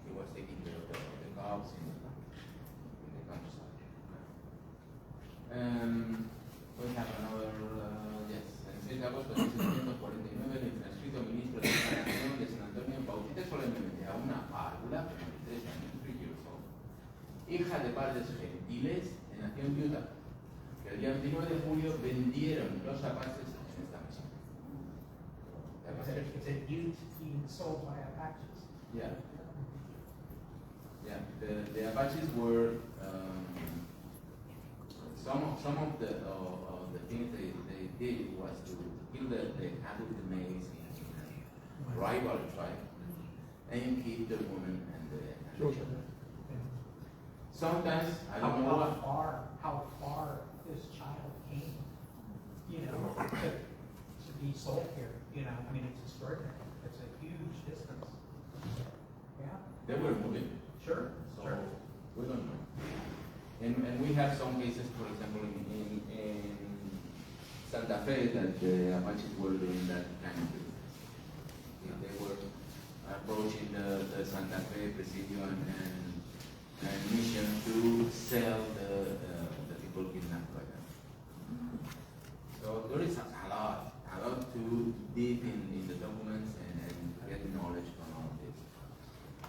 He was taking care of the cows in the countryside. We have another, yes, en 6 de agosto de 1749 el infranscrito ministro de Sanación de San Antonio bautiza solemnemente a una párvula de 23 años, 3 years old, hija de padres gentiles, que nació en Utah, que el día 29 de julio vendieron los apaches en esta misión. It's a youth being sold by Apaches. Yeah. Yeah, the Apaches were some of the things they did was to kill the adult males in a rival tribe and keep the women and the children. Sometimes I don't know how far this child came, to be sold here. I mean, it's extraordinary. It's a huge distance. Yeah. They were moving. Sure. So Sure. we don't know. And we have some cases, for example, in Santa Fe, that the Apaches were doing that kind of business. They were approaching the Santa Fe Presidio and mission to sell the people kidnapped by them. So there is a lot to deep in the documents and get knowledge from all of this.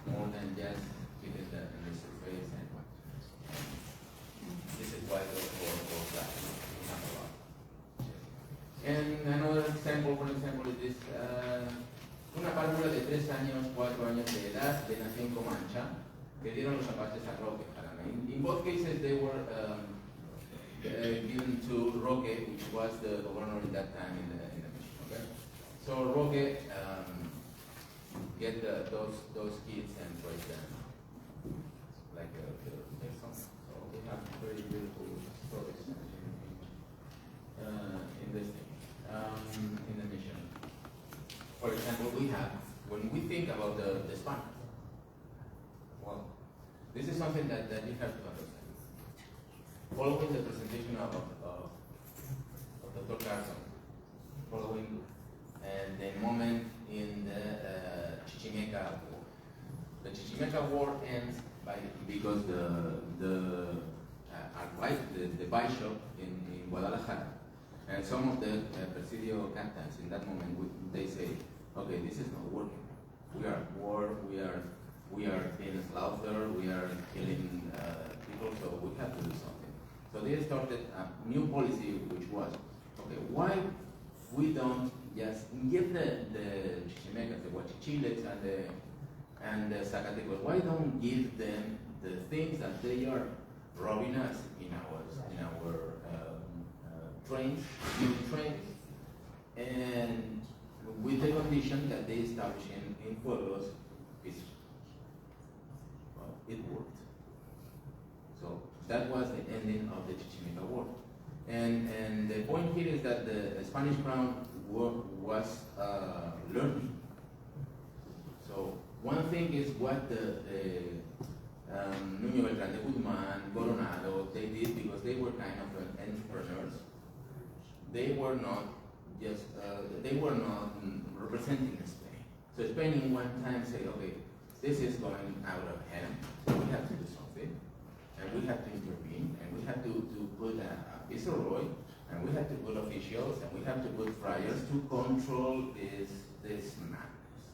More than just keeping that in the surface and what. This is why for that we have a lot. And another example, for example, is this una párvula de 3 años, 4 años de edad de nación Comancha que dieron los apaches a Roque. In both cases, they were given to Roque, which was the governor at that time in the mission. Okay, so Roque get those kids and raise them like their sons. So we have very beautiful stories in this thing, in the mission. For example, we have when we think about the Spanish. Well, this is something that you have to understand. Following the presentation of Dr. Carlson, following the moment in the Chichimeca War. The Chichimeca War ends because the bishop in Guadalajara and some of the Presidio captains in that moment they say, okay, this is not working. We are at war. We are being slaughtered. We are killing people. So we have to do something. So they started a new policy, which was, okay, why we don't just give the Chichimecas, the Huachichiles, and the Zacatecos, why don't give them the things that they are robbing us in our trains, new trains, and with the condition that they establish in pueblos peaceful. Well, it worked. So that was the ending of the Chichimeca War. And the point here is that the Spanish crown was learning. So one thing is what the Nuño Beltrán de Guzmán, Coronado, they did because they were kind of entrepreneurs. They were not just, they were not representing Spain. So Spain in one time said, okay, this is going out of hand, so we have to do something, and we have to intervene, and we have to put a viceroy, and we have to put officials, and we have to put friars to control this madness.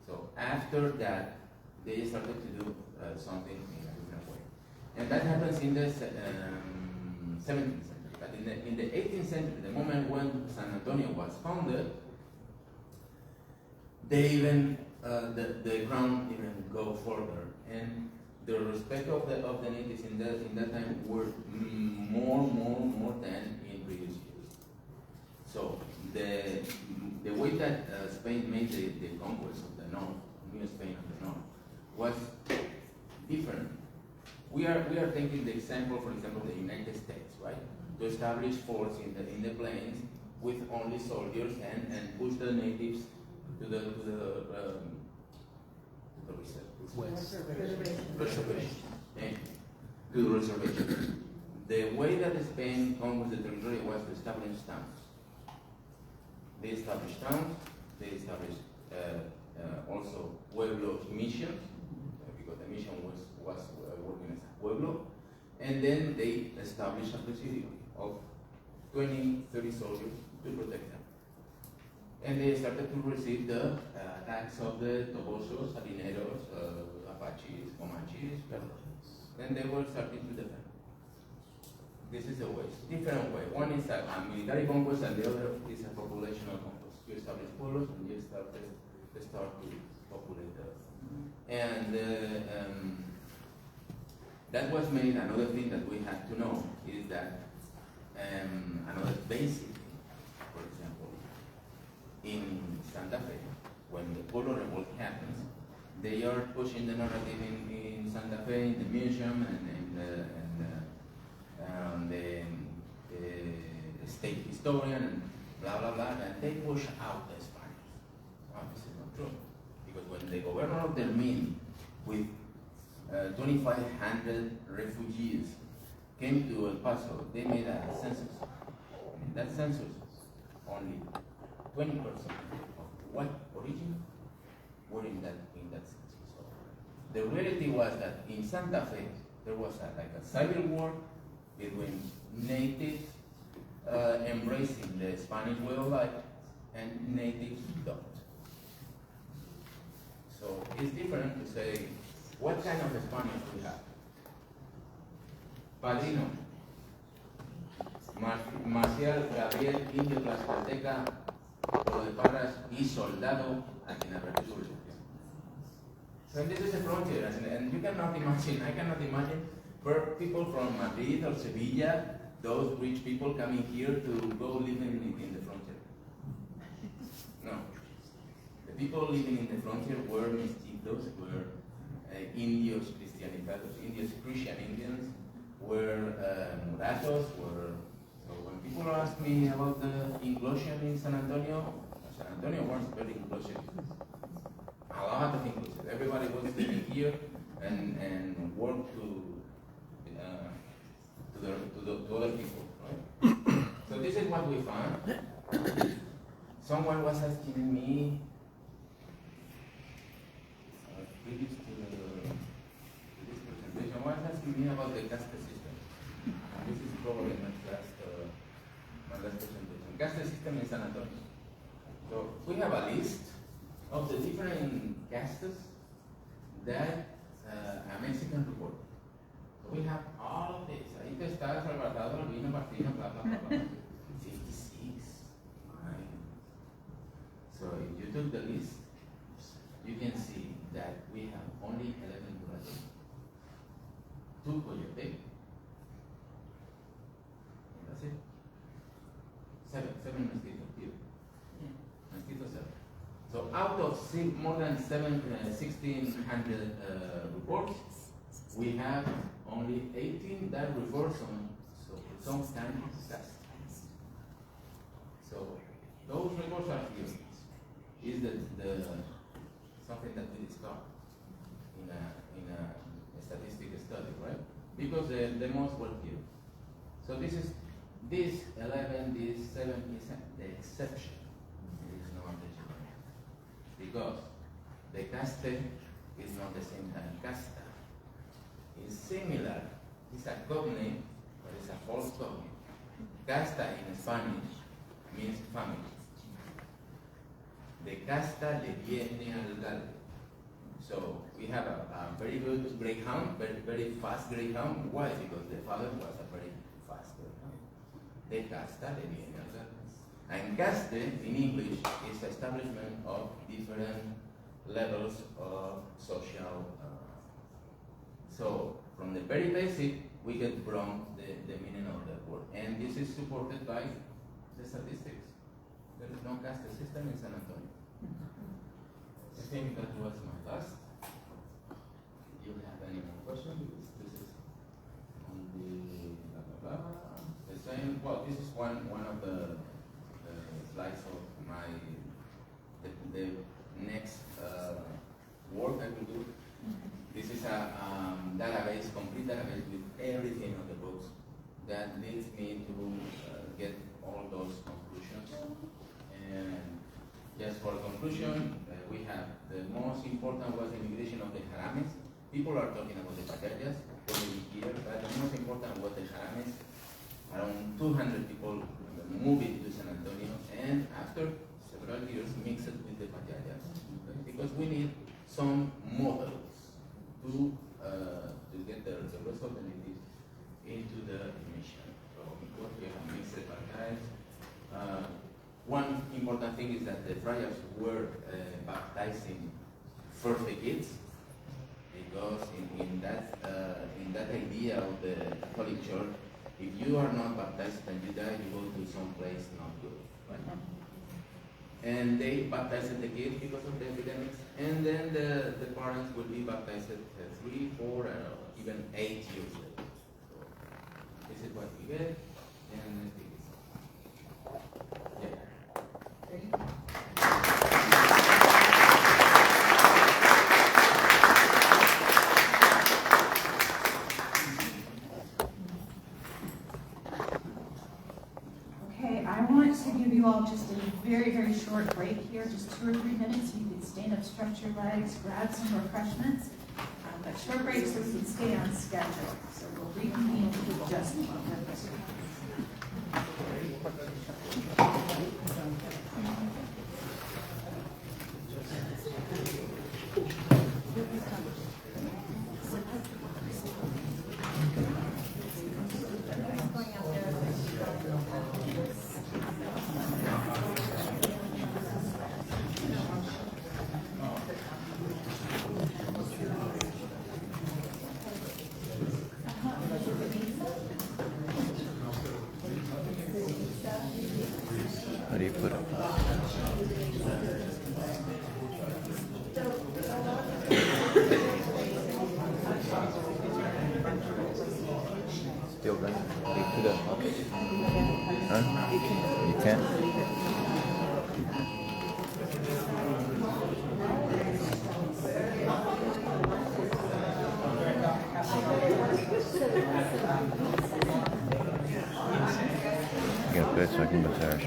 So after that, they started to do something in a different way. And that happens in the 17th century. But in the 18th century, the moment when San Antonio was founded, they even, the crown even go further. And the respect of the natives in that time were more than in previous years. So the way that Spain made the conquest of the north, New Spain of the north, was different. We are taking the example, for example, the United States, right? To establish forts in the plains with only soldiers and push the natives to the reservation. Thank you. To the reservation. The way that Spain conquered the territory was to establish towns. They established towns. They established also pueblo missions, because the mission was working as a pueblo, and then they established a presidio of 20, 30 soldiers to protect them. And they started to receive the attacks of the Tobosos, Salineros, Apaches, Comanches, then they were starting to defend. This is a way, different way. One is a military conquest, and the other is a populational conquest. You establish pueblos and you start to populate them. And that was made. Another thing that we had to know is that another basic thing, for example, in Santa Fe, when the Polo Revolt happens, they are pushing the narrative in Santa Fe, in the museum, and the state historian, and blah blah blah, and they push out the Spaniards. No, this is not true, because when the governor of Delmin, with 2,500 refugees, came to El Paso, they made a census. In that census, only 20% of white origin were in that census. So the reality was that in Santa Fe, there was a civil war between natives embracing the Spanish way of life and natives don't. So it's different to say, what kind of Spaniards do we have? Padrino, Marcial, Gabriel, Indio, Tlaxcalteca, Lo de Parras, y Soldado, a quien Sur. So this is a frontier, and you cannot imagine, I cannot imagine, for people from Madrid or Sevilla, those rich people coming here to go living in the frontier. No. The people living in the frontier were mestizos, were Indios Cristianizados, Indios Christian Indians, were mulattoes, so when people ask me about the inclusion in San Antonio was very inclusive. A lot of inclusive. Everybody was living here and worked to other people, right? So this is what we found. Someone was asking me, previous to this presentation, was asking me about the caste system. And this is probably my last presentation. Caste system in San Antonio. So we have a list of the different castes that a Mexican report. So we have all of this. Ahí está Salvador, Albino, Martino, blah, blah, blah, blah. 56. Right? So if you took the list, you can see that we have only 11 Brazil, 2 Coyote, that's it. 7 mestizos here. Mestizos 7. So out of more than 1,600 reports, we have only 18 that refers on some kind of caste. So those reports are here. Is the something that we discovered in a statistic study, right? Because the most were here. So this 11, this 7 is the exception. It is not the general. Because the caste is not the same than casta. It's similar. It's a cognate, but it's a false cognate. Casta in Spanish means family. De casta le viene al galgo. So we have a very good greyhound, very fast greyhound. Why? Because the father was a very fast greyhound. De casta le viene al galgo. And caste in English is establishment of different levels of social. So from the very basic, we get from the meaning of the word. And this is supported by the statistics. There is no caste system in San Antonio. I think that was my last. Do you have any more one of the slides of the next work I will do. This is a database, complete database with everything on the books that leads me to get all those conclusions. And just for conclusion, we have the most important was the migration of the Jarames. People are talking about the Pacayas already here, but the most important was the Jarames. Around 200 people moving to San Antonio, and after several years mixed with the Pacayas, okay? Because we need some models to get the rest of the natives into the mission. So because we have mixed Pacayas, one important thing is that the friars were baptizing first the kids, because in that idea of the Catholic Church, if you are not baptized and you die, you go to some place not good, right? And they baptized the kids because of the epidemics, and then the parents will be baptized 3, 4, even 8 years later. So this is what we get, and I think it's yeah. Okay, I want to give you all just a very, very short break here, just 2 or 3 minutes. You can stand up, stretch your legs, grab some refreshments. But short breaks so we can stay on schedule. So we'll reconvene in just a moment. How do you put it? Still running. How do you put it up? Huh? You can't? You gotta put it so I can massage.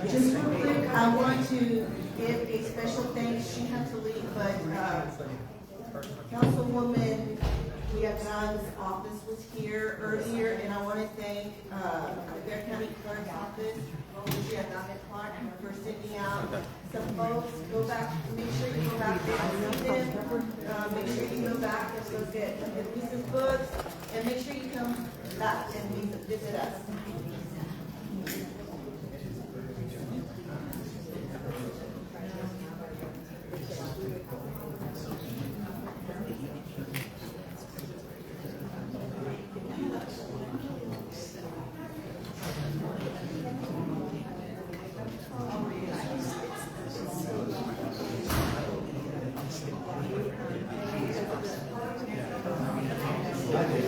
Just real quick, I want to give a special thanks. She had to leave, but Councilwoman Villagrán's office was here earlier, and I want to thank their county clerk's office, Clark, for sending out some folks. Go back, make sure you go back there and see them. Make sure you go back and look at Lisa's books, and make sure you come back and visit us. Okay,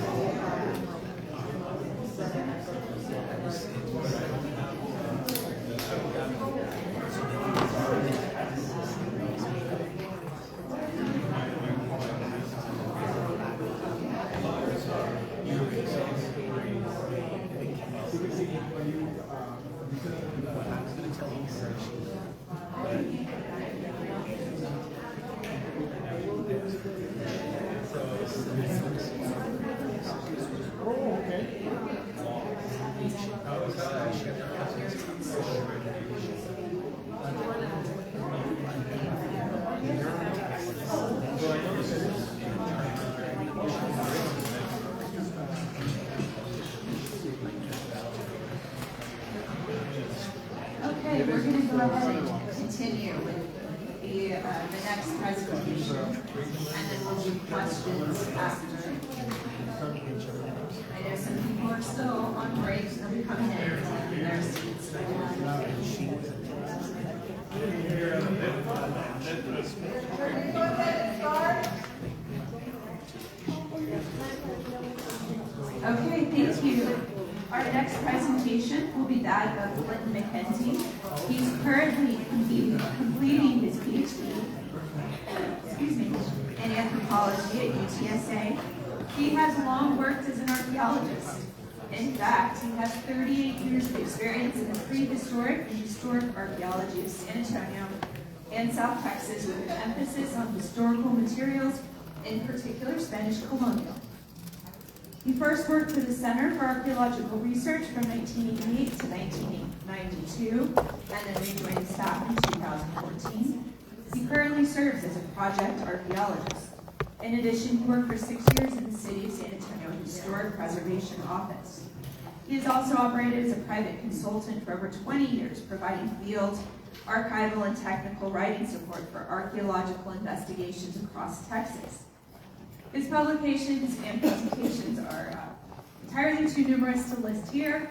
we're going to go ahead and continue with the next presentation, and then we'll do questions after. I know some people are still on break, so they'll be coming in and taking their seats. Okay, thank you. Our next presentation will be that of Clint McKenzie. He's currently completing his PhD in anthropology at UTSA. He has long worked as an archaeologist. In fact, he has 38 years of experience in the prehistoric and historic archaeology of San Antonio and South Texas, with an emphasis on historical materials, in particular Spanish Colonial. He first worked for the Center for Archaeological Research from 1988 to 1992, and then rejoined staff in 2014. He currently serves as a project archaeologist. In addition, he worked for 6 years in the City of San Antonio Historic Preservation Office. He has also operated as a private consultant for over 20 years, providing field, archival, and technical writing support for archaeological investigations across Texas. His publications and presentations are entirely too numerous to list here.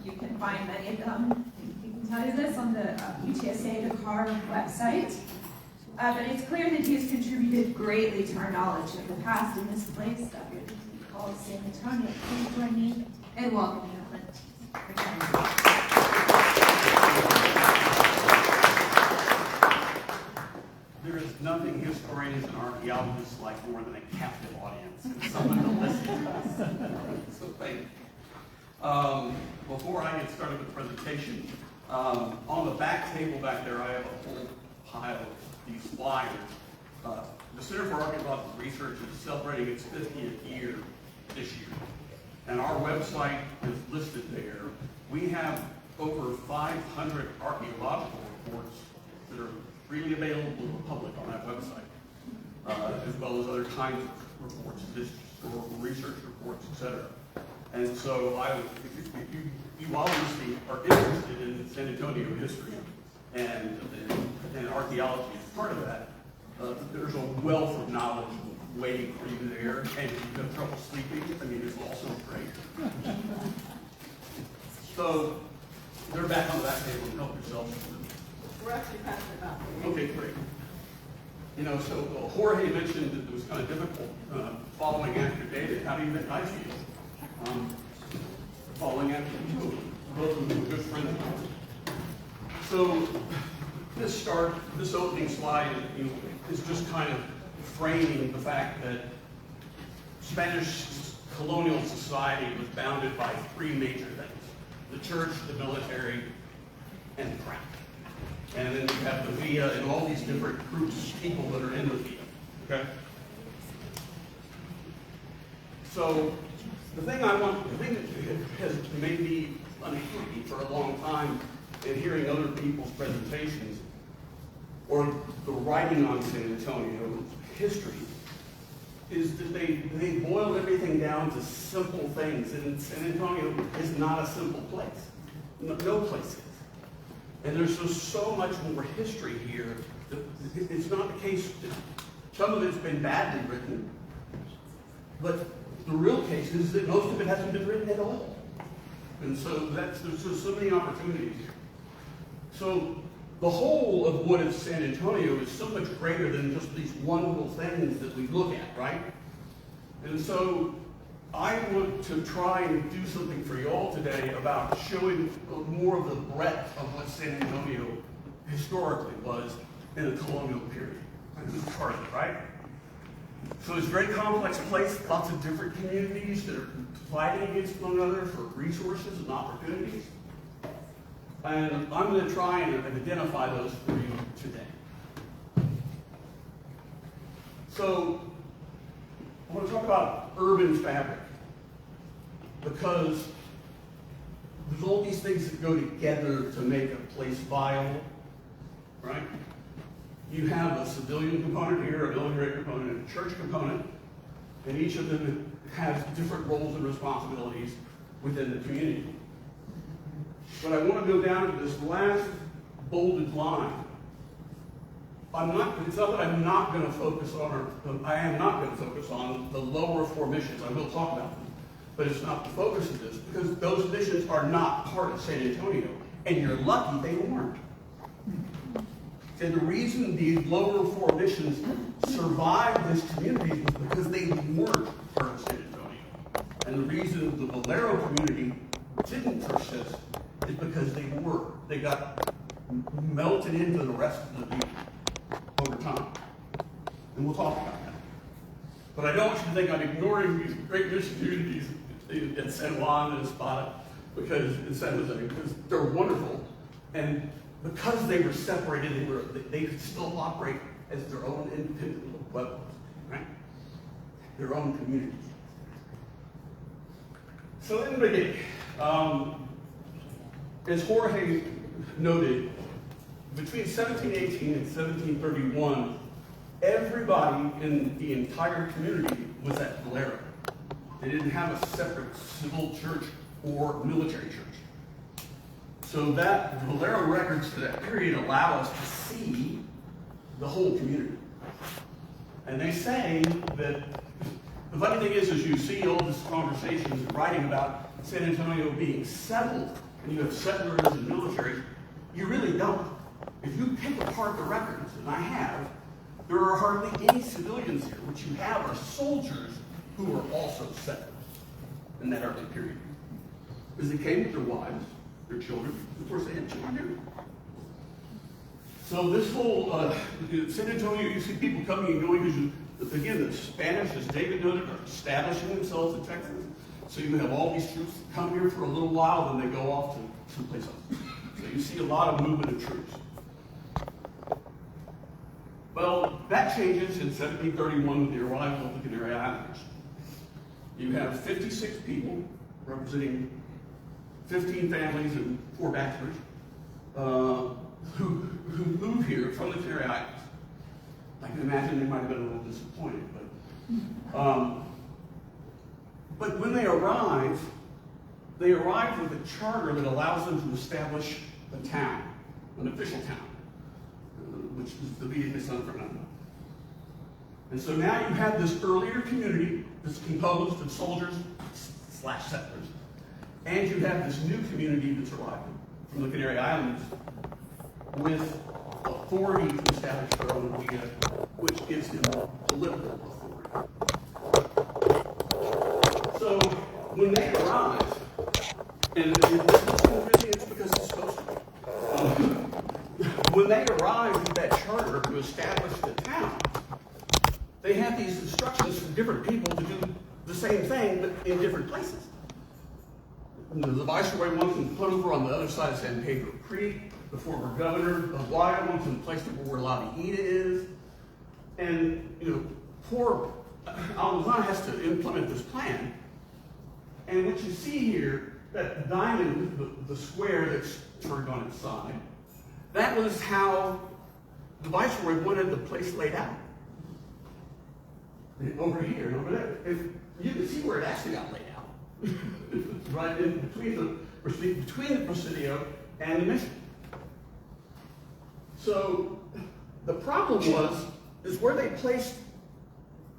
You can find many of them. You can tell you this on the UTSA Dakar website. But it's clear that he has contributed greatly to our knowledge of the past in this place that we call San Antonio. Please join me in welcoming Clint. There is nothing historians and archaeologists like more than a captive audience and someone to listen to us. So thank you. Before I get started with the presentation, on the back table back there, I have a whole pile of these flyers. The Center for Archaeological Research is celebrating its 50th year this year, and our website is listed there. We have over 500 archaeological reports that are freely available to the public on that website, as well as other kinds of reports, historical research reports, etc. And so if you obviously are interested in San Antonio history and archaeology as part of that, there's a wealth of knowledge waiting for you there, and if you have trouble sleeping, I mean, it's also great. So they're back on that table and help yourselves. We're actually passionate about it. Okay, great. You know, so Jorge mentioned that it was kind of difficult following after David. How do you think I feel? Following after you, both of them were good friends of mine. So this opening slide is just kind of framing the fact that Spanish colonial society was bounded by three major things: the church, the military, and the crown. And then you have the via and all these different groups of people that are in the via. Okay? So the thing that has made me unhappy for a long time in hearing other people's presentations or the writing on San Antonio history is that they boil everything down to simple things, and San Antonio is not a simple place. No place is. And there's just so much more history here that it's not the case that some of it's been badly written, but the real case is that most of it hasn't been written at all. And so there's just so many opportunities here. So the whole of what is San Antonio is so much greater than just these one little things that we look at, right? And so I want to try and do something for you all today about showing more of the breadth of what San Antonio historically was in the colonial period. And this is part of it, right? So it's a very complex place, lots of different communities that are fighting against one another for resources and opportunities. And I'm going to try and identify those for you today. So I want to talk about urban fabric, because there's all these things that go together to make a place viable, right? You have a civilian component here, a military component, and a church component, and each of them has different roles and responsibilities within the community. But I want to go down to this last bolded line. It's not that I'm not going to focus on, or I am not going to focus on the lower 4 missions. I will talk about them. But it's not the focus of this, because those missions are not part of San Antonio. And you're lucky they weren't. And the reason the lower 4 missions survived this community was because they weren't part of San Antonio. And the reason the Valero community didn't persist is because they were. They got melted into the rest of the people over time. And we'll talk about that. But I don't want you to think I'm ignoring these great mission communities at San Juan and Espada, because in San Jose, because they're wonderful. And because they were separated, they could still operate as their own independent pueblos, right? Their own communities. So in the beginning, as Jorge noted, between 1718 and 1731, everybody in the entire community was at Valero. They didn't have a separate civil church or military church. So that Valero records for that period allow us to see the whole community. And they say that the funny thing is you see all these conversations writing about San Antonio being settled, and you have settlers and military. You really don't. If you pick apart the records, and I have, there are hardly any civilians here. What you have are soldiers who were also settlers in that early period. Because they came with their wives, their children. Of course, they had children too. So this whole San Antonio, you see people coming and going because, again, the Spanish, as David noted, are establishing themselves in Texas. So you have all these troops that come here for a little while, then they go off to someplace else. So you see a lot of movement of troops. Well, that changes in 1731 with the arrival of the Canary Islanders. You have 56 people representing 15 families and 4 bachelors who move here from the Canary Islands. I can imagine they might have been a little disappointed, but when they arrive with a charter that allows them to establish a town, an official town, which is the Villa de San Fernando. And so now you have this earlier community that's composed of soldiers / settlers, and you have this new community that's arriving from the Canary Islands with authority to establish their own villa, which gives them political authority. So when they arrive, and it's because it's supposed to be, when they arrive with that charter to establish the town, they have these instructions from different people to do the same thing, but in different places. The viceroy wants them put over on the other side of San Pedro Creek. The former governor of Guaya wants them placed over where La Villita is. And, poor Almazan has to implement this plan. And what you see here, that diamond, the square that's turned on its side, that was how the viceroy wanted the place laid out. Over here and over there. And you can see where it actually got laid out. Right in between the Presidio and the mission. So the problem is where they placed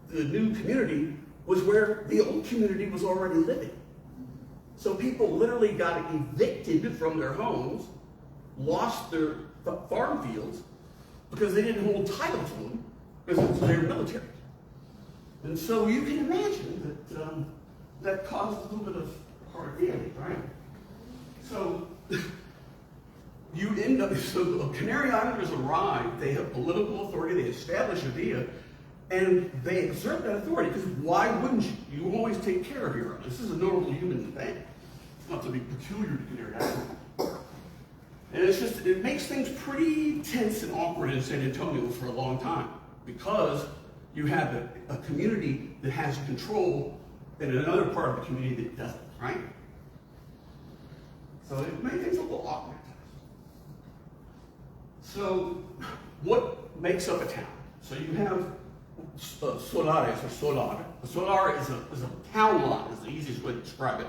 the new community was where the old community was already living. So people literally got evicted from their homes, lost their farm fields, because they didn't hold title to them, because they were military. And so you can imagine that that caused a little bit of hard feeling, right? So you end up, so Canary Islanders arrive, they have political authority, they establish a via, and they exert that authority, because why wouldn't you? You always take care of your own. This is a normal human thing. It's not to be peculiar to Canary Islanders. And it's just, it makes things pretty tense and awkward in San Antonio for a long time, because you have a community that has control and another part of the community that doesn't, right? So it made things a little awkward. So what makes up a town? So you have solares or solar. A solar is a town lot, is the easiest way to describe it.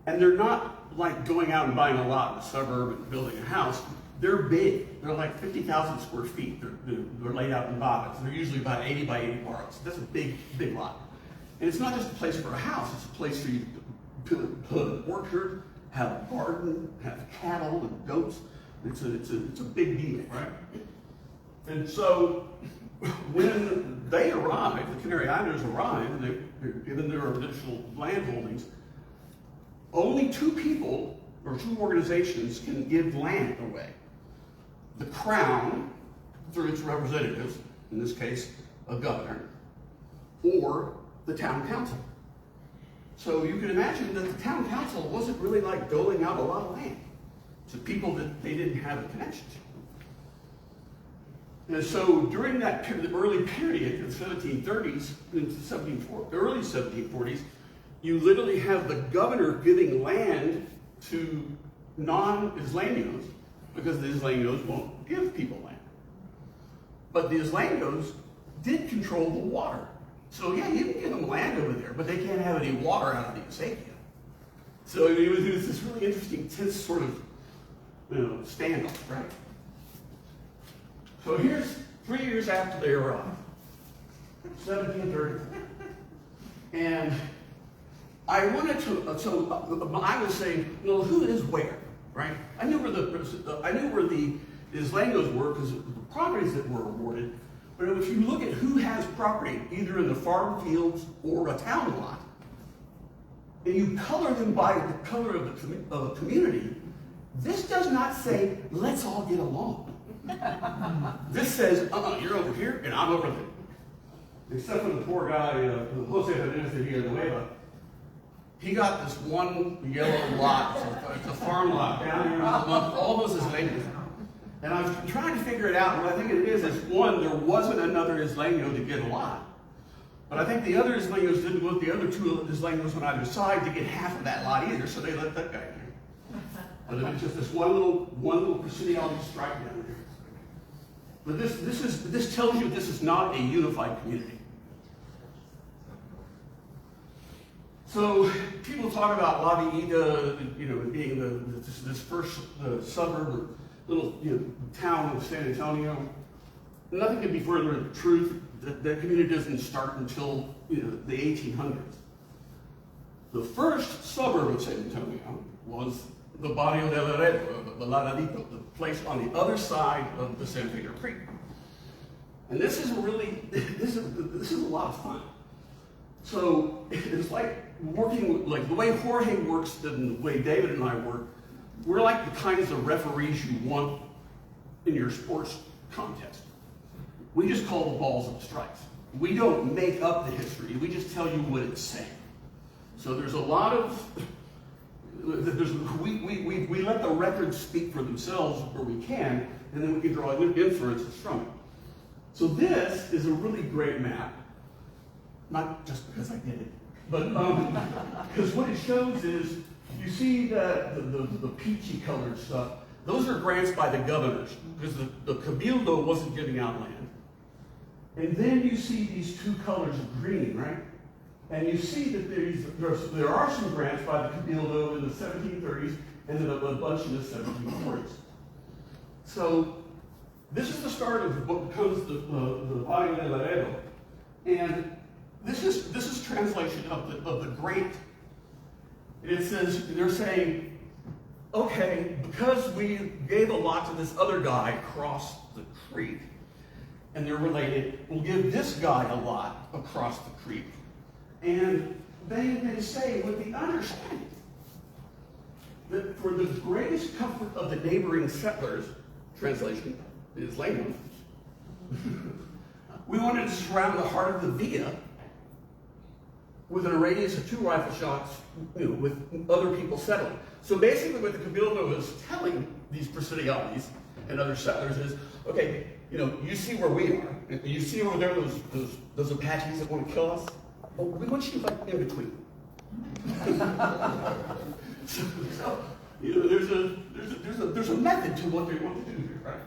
And they're not like going out and buying a lot in a suburb and building a house. They're big. They're like 50,000 square feet. They're laid out in barracks. They're usually about 80 by 80 barracks. That's a big, big lot. And it's not just a place for a house. It's a place for you to put an orchard, have a garden, have cattle and goats. It's a big deal, right? And so when they arrive, the Canary Islanders arrive, and they're given their additional land holdings, only two people or two organizations can give land away. The Crown, through its representatives, in this case, a governor, or the town council. So you can imagine that the town council wasn't really like doling out a lot of land to people that they didn't have a connection to. And so during that the early period, the 1730s into early 1740s, you literally have the governor giving land to non-Isleños because the Isleños won't give people land. But the Isleños did control the water. So yeah, you can give them land over there, but they can't have any water out of the acequia. So it was this really interesting, tense sort of standoff, right? So here's 3 years after they arrived, 1730. And I wanted to, so I was saying, well, who is where, right? I knew where the Isleños were because of the properties that were awarded. But if you look at who has property, either in the farm fields or a town lot, and you color them by the color of a community, this does not say, let's all get along. This says, you're over here and I'm over there. Except for the poor guy, Jose Hernandez de Villanueva. He got this one yellow lot, it's a farm lot down here among all those Isleños. And I was trying to figure it out, and what I think it is one, there wasn't another Isleño to get a lot. But I think the other Isleños didn't want the other two Isleños on either side to get half of that lot either, so they let that guy in. But it was just this one little Presidial stripe down there. But this tells you this is not a unified community. So people talk about La Villita, being this first suburb or little town of San Antonio. Nothing could be further from the truth. That community doesn't start until the 1800s. The first suburb of San Antonio was the Barrio del Laredo, the Laradito, the place on the other side of the San Pedro Creek. And this is a lot of fun. So it's like working like the way Jorge works and the way David and I work. We're like the kinds of referees you want in your sports contest. We just call the balls and strikes. We don't make up the history. We just tell you what it's saying. So there's a lot of we let the records speak for themselves where we can, and then we can draw inferences from it. So this is a really great map, not just because I did it, but because what it shows is you see that the peachy colored stuff. Those are grants by the governors because the Cabildo wasn't giving out land. And then you see these two colors of green, right? And you see that there are some grants by the Cabildo in the 1730s and then a bunch in the 1740s. So this is the start of what becomes the Barrio de Laredo. And this is translation of the grant. It says, they're saying, okay, because we gave a lot to this other guy across the creek, and they're related, will give this guy a lot across the creek. And they say, with the understanding that for the greatest comfort of the neighboring settlers, translation is landowners, we wanted to surround the heart of the villa within a radius of 2 rifle shots, with other people settling. So basically what the Cabildo was telling these presidiales and other settlers is, okay, you see where we are. You see over there those Apaches that want to kill us? Well, we want you like in between. So there's a method to what they want to do here, right?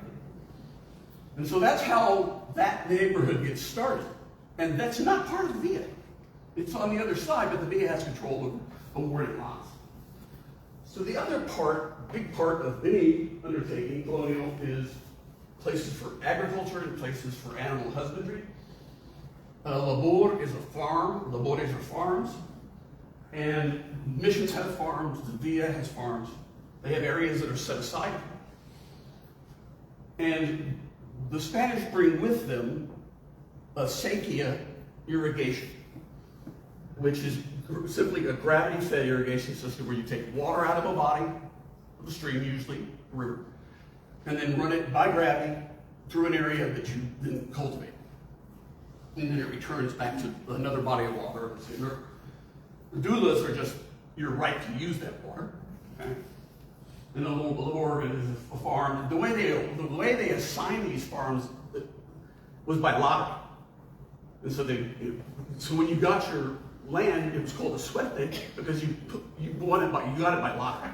And so that's how that neighborhood gets started. And that's not part of the VA. It's on the other side, but the VA has control of where it lies. So the other part, big part of any undertaking, Colonial, is places for agriculture and places for animal husbandry. Labor is a farm. Labores are farms. And missions have farms. The VIA has farms. They have areas that are set aside. And the Spanish bring with them a sequía irrigation, which is simply a gravity-fed irrigation system where you take water out of a body, of a stream usually, a river, and then run it by gravity through an area that you then cultivate. And then it returns back to another body of water of the same river. The doulas are just your right to use that water. Okay? And the labor is a farm. The way they assign these farms was by lottery. And so when you got your land, it was called a suerte because you got it by lottery.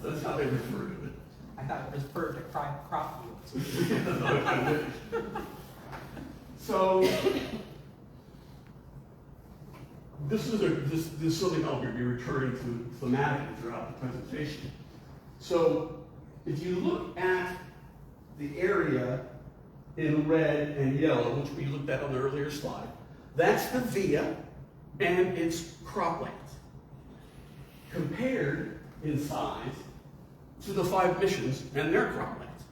That's how they refer to it. I thought it referred to crop yields. So this is something I'll be returning to thematically throughout the presentation. So if you look at the area in red and yellow, which we looked at on the earlier slide, that's the VIA and its croplands, compared in size to the 5 missions and their croplands.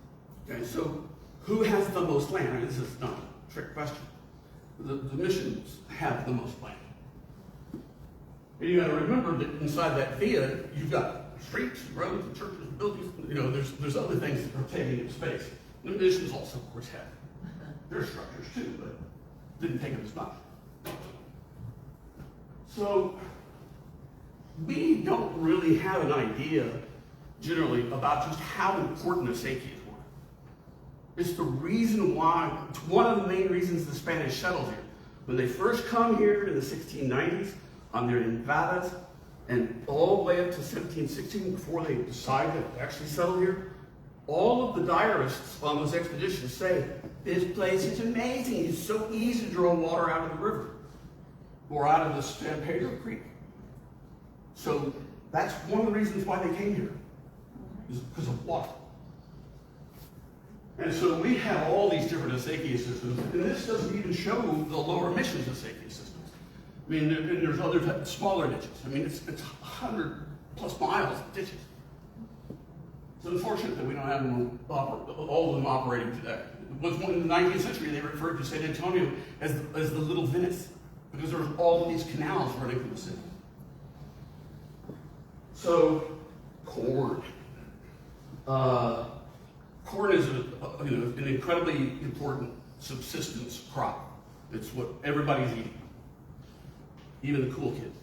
Okay, so who has the most land? I mean, this is not a trick question. The missions have the most land. And you got to remember that inside that VIA, you've got streets, roads, and churches, and buildings. There's other things that are taking up space. The missions also, of course, have their structures too, but didn't take up as much. So we don't really have an idea, generally, about just how important the sequias were. It's the reason why, it's one of the main reasons the Spanish settled here. When they first come here in the 1690s, on their invadas, and all the way up to 1716, before they decide to actually settle here, all of the diarists on those expeditions say, this place is amazing. It's so easy to draw water out of the river or out of the San Pedro Creek. So that's one of the reasons why they came here, is because of water. And so we have all these different acequia systems, and this doesn't even show the lower emissions acequia systems. I mean, there's other smaller ditches. I mean, it's 100 plus miles of ditches. It's unfortunate that we don't have them all of them operating today. In the 19th century, they referred to San Antonio as the little Venice, because there were all of these canals running through the city. So, corn. Corn is an incredibly important subsistence crop. It's what everybody's eating, even the cool kids.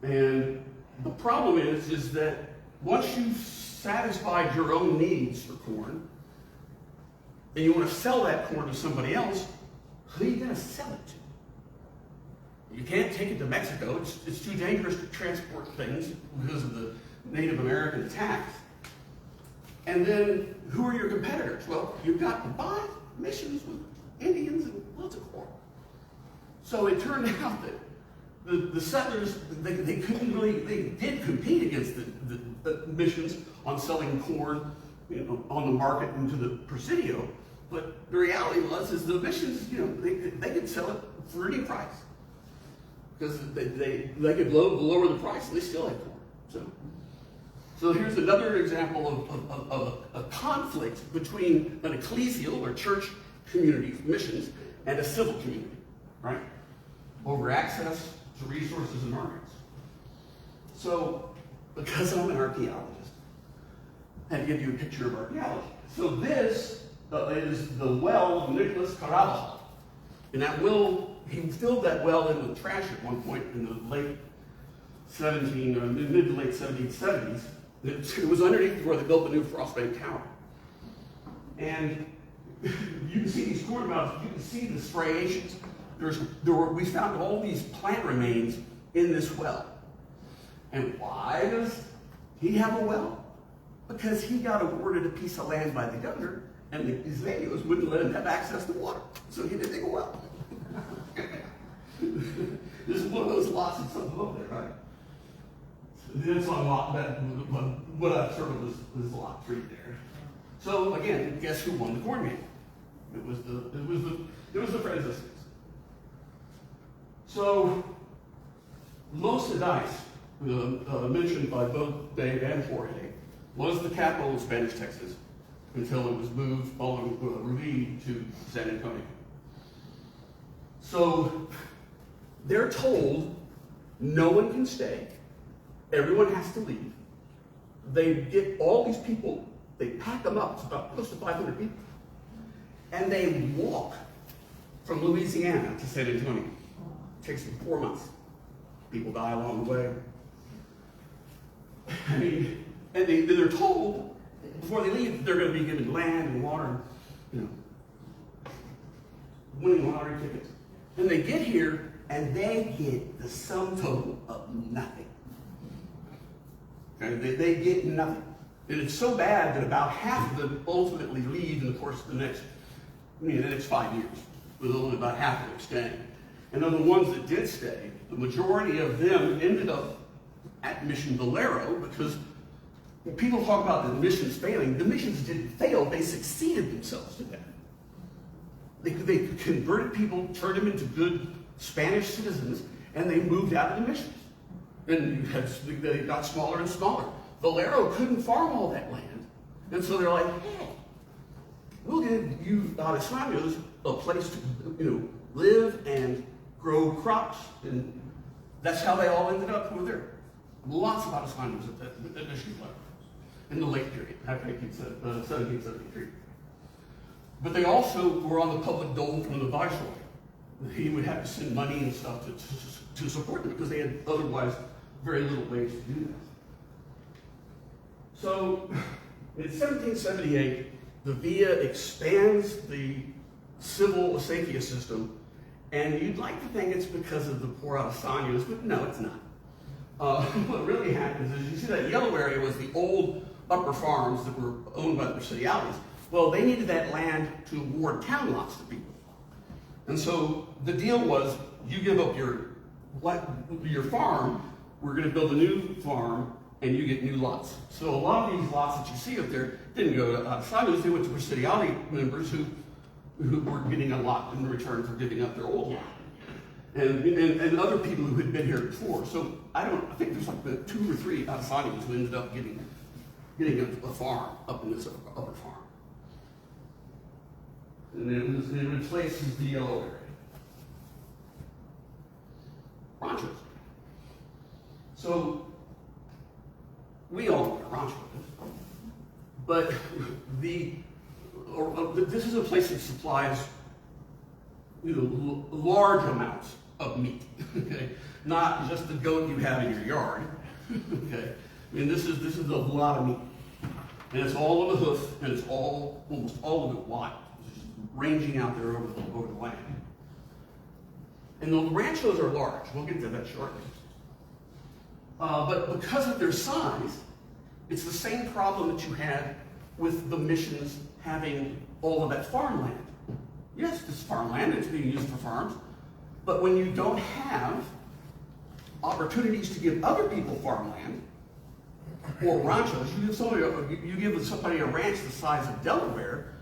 And the problem is that once you've satisfied your own needs for corn, and you want to sell that corn to somebody else, who are you going to sell it to? You can't take it to Mexico. It's too dangerous to transport things because of the Native American tax. And then, who are your competitors? Well, you've got to buy missions with Indians and lots of corn. So it turned out that the settlers, they did compete against the missions on selling corn, on the market and to the Presidio. But the reality is the missions, they could sell it for any price. Because they could lower the price and they still had corn. So here's another example of a conflict between an ecclesial or church community missions and a civil community, right? Over access to resources and markets. So, because I'm an archaeologist, I had to give you a picture of archaeology. So this is the well of Nicholas Carrabal. And that well, he filled that well in with trash at one point in the mid to late 1770s. It was underneath where they built the new frostbank tower. And you can see these corn mouths, you can see the striations. We found all these plant remains in this well. And why does he have a well? Because he got awarded a piece of land by the governor, and the Isleños wouldn't let him have access to water. So he had to dig a well. This is one of those lots that's up there, right? It's on lot, what I've circled is lot 3 there. So again, guess who won the corn game? It was the Franciscans. So Los Edais, mentioned by both Dave and Jorge, was the capital of Spanish Texas until it was moved following Ruiz to San Antonio. So they're told no one can stay, everyone has to leave. They get all these people, they pack them up, it's about close to 500 people, and they walk from Louisiana to San Antonio. It takes them 4 months. People die along the way. I mean, and they're told before they leave they're going to be given land and water, winning lottery tickets. And they get here and they get the sum total of nothing. Okay? They get nothing. And it's so bad that about half of them ultimately leave in the course of the next 5 years, with only about half of them staying. And of the ones that did stay, the majority of them ended up at Mission Valero, because when people talk about the missions failing, the missions didn't fail, they succeeded themselves to that. They converted people, turned them into good Spanish citizens, and they moved out of the missions. And they got smaller and smaller. Valero couldn't farm all that land. And so they're like, hey, we'll give you Adesanos a place to live and grow crops. And that's how they all ended up over there. Lots of Adesanos at Mission Valero in the late period, after 1773. But they also were on the public dole from the Viceroy. He would have to send money and stuff to support them, because they had otherwise very little ways to do that. So in 1778, the Villa expands the civil acequia system, and you'd like to think it's because of the poor Adesanos, but no, it's not. What really happens is, you see that yellow area was the old upper farms that were owned by the Presidiales. Well, they needed that land to award town lots to people. And so the deal was, you give up your farm, we're going to build a new farm, and you get new lots. So a lot of these lots that you see up there didn't go to Adesanos, they went to Presidiale members who were getting a lot in return for giving up their old lot. And other people who had been here before. So I think there's like 2 or 3 Adesanos who ended up getting a farm up in this upper farm. And it replaces the yellow area. Ranchos. So we all know what a rancho is, but this is a place that supplies large amounts of meat. Okay, not just the goat you have in your yard. Okay, I mean this is a lot of meat, and it's all of a hoof, and it's almost all of it wide, just ranging out there over the land. And the ranchos are large. We'll get to that shortly. But because of their size, it's the same problem that you had with the missions having all of that farmland. Yes, this farmland, it's being used for farms, but when you don't have opportunities to give other people farmland or ranchos, you give somebody a ranch the size of Delaware,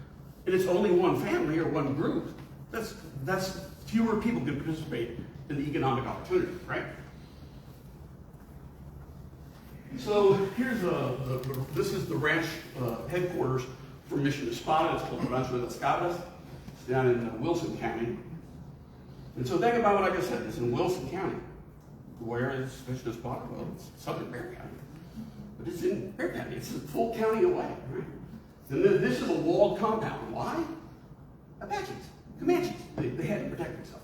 and it's only one family or one group, that's fewer people can participate in the economic opportunity, right? So here's this is the ranch headquarters for Mission Espada. It's called Rancho de las Cabras. down in Wilson County. And so think about what I just said. It's in Wilson County. Where is Mission spot? Well, it's southern Bexar County. But it's in Bexar County. It's a full county away, right? And this is a walled compound. Why? Apaches, Comanches. They had to protect themselves.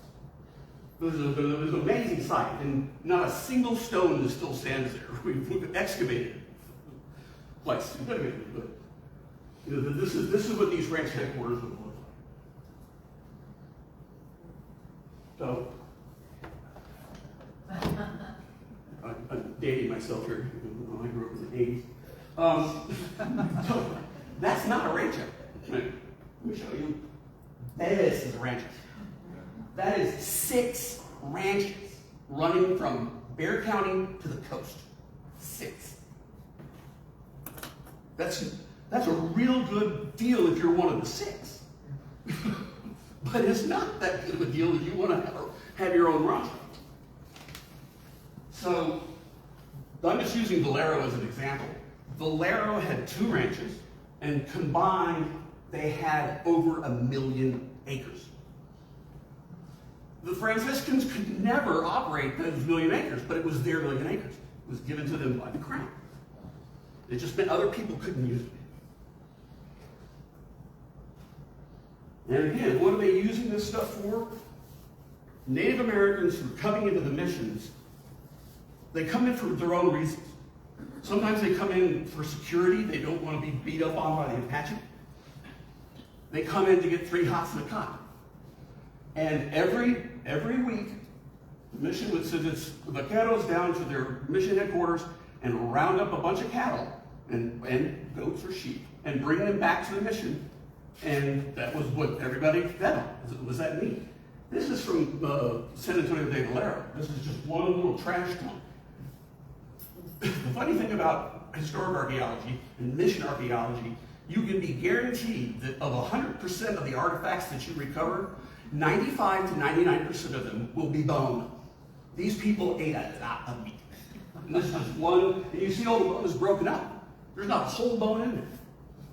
It was an amazing sight, and not a single stone still stands there. We've excavated the place. But you know, this is what these ranch headquarters would look like. So, I'm dating myself here. I grew up in the 80s. So, that's not a rancho. Right. Let me show you. This is a rancho. That is 6 ranches running from Bexar County to the coast. 6. That's a real good deal if you're one of the 6. But it's not that good of a deal if you want to have your own rancho. So, I'm just using Valero as an example. Valero had 2 ranches, and combined, they had over 1 million acres. The Franciscans could never operate those 1 million acres, but it was their 1 million acres. It was given to them by the crown. It just meant other people couldn't use it. And again, what are they using this stuff for? Native Americans who are coming into the missions, they come in for their own reasons. Sometimes they come in for security. They don't want to be beat up on by the Apache. They come in to get 3 hots and a cot. And every week, the mission would send its vaqueros down to their mission headquarters and round up a bunch of cattle and goats or sheep and bring them back to the mission. And that was what everybody fed on, was that meat. This is from San Antonio de Valero. This is just one little trash dump. The funny thing about historic archaeology and mission archaeology, you can be guaranteed that of 100% of the artifacts that you recover, 95 to 99% of them will be bone. These people ate a lot of meat. And this is one, and you see all the bone is broken up. There's not a whole bone in there.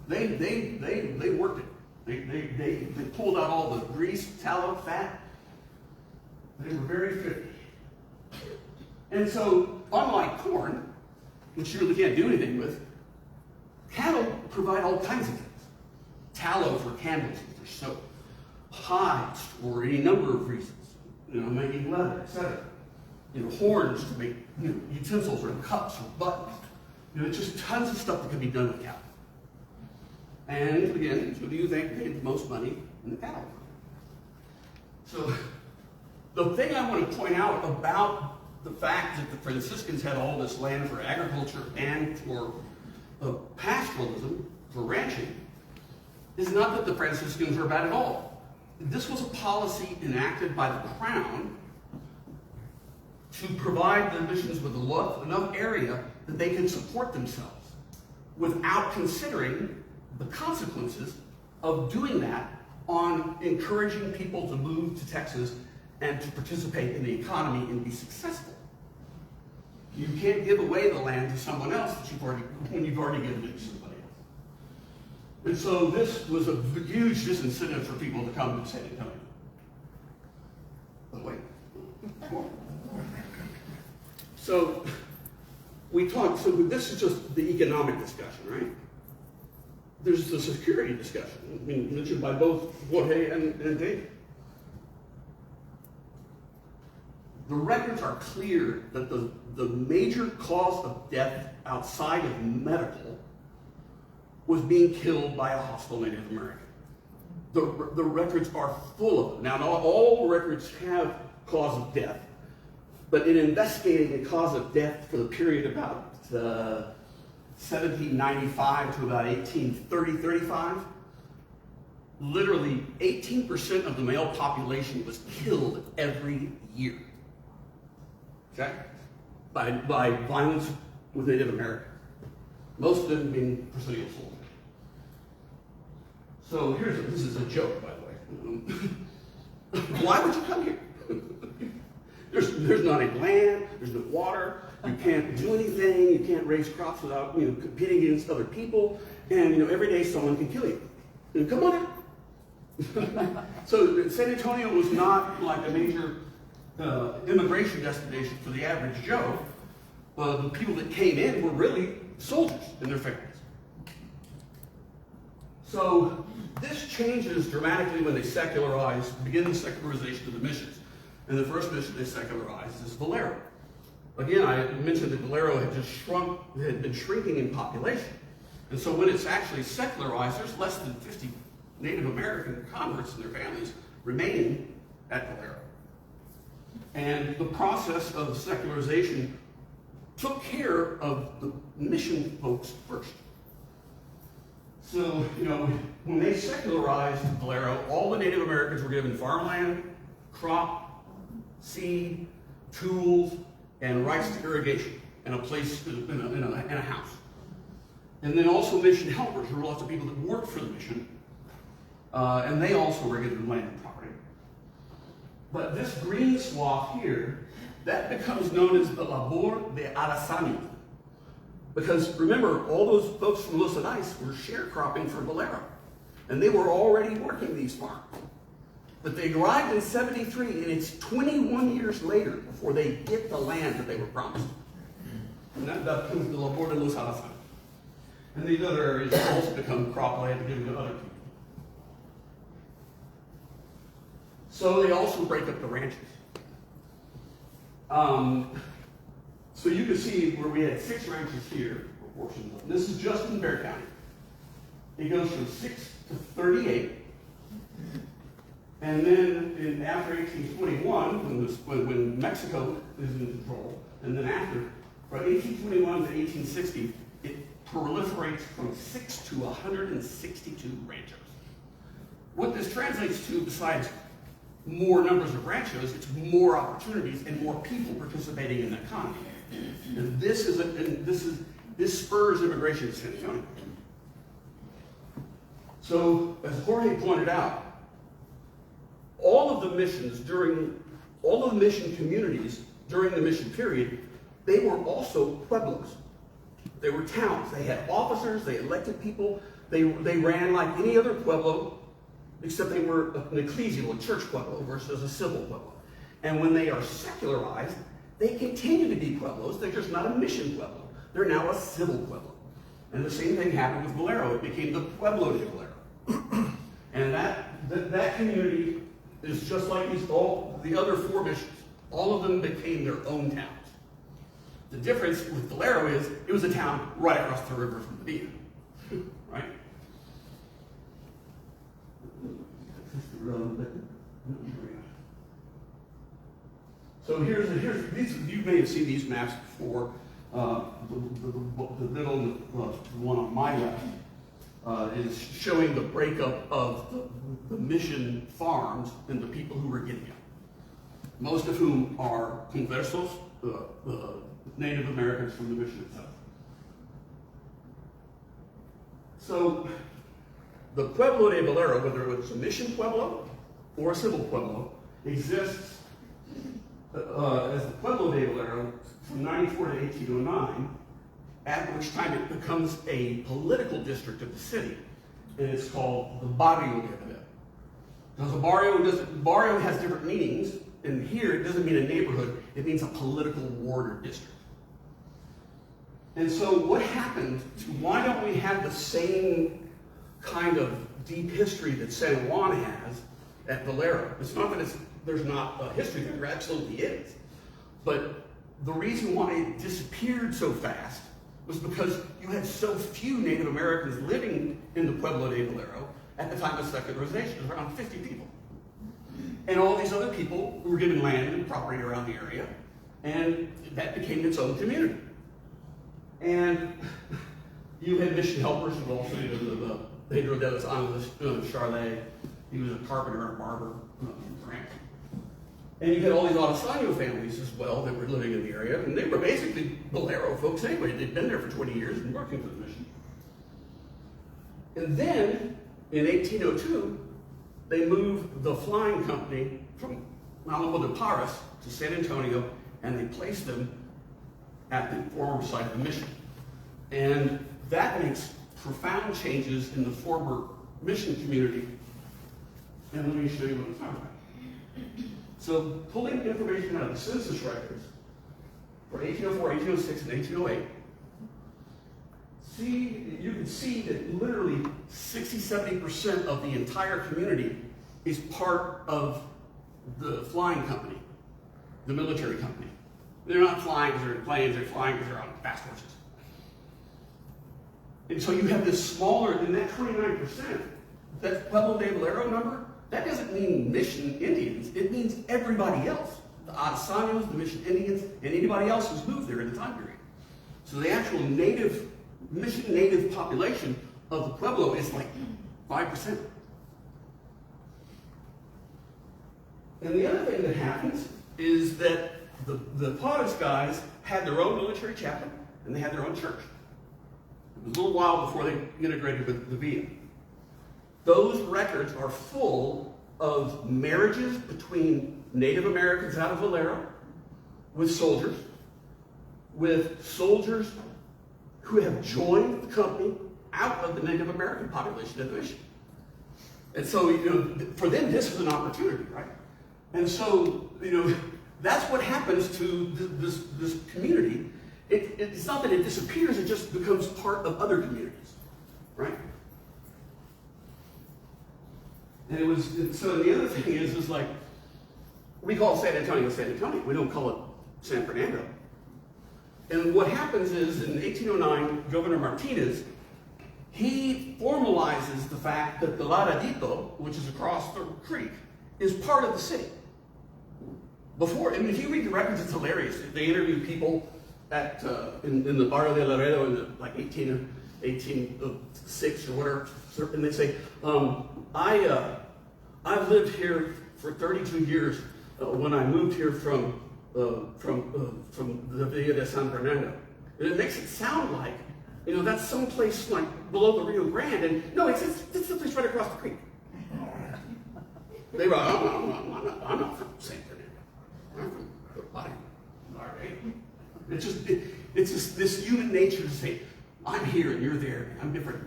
They worked it. They pulled out all the grease, tallow, fat. They were very thrifty. And so, unlike corn, which you really can't do anything with, cattle provide all kinds of things. Tallow for candles and for soap. Hides for any number of reasons. You know, making leather, etc. You know, horns to make utensils or cups or buttons. You know, it's just tons of stuff that can be done with cattle. And again, who do you think paid the most money in the cattle? So, the thing I want to point out about the fact that the Franciscans had all this land for agriculture and for pastoralism, for ranching, is not that the Franciscans were bad at all. This was a policy enacted by the crown to provide the missions with enough area that they can support themselves without considering the consequences of doing that on encouraging people to move to Texas and to participate in the economy and be successful. You can't give away the land to someone else when you've already given it to somebody else. And so this was a huge disincentive for people to come to San Antonio. But wait, more. So so this is just the economic discussion, right? There's the security discussion, mentioned by both Jorge and David. The records are clear that the major cause of death outside of medical was being killed by a hostile Native American. The records are full of it. Now, not all records have cause of death, but in investigating the cause of death for the period about 1795 to about 1830-35, literally 18% of the male population was killed every year. Okay? By violence with Native Americans. Most of them being presidial soldiers. So this is a joke, by the way. Why would you come here? There's not any land, there's no water, you can't do anything, you can't raise crops without competing against other people, and every day someone can kill you. Come on out. So San Antonio was not like a major immigration destination for the average Joe. The people that came in were really soldiers and their families. So this changes dramatically when they begin the secularization of the missions. And the first mission they secularized is Valero. Again, I mentioned that Valero had been shrinking in population. And so when it's actually secularized, there's less than 50 Native American converts and their families remaining at Valero. And the process of secularization took care of the mission folks first. So, when they secularized Valero, all the Native Americans were given farmland, crop, seed, tools, and rights to irrigation, and a place in a house. And then also mission helpers. There were lots of people that worked for the mission, and they also were given land and property. But this green swath here, that becomes known as the labor de arasani. Because remember, all those folks from Los Anais were sharecropping for Valero, and they were already working these farms. But they arrived in 73, and it's 21 years later before they get the land that they were promised. And that becomes the labor de los arasani. And these other areas also become cropland given to other people. So they also break up the ranches. So you can see where we had 6 ranches here, proportions of them. This is just in Bexar County. It goes from 6 to 38. And then after 1821, when Mexico is in control, and then after, from 1821 to 1860, it proliferates from 6 to 162 ranchos. What this translates to, besides more numbers of ranchos, it's more opportunities and more people participating in the economy. And this spurs immigration to San Antonio. So, as Jorge pointed out, all of the mission communities during the mission period, they were also pueblos. They were towns. They had officers, they elected people, they ran like any other pueblo, except they were an ecclesial, a church pueblo versus a civil pueblo. And when they are secularized, they continue to be pueblos, they're just not a mission pueblo. They're now a civil pueblo. And the same thing happened with Valero. It became the Pueblo de Valero. And that community is just like all the other 4 missions. All of them became their own towns. The difference with Valero is it was a town right across the river from Medina, right? So you may have seen these maps before. The middle, the one on my left, is showing the breakup of the mission farms and the people who were getting them. Most of whom are conversos, Native Americans from the mission itself. So the Pueblo de Valero, whether it's a mission pueblo or a civil pueblo, exists as the Pueblo de Valero from 94 to 1809, at which time it becomes a political district of the city, and it's called the Barrio de Valero. Because barrio has different meanings, and here it doesn't mean a neighborhood, it means a political ward or district. And so what happened to, why don't we have the same kind of deep history that San Juan has at Valero? It's not that there's not a history there absolutely is. But the reason why it disappeared so fast was because you had so few Native Americans living in the Pueblo de Valero at the time of secularization, around 50 people. And all these other people who were given land and property around the area, and that became its own community. And you had mission helpers who also, the Pedro de los Angeles, Charlotte, he was a carpenter and barber, Frank. And you had all these Autosano families as well that were living in the area, and they were basically Valero folks anyway. They'd been there for 20 years and working for the mission. And then, in 1802, they moved the flying company from Alamo de Parras to San Antonio, and they placed them at the former site of the mission. And that makes profound changes in the former mission community And let me show you what I'm talking about. So pulling information out of the census records for 1804, 1806, and 1808, you can see that literally 60–70% of the entire community is part of the flying company, the military company. They're not flying because they're in planes, they're flying because they're on fast horses. And so you have this smaller than that 29%, that Pueblo de Valero number, that doesn't mean Mission Indians, it means everybody else. The Adasanos, the Mission Indians, and anybody else who's moved there in the time period. So the actual Mission native population of the Pueblo is like 5%. And the other thing that happens is that the Potters guys had their own military chaplain and they had their own church. It was a little while before they integrated with the Villa. Those records are full of marriages between Native Americans out of Valero with soldiers who have joined the company out of the Native American population of the mission. And so, for them, this was an opportunity, right? And so, that's what happens to this community. It's not that it disappears, it just becomes part of other communities, right? And so the other thing is like, we call San Antonio, we don't call it San Fernando. And what happens is, in 1809, Governor Martinez, he formalizes the fact that the Laradito, which is across the creek, is part of the city. Before, if you read the records, it's hilarious. They interview people in the Barrio de Laredo in like 1806 or whatever, and they say, I've lived here for 32 years when I moved here from the Villa de San Fernando. And it makes it sound like, that's someplace like below the Rio Grande, and no, it's the place right across the creek. They were, I'm not from San Fernando. I'm from the body. All right. It's just this human nature to say, I'm here and you're there. I'm different.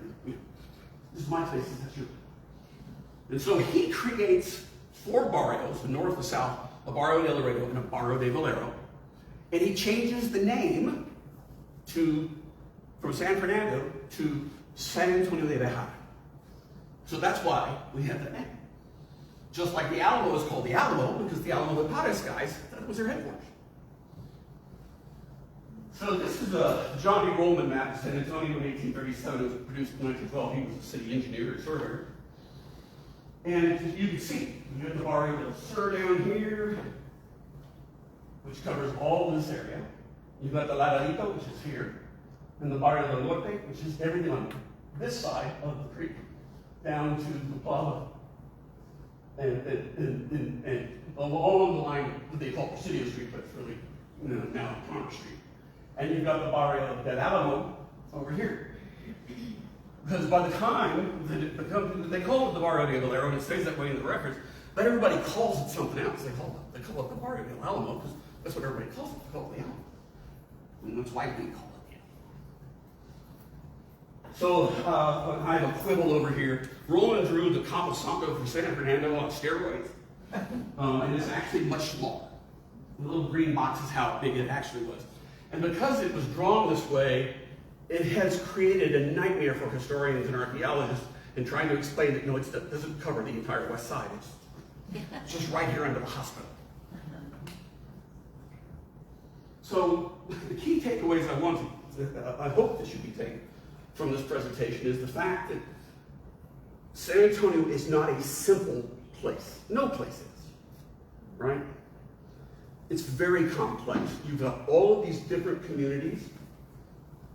This is my place, that's yours. And so he creates 4 barrios, the north, the south, a Barrio de Laredo and a Barrio de Valero, and he changes the name from San Fernando to San Antonio de Bexar. So that's why we have that name. Just like the Alamo is called the Alamo, because the Alamo de Pares guys, that was their headquarters. So this is a John D. Rollman map of San Antonio in 1837. It was produced in 1912. He was a city engineer and surveyor. And you can see, you have the Barrio del Sur down here, which covers all this area. You've got the Laradito, which is here, and the Barrio del Norte, which is everything on this side of the creek, down to the Plaza. And along the line, what they call Presidio Street, but it's really now Congress Street. And you've got the Barrio del Alamo over here. Because by the time that it becomes, they call it the Barrio de Valero, and it stays that way in the records, but everybody calls it something else. They call it the Barrio del Alamo, because that's what everybody calls it. They call it the Alamo. And that's why we call it the Alamo. So I have a quibble over here. Roland drew the Camposanto from San Fernando on steroids, and it's actually much smaller. The little green box is how big it actually was. And because it was drawn this way, it has created a nightmare for historians and archaeologists in trying to explain that, it doesn't cover the entire west side. It's just right here under the hospital. So the key takeaways I hope that should be taken from this presentation is the fact that San Antonio is not a simple place. No place is, right? It's very complex. You've got all of these different communities,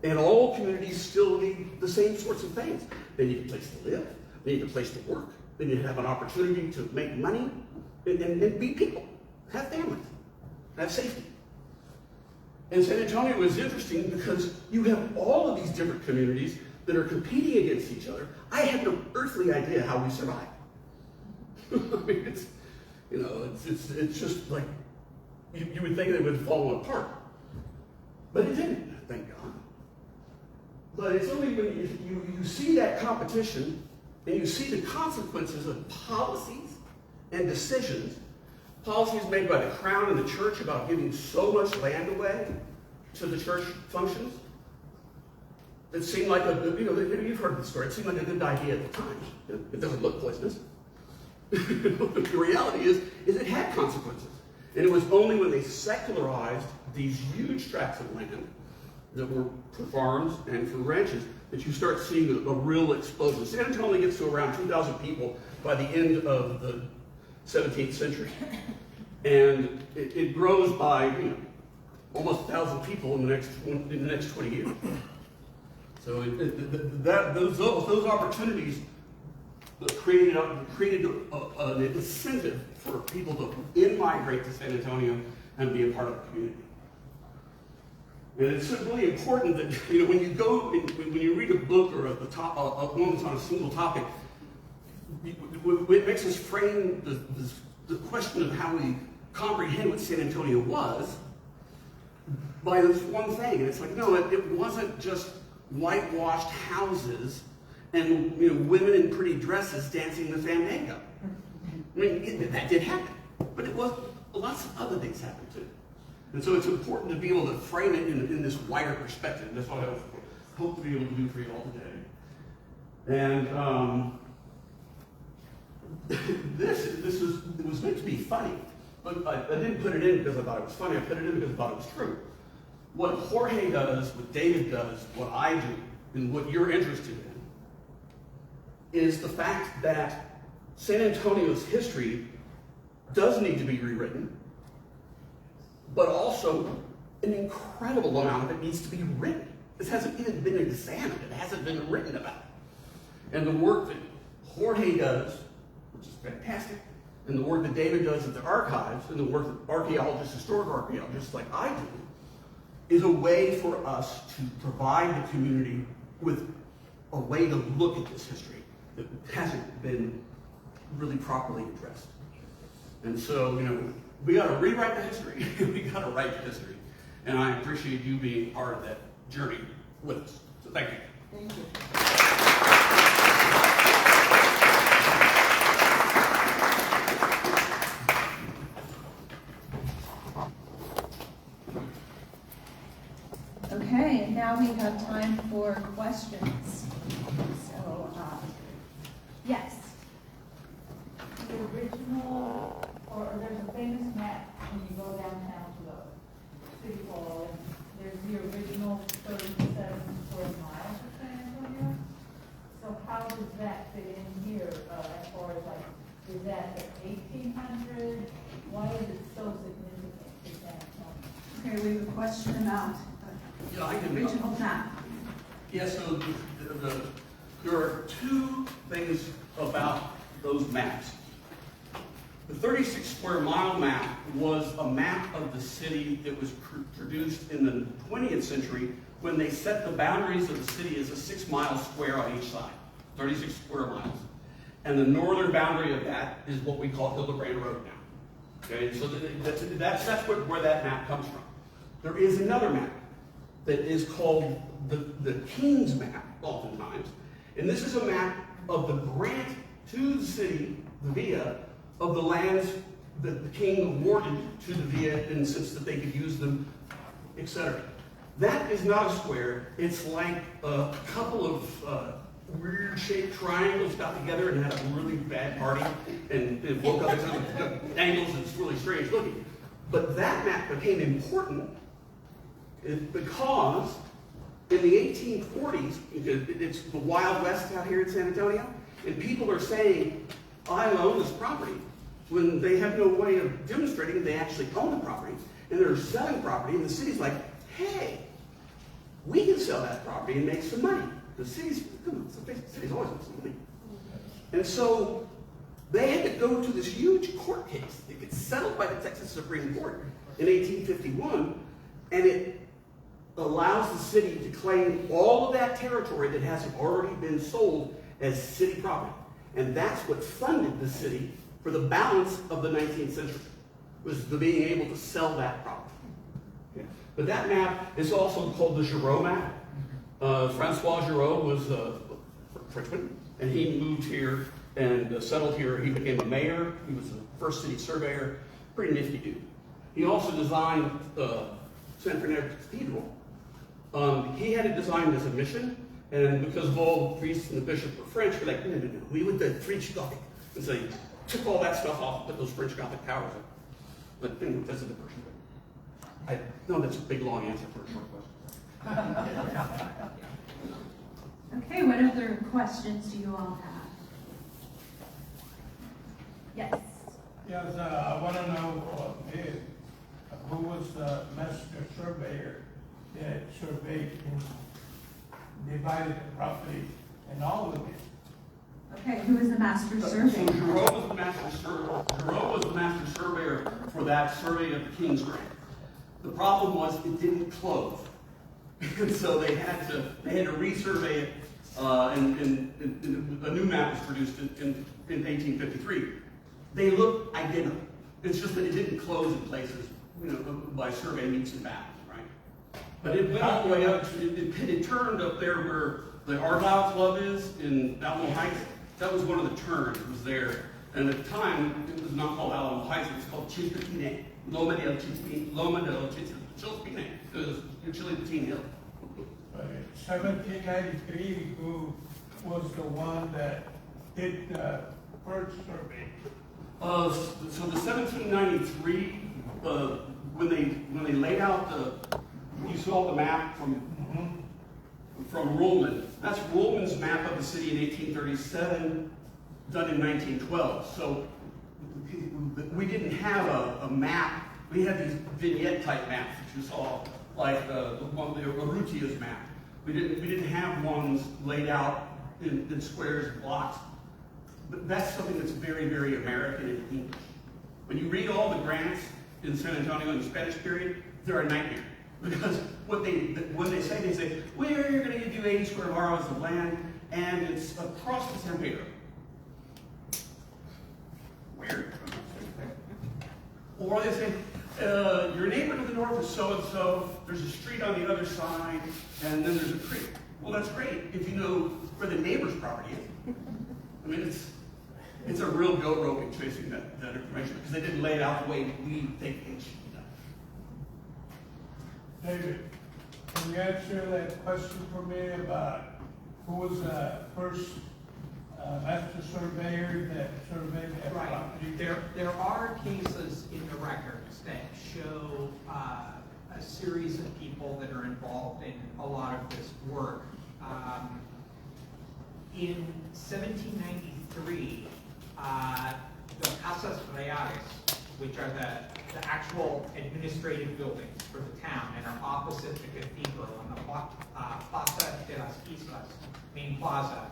and all communities still need the same sorts of things. They need a place to live, they need a place to work, they need to have an opportunity to make money, and be people, have families, have safety. And San Antonio is interesting because you have all of these different communities that are competing against each other. I have no earthly idea how we survive. I mean, it's just like, you would think they would fall apart. But it didn't, thank God. But it's only when you see that competition and you see the consequences of policies and decisions, policies made by the Crown and the church about giving so much land away to the church functions, it seemed like you've heard the story, it seemed like a good idea at the time. It doesn't look poisonous. The reality is it had consequences. And it was only when they secularized these huge tracts of land that were for farms and for ranches that you start seeing a real explosion. San Antonio only gets to around 2,000 people by the end of the 17th century. And it grows by almost 1,000 people in the next 20 years. So those opportunities created an incentive for people to in-migrate to San Antonio and be a part of the community. And it's really important that when you read a book or a one that's on a single topic, it makes us frame the question of how we comprehend what San Antonio was by this one thing. And it's like, no, it wasn't just whitewashed houses and women in pretty dresses dancing the fandango. I mean, that did happen, but it was lots of other things happened too. And so it's important to be able to frame it in this wider perspective. That's what I hope to be able to do for you all today. And it was meant to be funny, but I didn't put it in because I thought it was funny. I put it in because I thought it was true. What Jorge does, what David does, what I do, and what you're interested in is the fact that San Antonio's history does need to be rewritten, but also an incredible amount of it needs to be written. This hasn't even been examined. It hasn't been written about. And the work that Jorge does, which is fantastic, and the work that David does at the archives, and the work that archaeologists, historical archaeologists like I do, is a way for us to provide the community with a way to look at this history that hasn't been really properly addressed. And so, we got to rewrite the history. We got to write the history. And I appreciate you being part of that journey with us. So thank you. Thank you. Okay, and now we have time for questions. So, yes. The original, or there's a famous map when you go downtown to the city hall, and there's the original 37 square miles of San Antonio. So how does that fit in here as far as is that the 1800? Why is it so significant to San Antonio? Okay, we have a question about the original map. Yeah, so there are two things about those maps. The 36 square mile map was a map of the city that was produced in the 20th century when they set the boundaries of the city as a 6 mile square on each side, 36 square miles. And the northern boundary of that is what we call Hildebrand Road now. Okay, so that's where that map comes from. There is another map that is called the King's map, oftentimes. And this is a map of the grant to the city, the via, of the lands that the king awarded to the via in the sense that they could use them, etc. That is not a square. It's like a couple of weird-shaped triangles got together and had a really bad party and woke up at angles. It's really strange looking. But that map became important because in the 1840s, it's the Wild West out here in San Antonio, and people are saying, I own this property, when they have no way of demonstrating they actually own the property, and they're selling property, and the city's like, hey, we can sell that property and make some money. The city's always makes some money. And so they had to go to this huge court case that gets settled by the Texas Supreme Court in 1851, and it allows the city to claim all of that territory that hasn't already been sold as city property. And that's what funded the city for the balance of the 19th century, was the being able to sell that property. Okay. But that map is also called the Giraud map. Francois Giraud was a Frenchman, and he moved here and settled here. He became a mayor. He was the first city surveyor. Pretty nifty dude. He also designed San Fernando Cathedral. He had it designed as a mission, and because of all the priests and the bishop were French, we're like, no, we want the French Gothic. And so they took all that stuff off and put those French Gothic towers up. But anyway, that's a different question. I know that's a big, long answer for a short question. Okay, what other questions do you all have? Yes. Yes, I want to know who was the master surveyor that surveyed and divided the property and all of it. Okay, who is the master So surveyor? Jorge was the master surveyor for that survey of the King's Grant. The problem was it didn't close. And so they had to resurvey it, and a new map was produced in 1853. They look identical. It's just that it didn't close in places, by survey meets and bounds, right? But it went all the way up. It turned up there where the Argyle Club is in Alamo Heights. That was one of the turns. It was there. And at the time, it was not called Alamo Heights. It was called Chilpotine. Loma del Chilpotine. It was Chilpotine Hill. 1793, who was the one that did the first survey? So the 1793, when they laid out you saw the map from Ruhlman. That's Ruhlman's map of the city in 1837, done in 1912. So we didn't have a map. We had these vignette type maps that you saw, like the Urrutia's map. We didn't have ones laid out in squares and blocks. But that's something that's very, very American and English. When you read all the grants in San Antonio in the Spanish period, they're a nightmare. Because when they say, we're going to give you 80 square miles of land, and it's across the San Pedro. Weird. Or they say, your neighbor to the north is so-and-so, there's a street on the other side, and then there's a creek. Well, that's great if you know where the neighbor's property is. I mean, it's a real goat roping chasing that information, because they didn't lay it out the way we think it should be done. David, can you answer that question for me about who was the first master surveyor that surveyed that property? There are cases in the records that show a series of people that are involved in a lot of this work. In 1793, the Casas Reales, which are the actual administrative buildings for the town and are opposite the cathedral on the Plaza de las Islas, main plaza,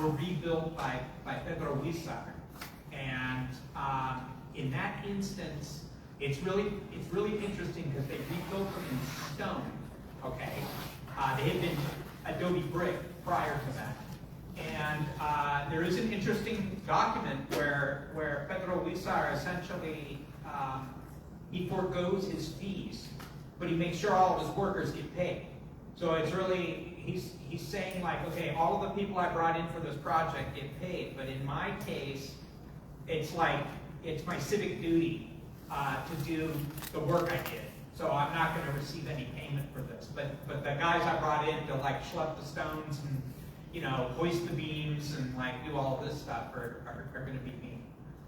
were rebuilt by Pedro Huizar. And in that instance, it's really interesting because they rebuilt them in stone. Okay, they had been adobe brick prior to that. And there is an interesting document where Pedro Huizar essentially he forgoes his fees, but he makes sure all of his workers get paid. So it's really he's saying like, okay, all of the people I brought in for this project get paid, but in my case, it's like it's my civic duty to do the work I did. So I'm not going to receive any payment for this. But the guys I brought in to like schlep the stones and hoist the beams and like do all this stuff are going to be me.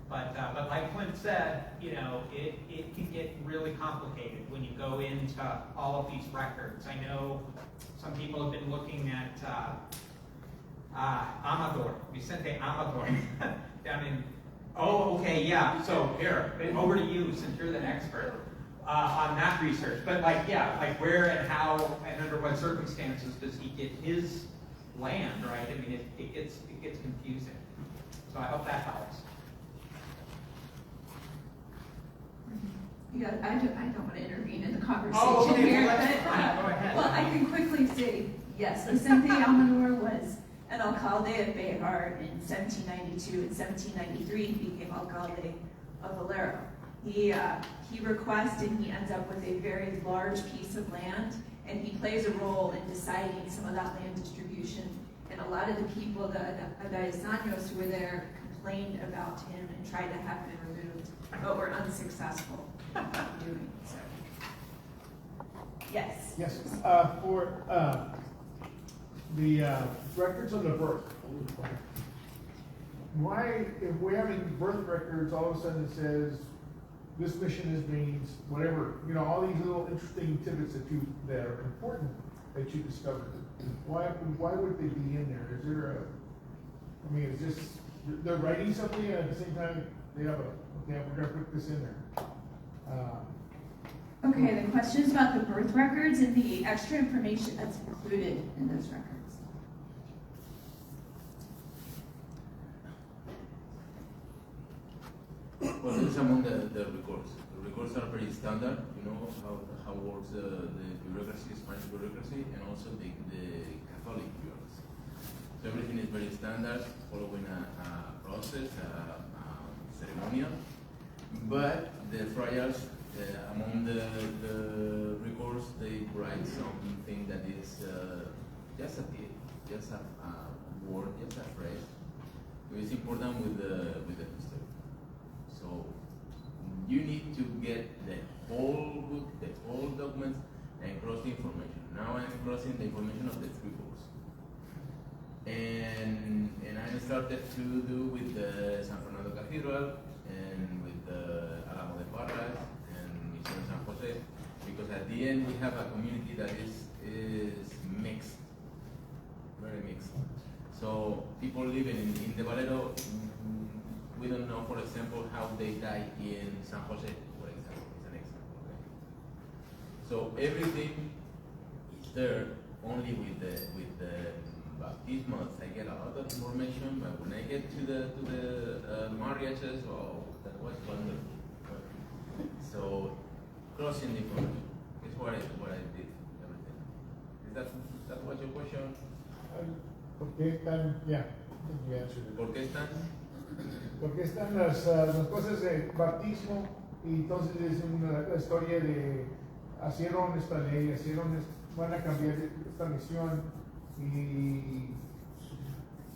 But like Clint said, it can get really complicated when you go into all of these records. I know some people have been looking at Amador, Vicente Amador, down in. Oh, okay, yeah. So here, over to you since you're the expert on that research. But like where and how and under what circumstances does he get his land, right? I mean, it gets confusing. So I hope that helps. Yeah, I don't want to intervene in the conversation Oh, okay, here, well, but that's fine. Go ahead. well, I can quickly say yes. Vicente Amador was an alcalde of Bexar in 1792 and 1793. He became alcalde of Valero. He requests and he ends up with a very large piece of land, and he plays a role in deciding some of that land distribution And a lot of the people, the Adaizanos who were there, complained about him and tried to have him removed, but were unsuccessful in doing so. Yes. Yes, for the records of the birth. Why, if we're having birth records, all of a sudden it says, this mission is means, whatever, you know, all these little interesting tidbits that are important that you discovered. Why would they be in there? Is there I mean, is this, they're writing something and at the same time, they have okay, we're gonna put this in there. Okay, the question is about the birth records and the extra information that's included in those records. Well, this is among the records. The records are pretty standard, you know, how works the bureaucracy, Spanish bureaucracy, and also the Catholic bureaucracy. So everything is very standard, following a process, ceremonial. But the friars, among the records, they write something that is just a tip, just a word, just a phrase. So it's important with the history. So you need to get the whole book, the whole documents, and cross the information. Now I'm crossing the information of the 3 books. And I started to do with the San Fernando Cathedral and with the Alamo de Parras and Mission San Jose, because at the end we have a community that is mixed, very mixed. So people living in the Valero, we don't know, for example, how they died in San Jose, for example, is an example. Okay? So everything is there only with the baptismals. I get a lot of information, but when I get to the marriages, oh, that was wonderful. So crossing the information is what I did. Everything. Is that what your question? Okay, yeah, I think you answered it. ¿Por qué están? Porque están las cosas de bautismo y entonces es la historia de hicieron esta ley, van a cambiar esta misión y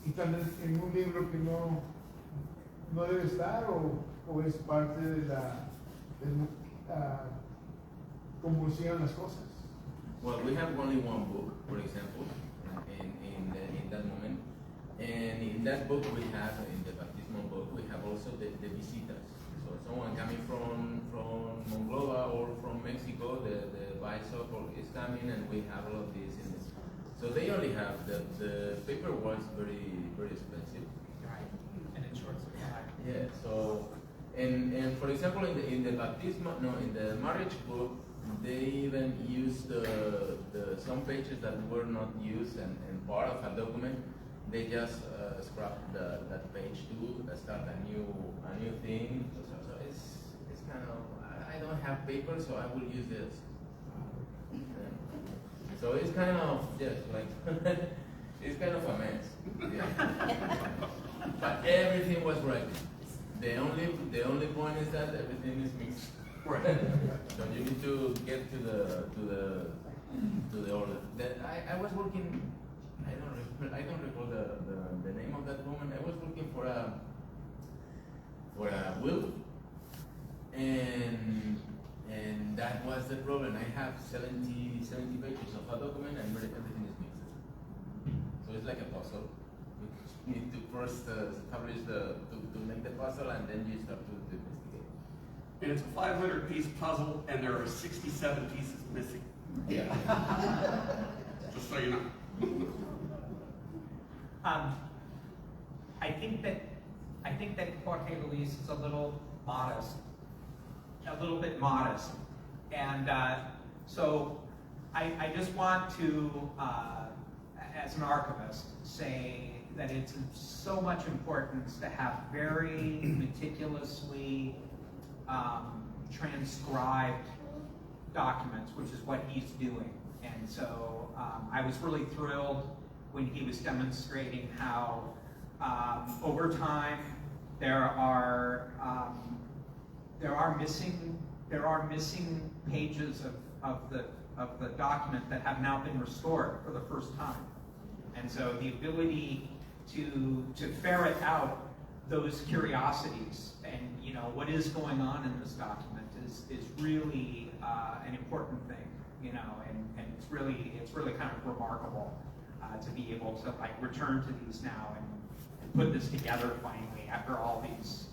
están en un libro que no debe estar o es parte de cómo hicieron las cosas. Well, we have only one book, for example, in that moment. And in that book we have, in the baptismal book, we have also the visitas. So someone coming from Monclova or from Mexico, the bishop is coming, and we have all of this in this. So they only have, the paper was very, very expensive. Right, and in short supply. Yeah, so, and for example, in the baptismal, no, in the marriage book, they even used some pages that were not used and part of a document. They just scrapped that page to start a new thing. So it's kind of, I don't have paper, so I will use this. So it's kind of like it's kind of a mess. Yeah. But everything was right. The only point is that everything is mixed. Right. So you need to get to the order. I was working. I don't recall the name of that woman. I was looking for a will, and that was the problem. I have 70 pages of a document, and everything is mixed. So it's like a puzzle. You need to first establish to make the puzzle, and then you start to investigate. And it's a 500-piece puzzle, and there are 67 pieces missing. Yeah. Just so you know. I think that Jorge Luis is a little bit modest, and so I just want to, as an archivist, say that it's of so much importance to have very meticulously transcribed documents, which is what he's doing. And so I was really thrilled when he was demonstrating how over time there are missing pages of the document that have now been restored for the first time. And so the ability to ferret out those curiosities and, you know, what is going on in this document is really an important thing, you know, and it's really kind of remarkable to be able to like return to these now and put this together finally after all this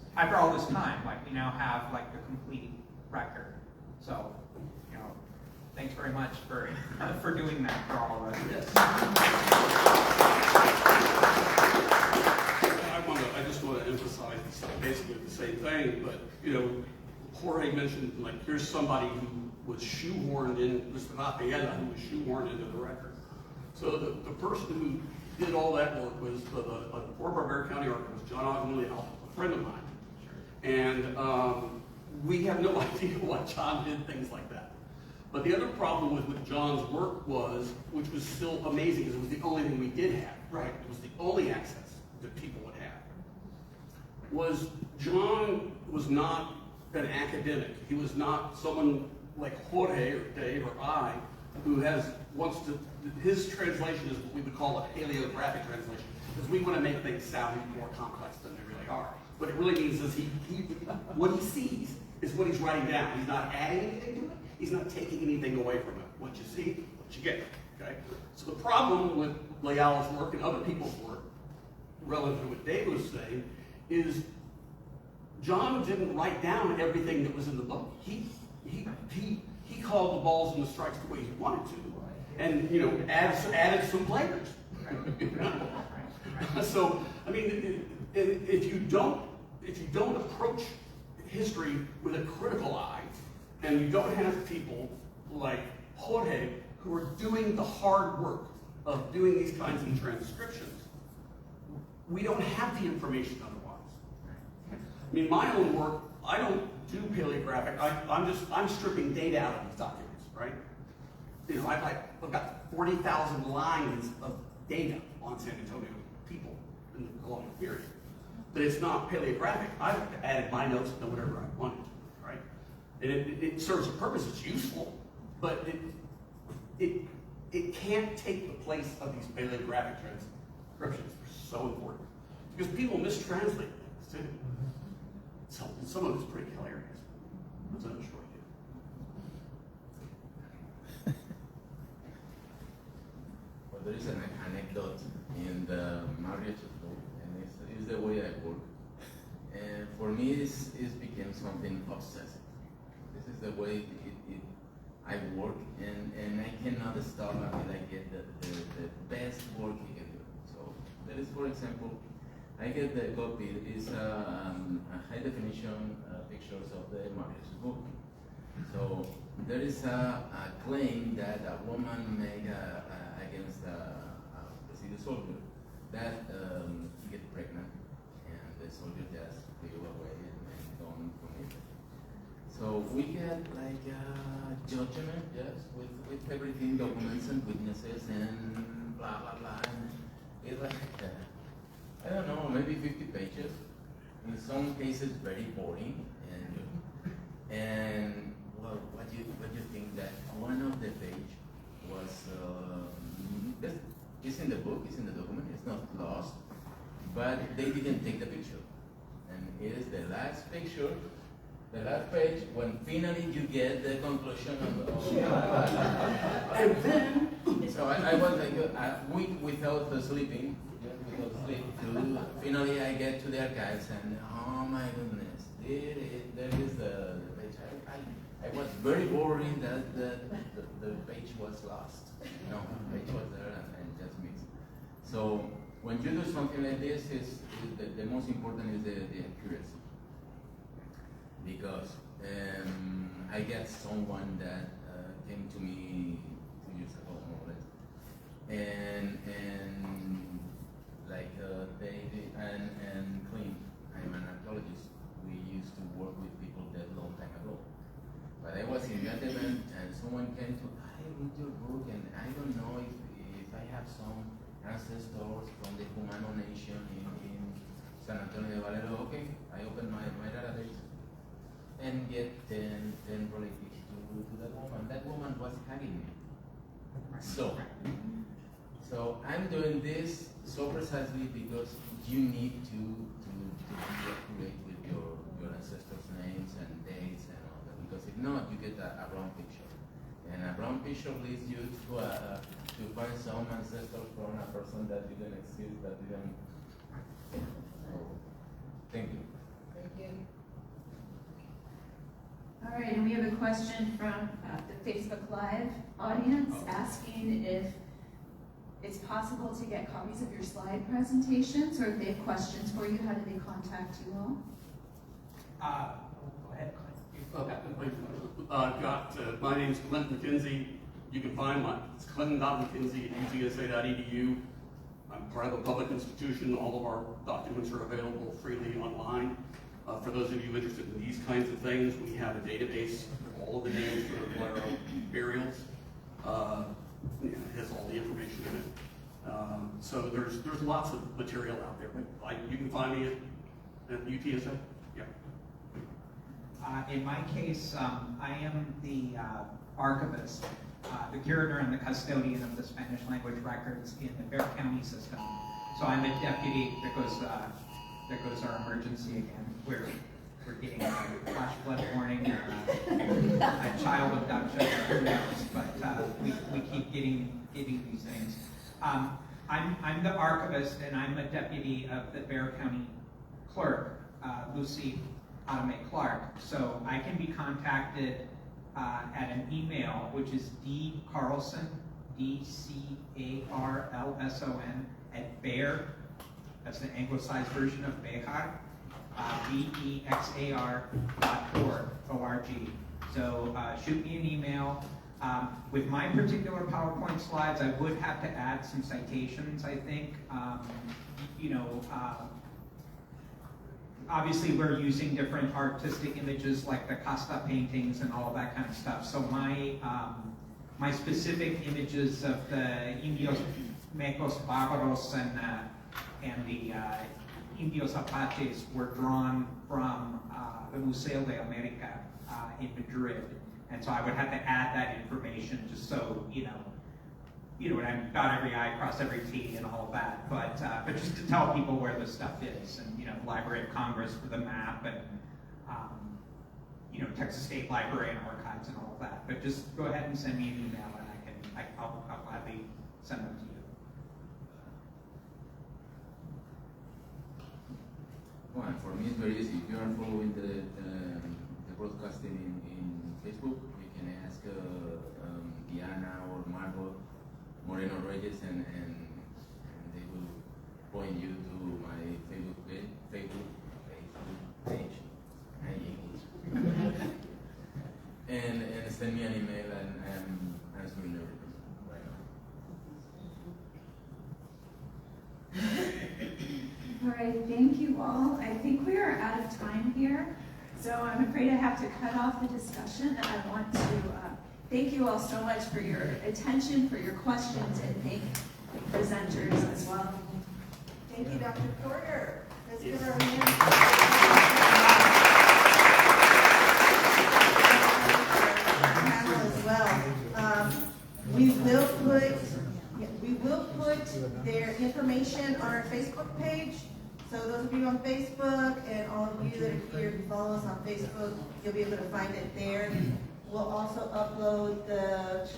time. Like we now have like the complete record. So, you know, thanks very much for doing that for all of us. Yes. I just want to emphasize basically the same thing, but you know, Jorge mentioned like here's somebody who was shoehorned in, Mr. Rafaela, who was shoehorned into the record. So the person who did all that work was the former Bexar County Archivist, John Agnelli, a friend of mine. And we have no idea why John did things like that. But the other problem with John's work was, which was still amazing, is it was the only thing we did have, right? It was the only access that people would have. Was John was not an academic. He was not someone like Jorge or Dave or I who wants to, his translation is what we would call a paleographic translation, because we want to make things sound more complex than they really are. What it really means is what he sees is what he's writing down. He's not adding anything to it. He's not taking anything away from it. What you see, what you get, okay? So the problem with Leal's work and other people's work, relative to what Dave was saying, is John didn't write down everything that was in the book. He called the balls and the strikes the way he wanted to, and you know, added some players. So I mean, if you don't approach history with a critical eye, and you don't have people like Jorge who are doing the hard work of doing these kinds of transcriptions, we don't have the information otherwise. I mean, my own work, I don't do paleographic. I'm stripping data out of these documents, right? You know, I've got 40,000 lines of data on San Antonio people in the colonial period. But it's not paleographic. I've added my notes to whatever I wanted to, right? And it serves a purpose, it's useful, but it can't take the place of these paleographic transcriptions. They're so important. Because people mistranslate things too. So some of it's pretty hilarious. That's another story too. Well, there is an anecdote in the Marriott book, and it's the way I work. And for me, it became something obsessive. This is the way I work, and I cannot stop until I get the best work I can do. So there is, for example, I get the copy. It's a high definition pictures of the Marriott book. So there is a claim that a woman made against a city soldier that get pregnant, and the soldier just flew away and gone from it. So we get like a judgment, yes, with everything, documents and witnesses and blah blah blah. And it's like I don't know, maybe 50 pages. In some cases, very boring. And well, what do you think that one of the page was? It's in the book, it's in the document, it's not lost, but they didn't take the picture. And it is the last picture, the last page, when finally you get the conclusion of and then, so I was like a week without sleeping, finally I get to the archives and oh my goodness, there is the page. I was very worried that the page was lost. No, the page was there and just missed. So when you do something like this, the most important is the accuracy. Because I get someone that came to me 2 years ago, more or less, and like David and Clint, I'm an archaeologist. We used to work with people that long time ago. But I was in that event and someone came to, I read your book and I don't know if I have some ancestors from the Humano nation in San Antonio de Valero. Okay, I open my database and get 10 relatives to that woman. That woman was hugging me. So So I'm doing this so precisely because you need to be accurate with your ancestors' names and dates and all that. Because if not, you get a wrong picture, and a wrong picture leads you to find some ancestors from a person that didn't exist, that didn't. So, thank you. Thank you. All right, and we have a question from the Facebook Live audience asking if it's possible to get copies of your slide presentations, or if they have questions for you, how do they contact you all? Go ahead, Clint. My name's Clint McKenzie. You can find it's clinton.mckenzie@utsa.edu. I'm part of a public institution. All of our documents are available freely online. For those of you interested in these kinds of things, we have a database of all of the names for the Valero burials. It has all the information in it. So there's lots of material out there. But you can find me at UTSA. Yeah. In my case, I am the archivist, the curator and the custodian of the Spanish language records in the Bexar County system. So I'm a deputy. There goes our emergency again. We're getting a flash flood warning or a child abduction, or who knows, but we keep getting these things. I'm the archivist, and I'm a deputy of the Bexar County clerk, Lucy Adame Clark. So I can be contacted at an email, which is dcarlson, DCARLSON, at Bexar. That's the anglicized version of Bexar. BEXAR.org. So shoot me an email. With my particular PowerPoint slides, I would have to add some citations, I think. Obviously we're using different artistic images like the Costa paintings and all that kind of stuff. So my specific images of the Indios, Mecos, Bárbaros, and the Indios Apaches were drawn from the Museo de America in Madrid, and so I would have to add that information just so and I've got every I, cross every T, and all of that. But just to tell people where the stuff is, and Library of Congress for the map, and Texas State Library and Archives and all of that. But just go ahead and send me an email, and I'll gladly send them to you. Well, for me it's very easy. If you are following the broadcasting in Facebook, you can ask Diana or Margot Moreno Reyes, and they will point you to my Facebook page, and send me an email, and I'm answering everything right now. All right, thank you all. I think we are out of time here, so I'm afraid I have to cut off the discussion. I want to thank you all so much for your attention, for your questions, and thank the presenters as well. Thank you, Dr. Porter. Let's give our panel as well. We will put their information on our Facebook page. So those of you on Facebook and all of you that are here who follow us on Facebook, you'll be able to find it there. We'll also upload the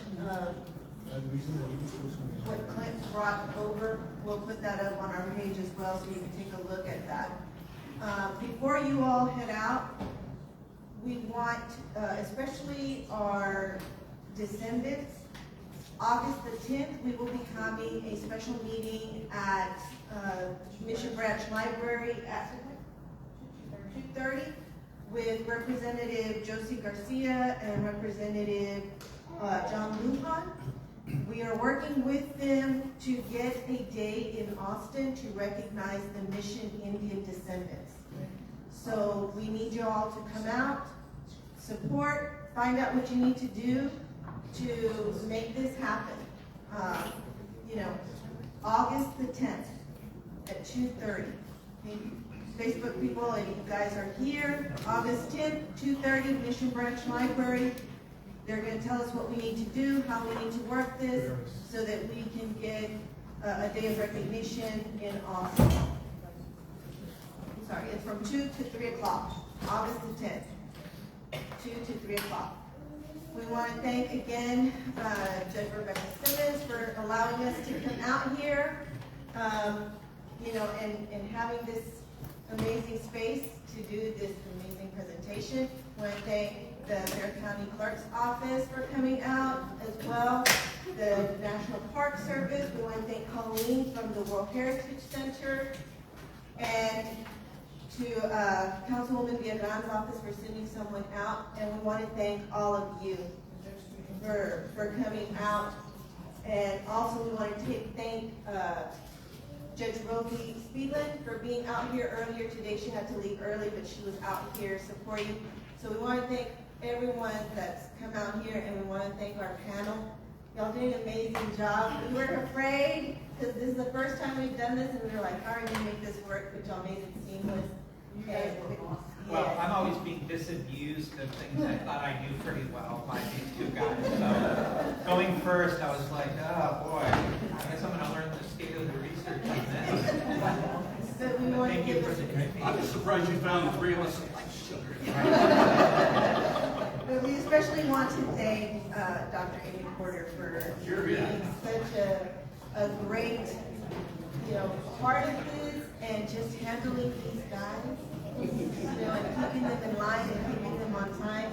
what Clint brought over. We'll put that up on our page as well, so you can take a look at that. Before you all head out, we want, especially our descendants, August the 10th, we will be having a special meeting at Mission Branch Library at 2:30 with Representative Josie Garcia and Representative John Lujan. We are working with them to get a day in Austin to recognize the Mission Indian descendants. So we need you all to come out, support, find out what you need to do to make this happen. August the 10th at 2:30. Facebook people, and you guys are here. August 10th, 2:30, Mission Branch Library. They're going to tell us what we need to do, how we need to work this, so that we can get a day of recognition in Austin. Sorry, it's from 2 to 3 o'clock, August the 10th, 2 to 3 o'clock. We want to thank again Judge Rebecca Simmons for allowing us to come out here, and having this amazing space to do this amazing presentation. We want to thank the Marion County Clerk's Office for coming out as well, the National Park Service. We want to thank Colleen from the World Heritage Center, and to Councilwoman Villarreal's office for sending someone out. And we want to thank all of you for coming out. And also we want to thank Judge Rosie Speedland for being out here earlier today. She had to leave early, but she was out here supporting. So we want to thank everyone that's come out here, and we want to thank our panel. Y'all did an amazing job. We weren't afraid, because this is the first time we've done this, and we were like, how are we going to make this work? But y'all made it seamless. You guys were awesome. Well, I'm always being disabused of things I thought I knew pretty well by these two guys. So going first, I was like, oh boy, I guess I'm going to learn the state of the research on this. So we want Thank to you give for us, the great I'm just surprised you found the three of us like sugar. but we especially want to thank Dr. Amy Porter for being such a great, part of this, and just handling these guys, and keeping them in line and keeping them on time.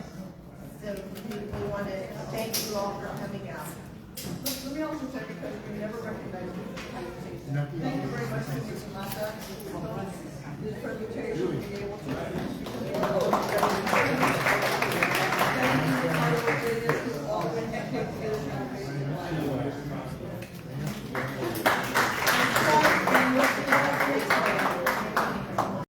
So we want to thank you all for coming out. Let me also say, because we never recognized you. Thank you very much, Mrs. Mata, for this presentation, being able to